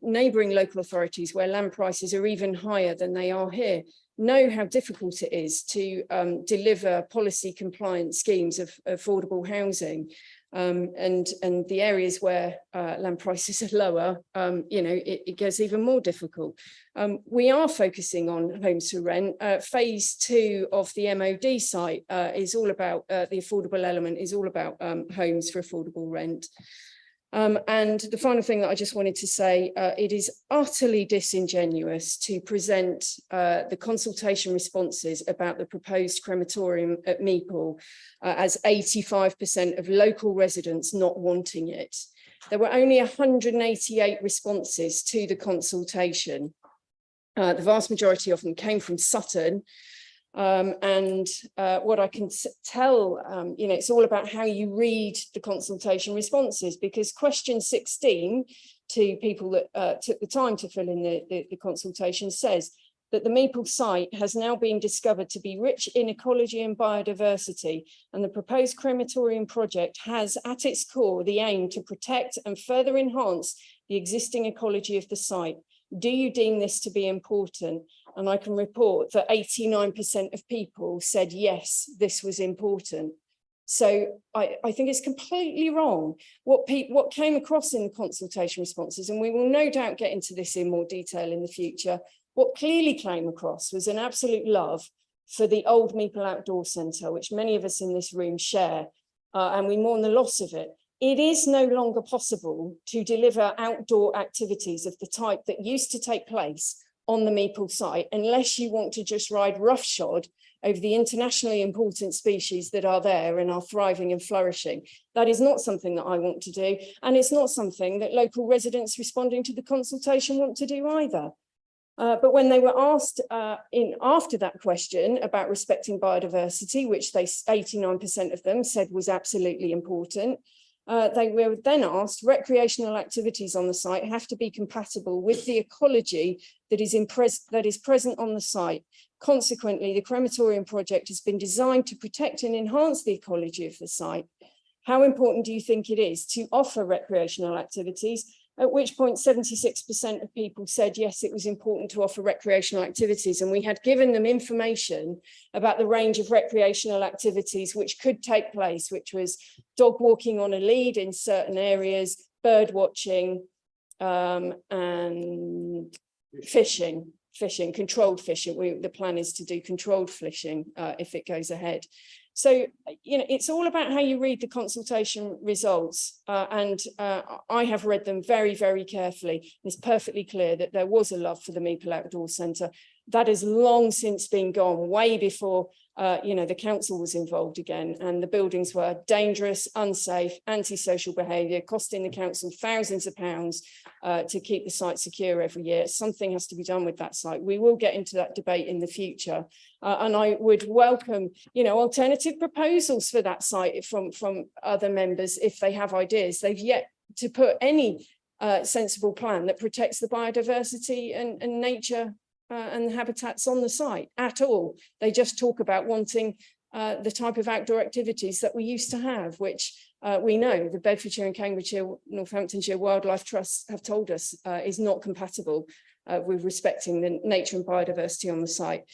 S1: neighbouring local authorities where land prices are even higher than they are here know how difficult it is to deliver policy compliant schemes of affordable housing. And the areas where land prices are lower, it gets even more difficult. We are focusing on homes to rent. Phase 2 of the MOD site is all about the affordable element, is all about homes for affordable rent. And the final thing that I just wanted to say, it is utterly disingenuous to present the consultation responses about the proposed crematorium at Meeple as 85% of local residents not wanting it. There were only 188 responses to the consultation. The vast majority of them came from Sutton. What I can tell, it's all about how you read the consultation responses, because question 16 to people that took the time to fill in the consultation says that the Meeple site has now been discovered to be rich in ecology and biodiversity, and the proposed crematorium project has at its core the aim to protect and further enhance the existing ecology of the site. Do you deem this to be important? And I can report that 89% of people said, yes, this was important. So I think it's completely wrong what came across in the consultation responses, and we will no doubt get into this in more detail in the future. What clearly came across was an absolute love for the old Meeple Outdoor Centre, which many of us in this room share, and we mourn the loss of it. It is no longer possible to deliver outdoor activities of the type that used to take place on the Meeple site unless you want to just ride roughshod over the internationally important species that are there and are thriving and flourishing. That is not something that I want to do, and it's not something that local residents responding to the consultation want to do either. But when they were asked after that question about respecting biodiversity, which 89% of them said was absolutely important, they were then asked, recreational activities on the site have to be compatible with the ecology that is present on the site. Consequently, the crematorium project has been designed to protect and enhance the ecology of the site. How important do you think it is to offer recreational activities? At which point 76% of people said, yes, it was important to offer recreational activities. And we had given them information about the range of recreational activities which could take place, which was dog walking on a lead in certain areas, bird watching, and fishing, controlled fishing. The plan is to do controlled fishing if it goes ahead. So, it's all about how you read the consultation results. I have read them very, very carefully. It's perfectly clear that there was a love for the Meeple Outdoor Centre. That has long since been gone, way before the council was involved again, and the buildings were dangerous, unsafe, antisocial behaviour, costing the council thousands of pounds to keep the site secure every year. Something has to be done with that site. We will get into that debate in the future, and I would welcome, alternative proposals for that site from other members if they have ideas. They've yet to put any sensible plan that protects the biodiversity and nature and habitats on the site at all. They just talk about wanting the type of outdoor activities that we used to have, which we know the Bedfordshire and Cambridgeshire, Northamptonshire Wildlife Trusts have told us is not compatible with respecting the nature and biodiversity on the site.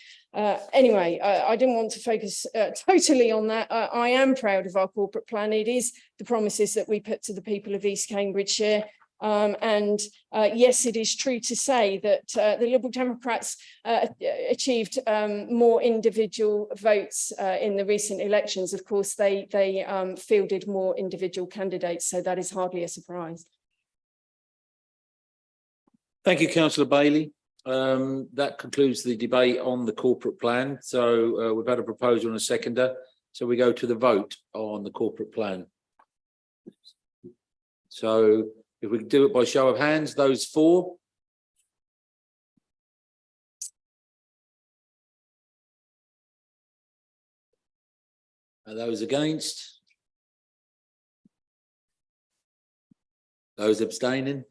S1: Anyway, I didn't want to focus totally on that. I am proud of our corporate plan. It is the promises that we put to the people of East Cambridgeshire.
S3: Yes, it is true to say that the Liberal Democrats achieved more individual votes in the recent elections. Of course, they fielded more individual candidates, so that is hardly a surprise.
S1: Thank you, councillor Bailey. That concludes the debate on the corporate plan. So we've had a proposal and a seconder. So we go to the vote on the corporate plan. So if we can do it by show of hands, those for. Are those against? Those abstaining?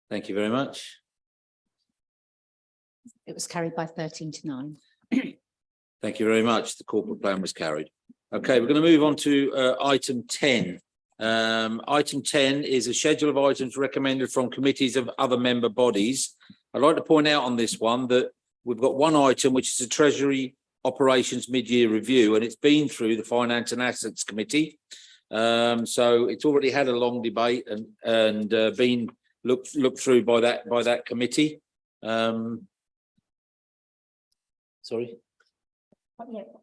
S1: Thank you very much.
S2: It was carried by 13 to 9.
S1: Thank you very much. The corporate plan was carried. Okay, we're going to move on to item 10. Item 10 is a schedule of items recommended from committees of other member bodies. I'd like to point out on this one that we've got one item, which is a Treasury Operations Mid-Year Review, and it's been through the Finance and Assets Committee. So it's already had a long debate and been looked through by that committee. Sorry.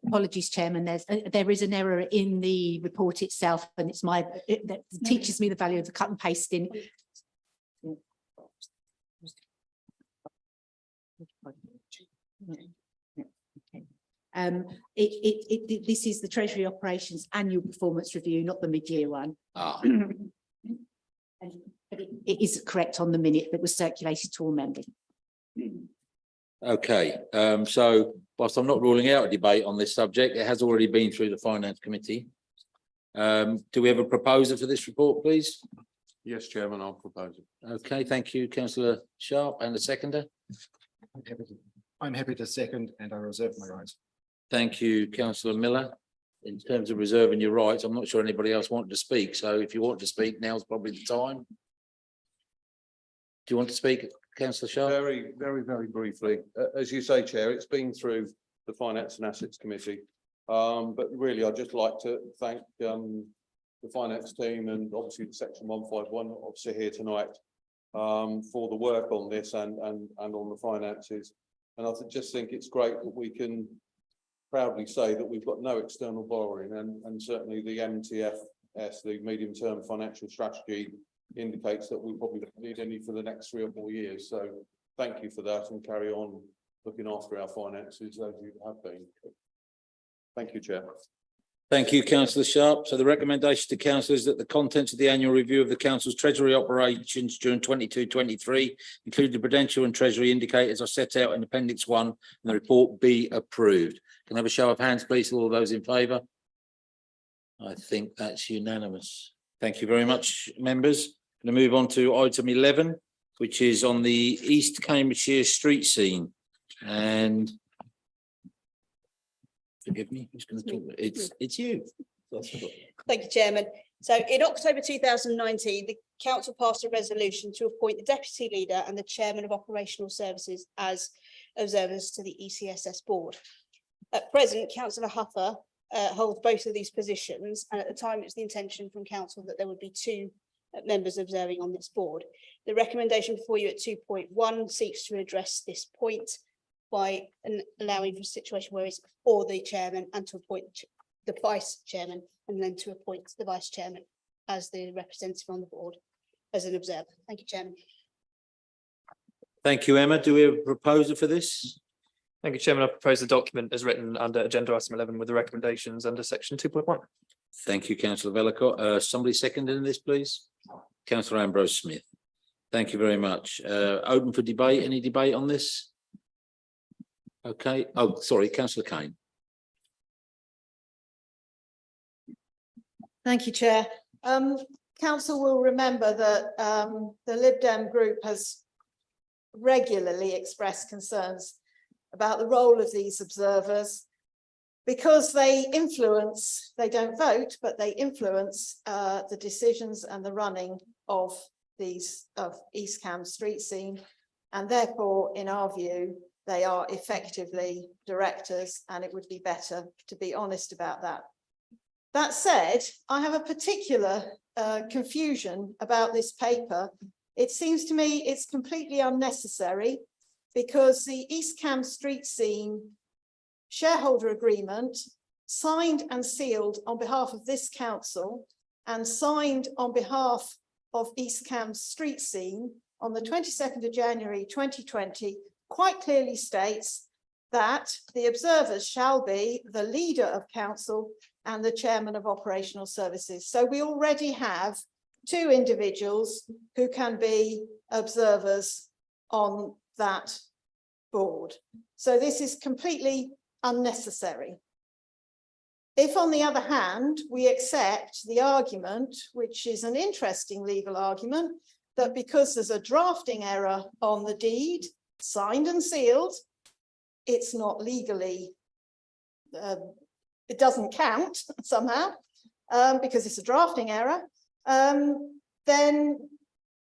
S2: Apologies, Chairman. There is an error in the report itself, and it's that teaches me the value of the cut and pasting. This is the Treasury Operations Annual Performance Review, not the mid-year one. But it is correct on the minute that was circulated to all members.
S1: Okay, so whilst I'm not ruling out a debate on this subject, it has already been through the Finance Committee. Do we have a proposer for this report, please?
S6: Yes, Chairman, I'll propose it.
S1: Okay, thank you, councillor Sharp, and the seconder.
S20: I'm happy to second, and I reserve my rights.
S1: Thank you, councillor Miller. In terms of reserving your rights, I'm not sure anybody else wanted to speak, so if you want to speak, now's probably the time. Do you want to speak, councillor Sharp?
S6: Very, very, very briefly. As you say, Chair, it's been through the Finance and Assets Committee. But really, I'd just like to thank the finance team and obviously the Section 151 officer here tonight for the work on this and on the finances. And I just think it's great that we can proudly say that we've got no external borrowing, and certainly the MTFS, the medium-term financial strategy, indicates that we probably don't need any for the next 3 or 4 years. So thank you for that, and carry on looking after our finances as you have been. Thank you, Chair.
S1: Thank you, councillor Sharp. So the recommendation to council is that the contents of the annual review of the council's treasury operations during 22-23, including the prudential and treasury indicators, are set out in Appendix 1, and the report be approved. Can I have a show of hands, please, all those in favour? I think that's unanimous. Thank you very much, members. Going to move on to item 11, which is on the East Cambridgeshire street scene. And forgive me, who's going to talk? It's you.
S19: Thank you, Chairman. So in October 2019, the council passed a resolution to appoint the deputy leader and the chairman of operational services as observers to the ECSS board. At present, Councillor Huffer holds both of these positions, and at the time it was the intention from council that there would be 2 members observing on this board. The recommendation before you at 2.1 seeks to address this point by allowing for a situation where it's for the chairman and to appoint the vice chairman, and then to appoint the vice chairman as the representative on the board as an observer. Thank you, Chairman.
S1: Thank you, Emma. Do we have a proposer for this?
S13: Thank you, Chairman. I propose the document as written under agenda item 11 with the recommendations under section 2.1.
S1: Thank you, councillor Vellacott. Somebody seconding this, please? Councillor Ambrose Smith. Thank you very much. Open for debate. Any debate on this? Okay. Oh, sorry, councillor Kane.
S8: Thank you, Chair. Council will remember that the Lib Dem group has regularly expressed concerns about the role of these observers, because they don't vote, but they influence the decisions and the running of East Cam street scene. And therefore, in our view, they are effectively directors, and it would be better to be honest about that. That said, I have a particular confusion about this paper. It seems to me it's completely unnecessary because the East Cam Street Scene shareholder agreement signed and sealed on behalf of this council and signed on behalf of East Cam Street Scene on the 22nd of January 2020 quite clearly states that the observers shall be the leader of council and the chairman of operational services. So we already have two individuals who can be observers on that board. So this is completely unnecessary. If, on the other hand, we accept the argument, which is an interesting legal argument, that because there's a drafting error on the deed, signed and sealed, it's not legally, it doesn't count somehow, because it's a drafting error, then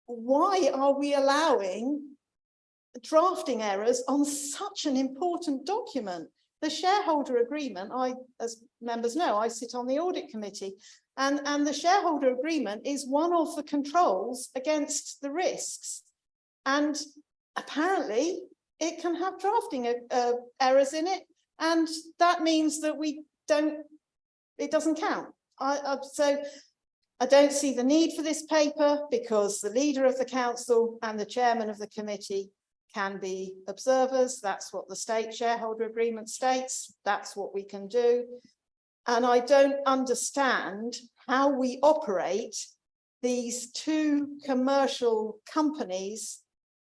S8: why are we allowing drafting errors on such an important document? The shareholder agreement, as members know, I sit on the audit committee, and the shareholder agreement is one of the controls against the risks. And apparently it can have drafting errors in it, and that means that it doesn't count. So I don't see the need for this paper because the leader of the council and the chairman of the committee can be observers. That's what the state shareholder agreement states. That's what we can do. And I don't understand how we operate these two commercial companies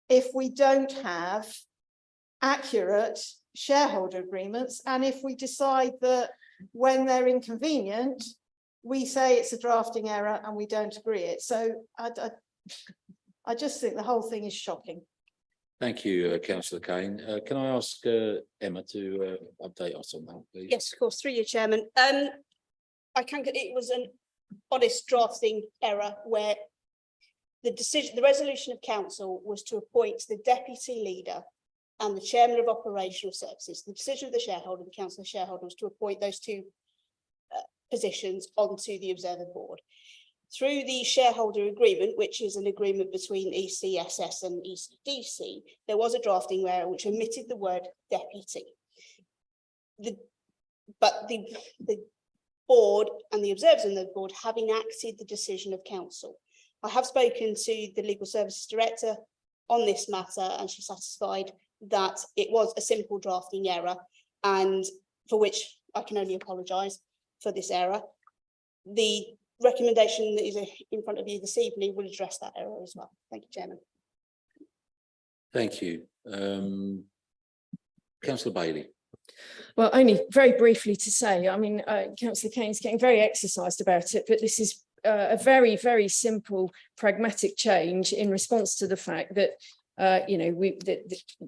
S8: if we don't have accurate shareholder agreements. And if we decide that when they're inconvenient, we say it's a drafting error and we don't agree it. So I just think the whole thing is shocking.
S1: Thank you, Councillor Kane. Can I ask Emma to update us on that, please?
S19: Yes, of course, through you, Chairman. It was an honest drafting error where the resolution of council was to appoint the deputy leader and the chairman of operational services. The decision of the shareholder, the council of shareholders, to appoint those two positions onto the observer board. Through the shareholder agreement, which is an agreement between ECSS and ECDC, there was a drafting error which omitted the word deputy. But the board and the observers on the board have enacted the decision of council. I have spoken to the legal services director on this matter, and she's satisfied that it was a simple drafting error, and for which I can only apologise for this error. The recommendation that is in front of you this evening will address that error as well. Thank you, Chairman.
S1: Thank you. Councillor Bailey.
S11: Well, only very briefly to say, I mean, Councillor Kane's getting very exercised about it, but this is a very, very simple, pragmatic change in response to the fact that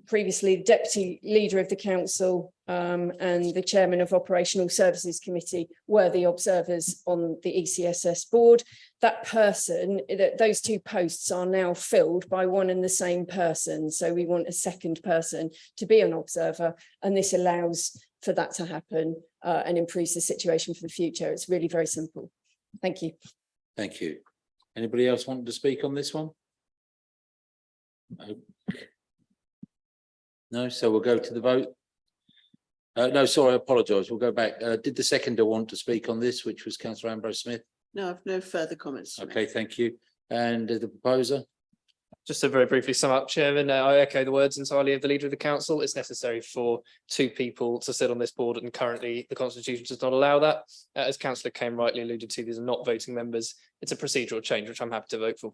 S11: previously the deputy leader of the council and the chairman of operational services committee were the observers on the ECSS board. That person, those two posts are now filled by one and the same person. So we want a second person to be an observer, and this allows for that to happen and improves the situation for the future. It's really very simple. Thank you.
S1: Thank you. Anybody else want to speak on this one? No, so we'll go to the vote. No, sorry, I apologise. We'll go back. Did the seconder want to speak on this, which was Councillor Ambrose Smith?
S4: No, I've no further comments.
S1: Okay, thank you. And the proposer?
S13: Just to very briefly sum up, Chairman, I echo the words entirely of the leader of the council. It's necessary for two people to sit on this board, and currently the constitution does not allow that. As Councillor Kane rightly alluded to, these are not voting members. It's a procedural change, which I'm happy to vote for.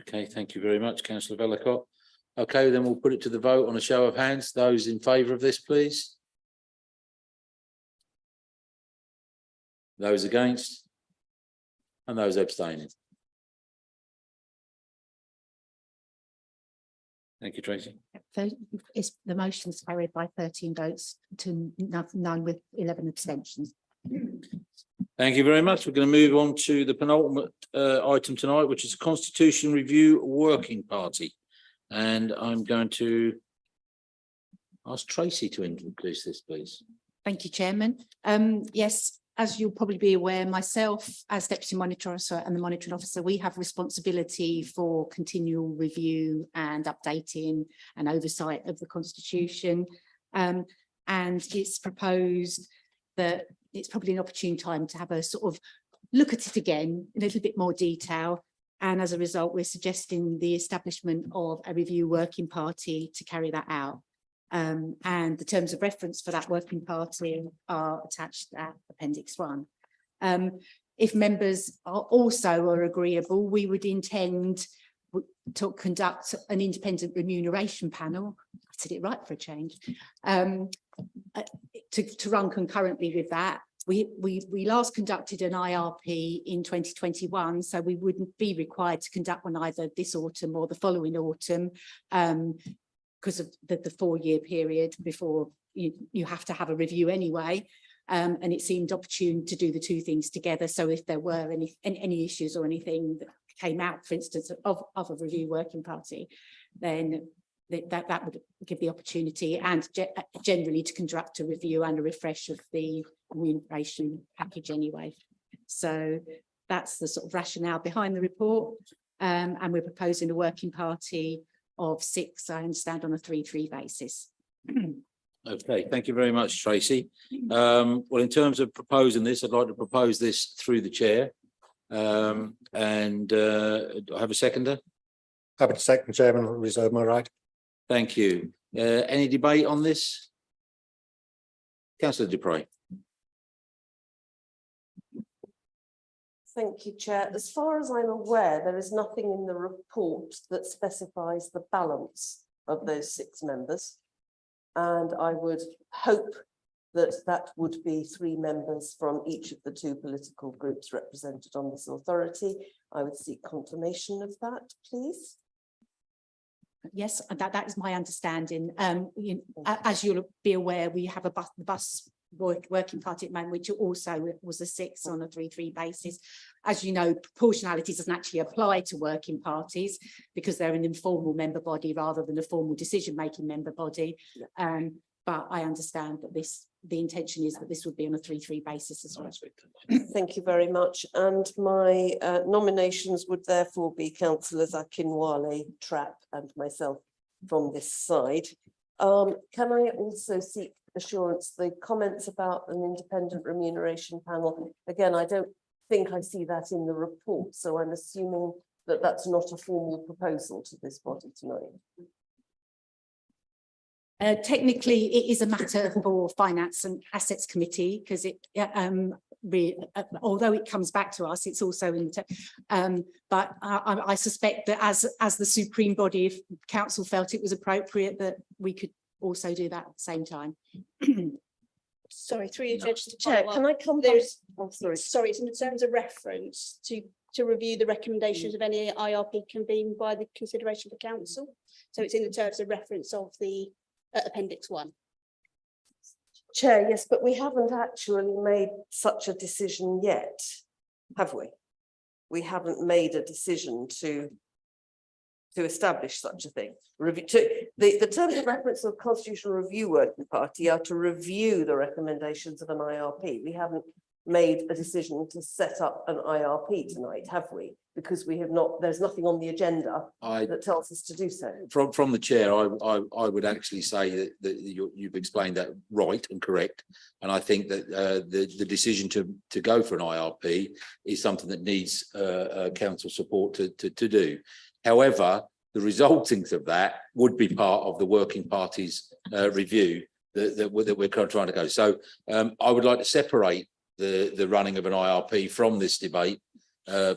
S1: Okay, thank you very much, Councillor Vellacott. Okay, then we'll put it to the vote on a show of hands. Those in favour of this, please. Those against? And those abstaining. Thank you, Tracy.
S2: The motion's carried by 13 votes to none with 11 abstentions.
S1: Thank you very much. We're going to move on to the penultimate item tonight, which is Constitution Review Working Party. And I'm going to ask Tracy to introduce this, please.
S2: Thank you, Chairman. Yes, as you'll probably be aware, myself as Deputy Monitor Officer and the Monitoring Officer, we have responsibility for continual review and updating and oversight of the Constitution. And it's proposed that it's probably an opportune time to have a sort of look at it again in a little bit more detail. And as a result, we're suggesting the establishment of a review working party to carry that out. And the terms of reference for that working party are attached at Appendix 1. If members are agreeable, we would intend to conduct an independent remuneration panel. I said it right for a change. To run concurrently with that. We last conducted an IRP in 2021, so we wouldn't be required to conduct one either this autumn or the following autumn, because of the 4-year period before you have to have a review anyway. And it seemed opportune to do the two things together. So if there were any issues or anything that came out, for instance, of a review working party, then that would give the opportunity and generally to conduct a review and a refresh of the remuneration package anyway. So that's the sort of rationale behind the report. And we're proposing a working party of 6, I understand, on a 3-3 basis.
S1: Okay, thank you very much, Tracy. Well, in terms of proposing this, I'd like to propose this through the chair. Do I have a seconder?
S14: Happy to second, Chairman, reserve my right.
S1: Thank you. Any debate on this? Councillor Dupre.
S4: Thank you, Chair. As far as I'm aware, there is nothing in the report that specifies the balance of those 6 members. And I would hope that that would be 3 members from each of the 2 political groups represented on this authority. I would seek confirmation of that, please.
S2: Yes, that is my understanding. As you'll be aware, we have a bus working party at the moment, which also was a 6 on a 3-3 basis. As you know, proportionality doesn't actually apply to working parties because they're an informal member body rather than a formal decision-making member body. But I understand that the intention is that this would be on a 3-3 basis as well.
S4: Thank you very much. And my nominations would therefore be councillors Akinwale, Trapp and myself from this side. Can I also seek assurance, the comments about an independent remuneration panel? Again, I don't think I see that in the report, so I'm assuming that that's not a formal proposal to this body tonight.
S2: Technically, it is a matter for Finance and Assets Committee because although it comes back to us, it's also in the but I suspect that as the supreme body, if council felt it was appropriate, that we could also do that at the same time.
S19: Sorry, through you, Judge.
S4: Chair, can I come back?
S19: Sorry, it's in terms of reference to review the recommendations of any IRP convened by the consideration of the council. So it's in the terms of reference of the Appendix 1.
S4: Chair, yes, but we haven't actually made such a decision yet, have we? We haven't made a decision to establish such a thing. The terms of reference of Constitutional Review Working Party are to review the recommendations of an IRP. We haven't made a decision to set up an IRP tonight, have we? Because we have not, there's nothing on the agenda that tells us to do so.
S1: From the chair, I would actually say that you've explained that right and correct. And I think that the decision to go for an IRP is something that needs council support to do. However, the resultings of that would be part of the working party's review that we're trying to go. So I would like to separate the running of an IRP from this debate,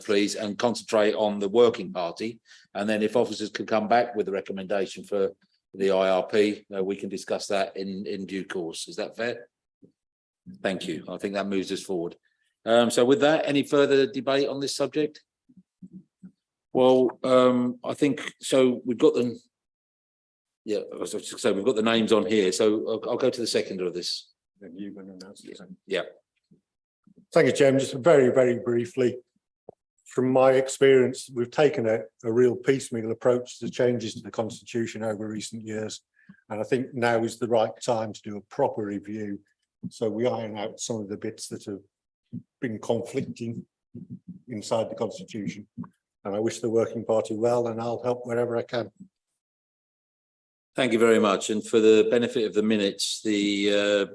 S1: please, and concentrate on the working party. And then if officers can come back with a recommendation for the IRP, we can discuss that in due course. Is that fair? Thank you. I think that moves us forward. So with that, any further debate on this subject? Well, I think so. We've got them. Yeah, so we've got the names on here. So I'll go to the seconder of this. Yeah.
S9: Thank you, Chairman. Just very, very briefly, from my experience, we've taken a real piecemeal approach to changes to the Constitution over recent years. And I think now is the right time to do a proper review. So we iron out some of the bits that have been conflicting inside the constitution. And I wish the working party well, and I'll help wherever I can.
S1: Thank you very much. And for the benefit of the minutes, the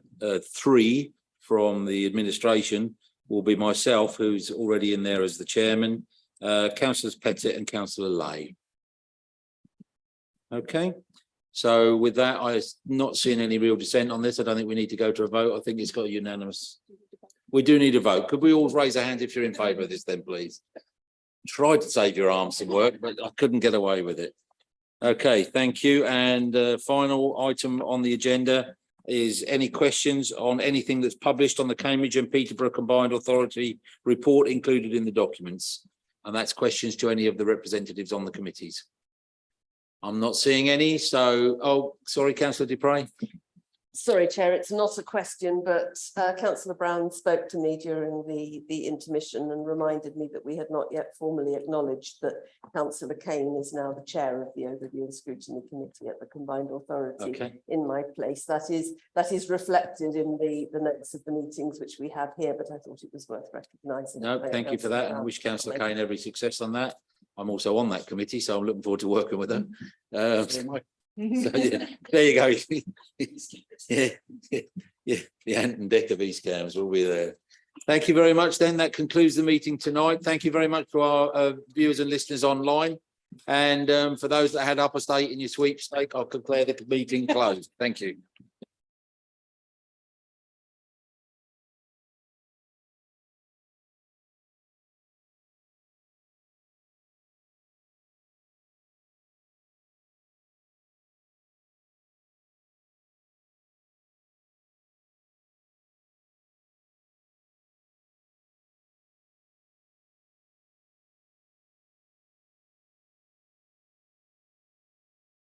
S1: three from the administration will be myself, who's already in there as the chairman, councillors Pettit and councillor Lay. Okay, so with that, I'm not seeing any real dissent on this. I don't think we need to go to a vote. I think it's got unanimous. We do need a vote. Could we all raise a hand if you're in favour of this then, please? Tried to save your arms some work, but I couldn't get away with it. Okay, thank you. And final item on the agenda is any questions on anything that's published on the Cambridge and Peterborough Combined Authority report included in the documents. And that's questions to any of the representatives on the committees. I'm not seeing any, so, oh, sorry, councillor Dupre.
S4: Sorry, Chair, it's not a question, but councillor Brown spoke to me during the intermission and reminded me that we had not yet formally acknowledged that councillor Kane is now the chair of the Overview and Scrutiny Committee at the Combined Authority in my place. That is reflected in the notes of the meetings which we have here, but I thought it was worth recognising.
S1: No, thank you for that, and I wish councillor Kane every success on that. I'm also on that committee, so I'm looking forward to working with them. So, yeah, there you go. Yeah, the Ant and Deck of East Cambs will be there. Thank you very much then. That concludes the meeting tonight. Thank you very much to our viewers and listeners online. And for those that had upper state in your sweepstake, I'll declare the meeting closed. Thank you.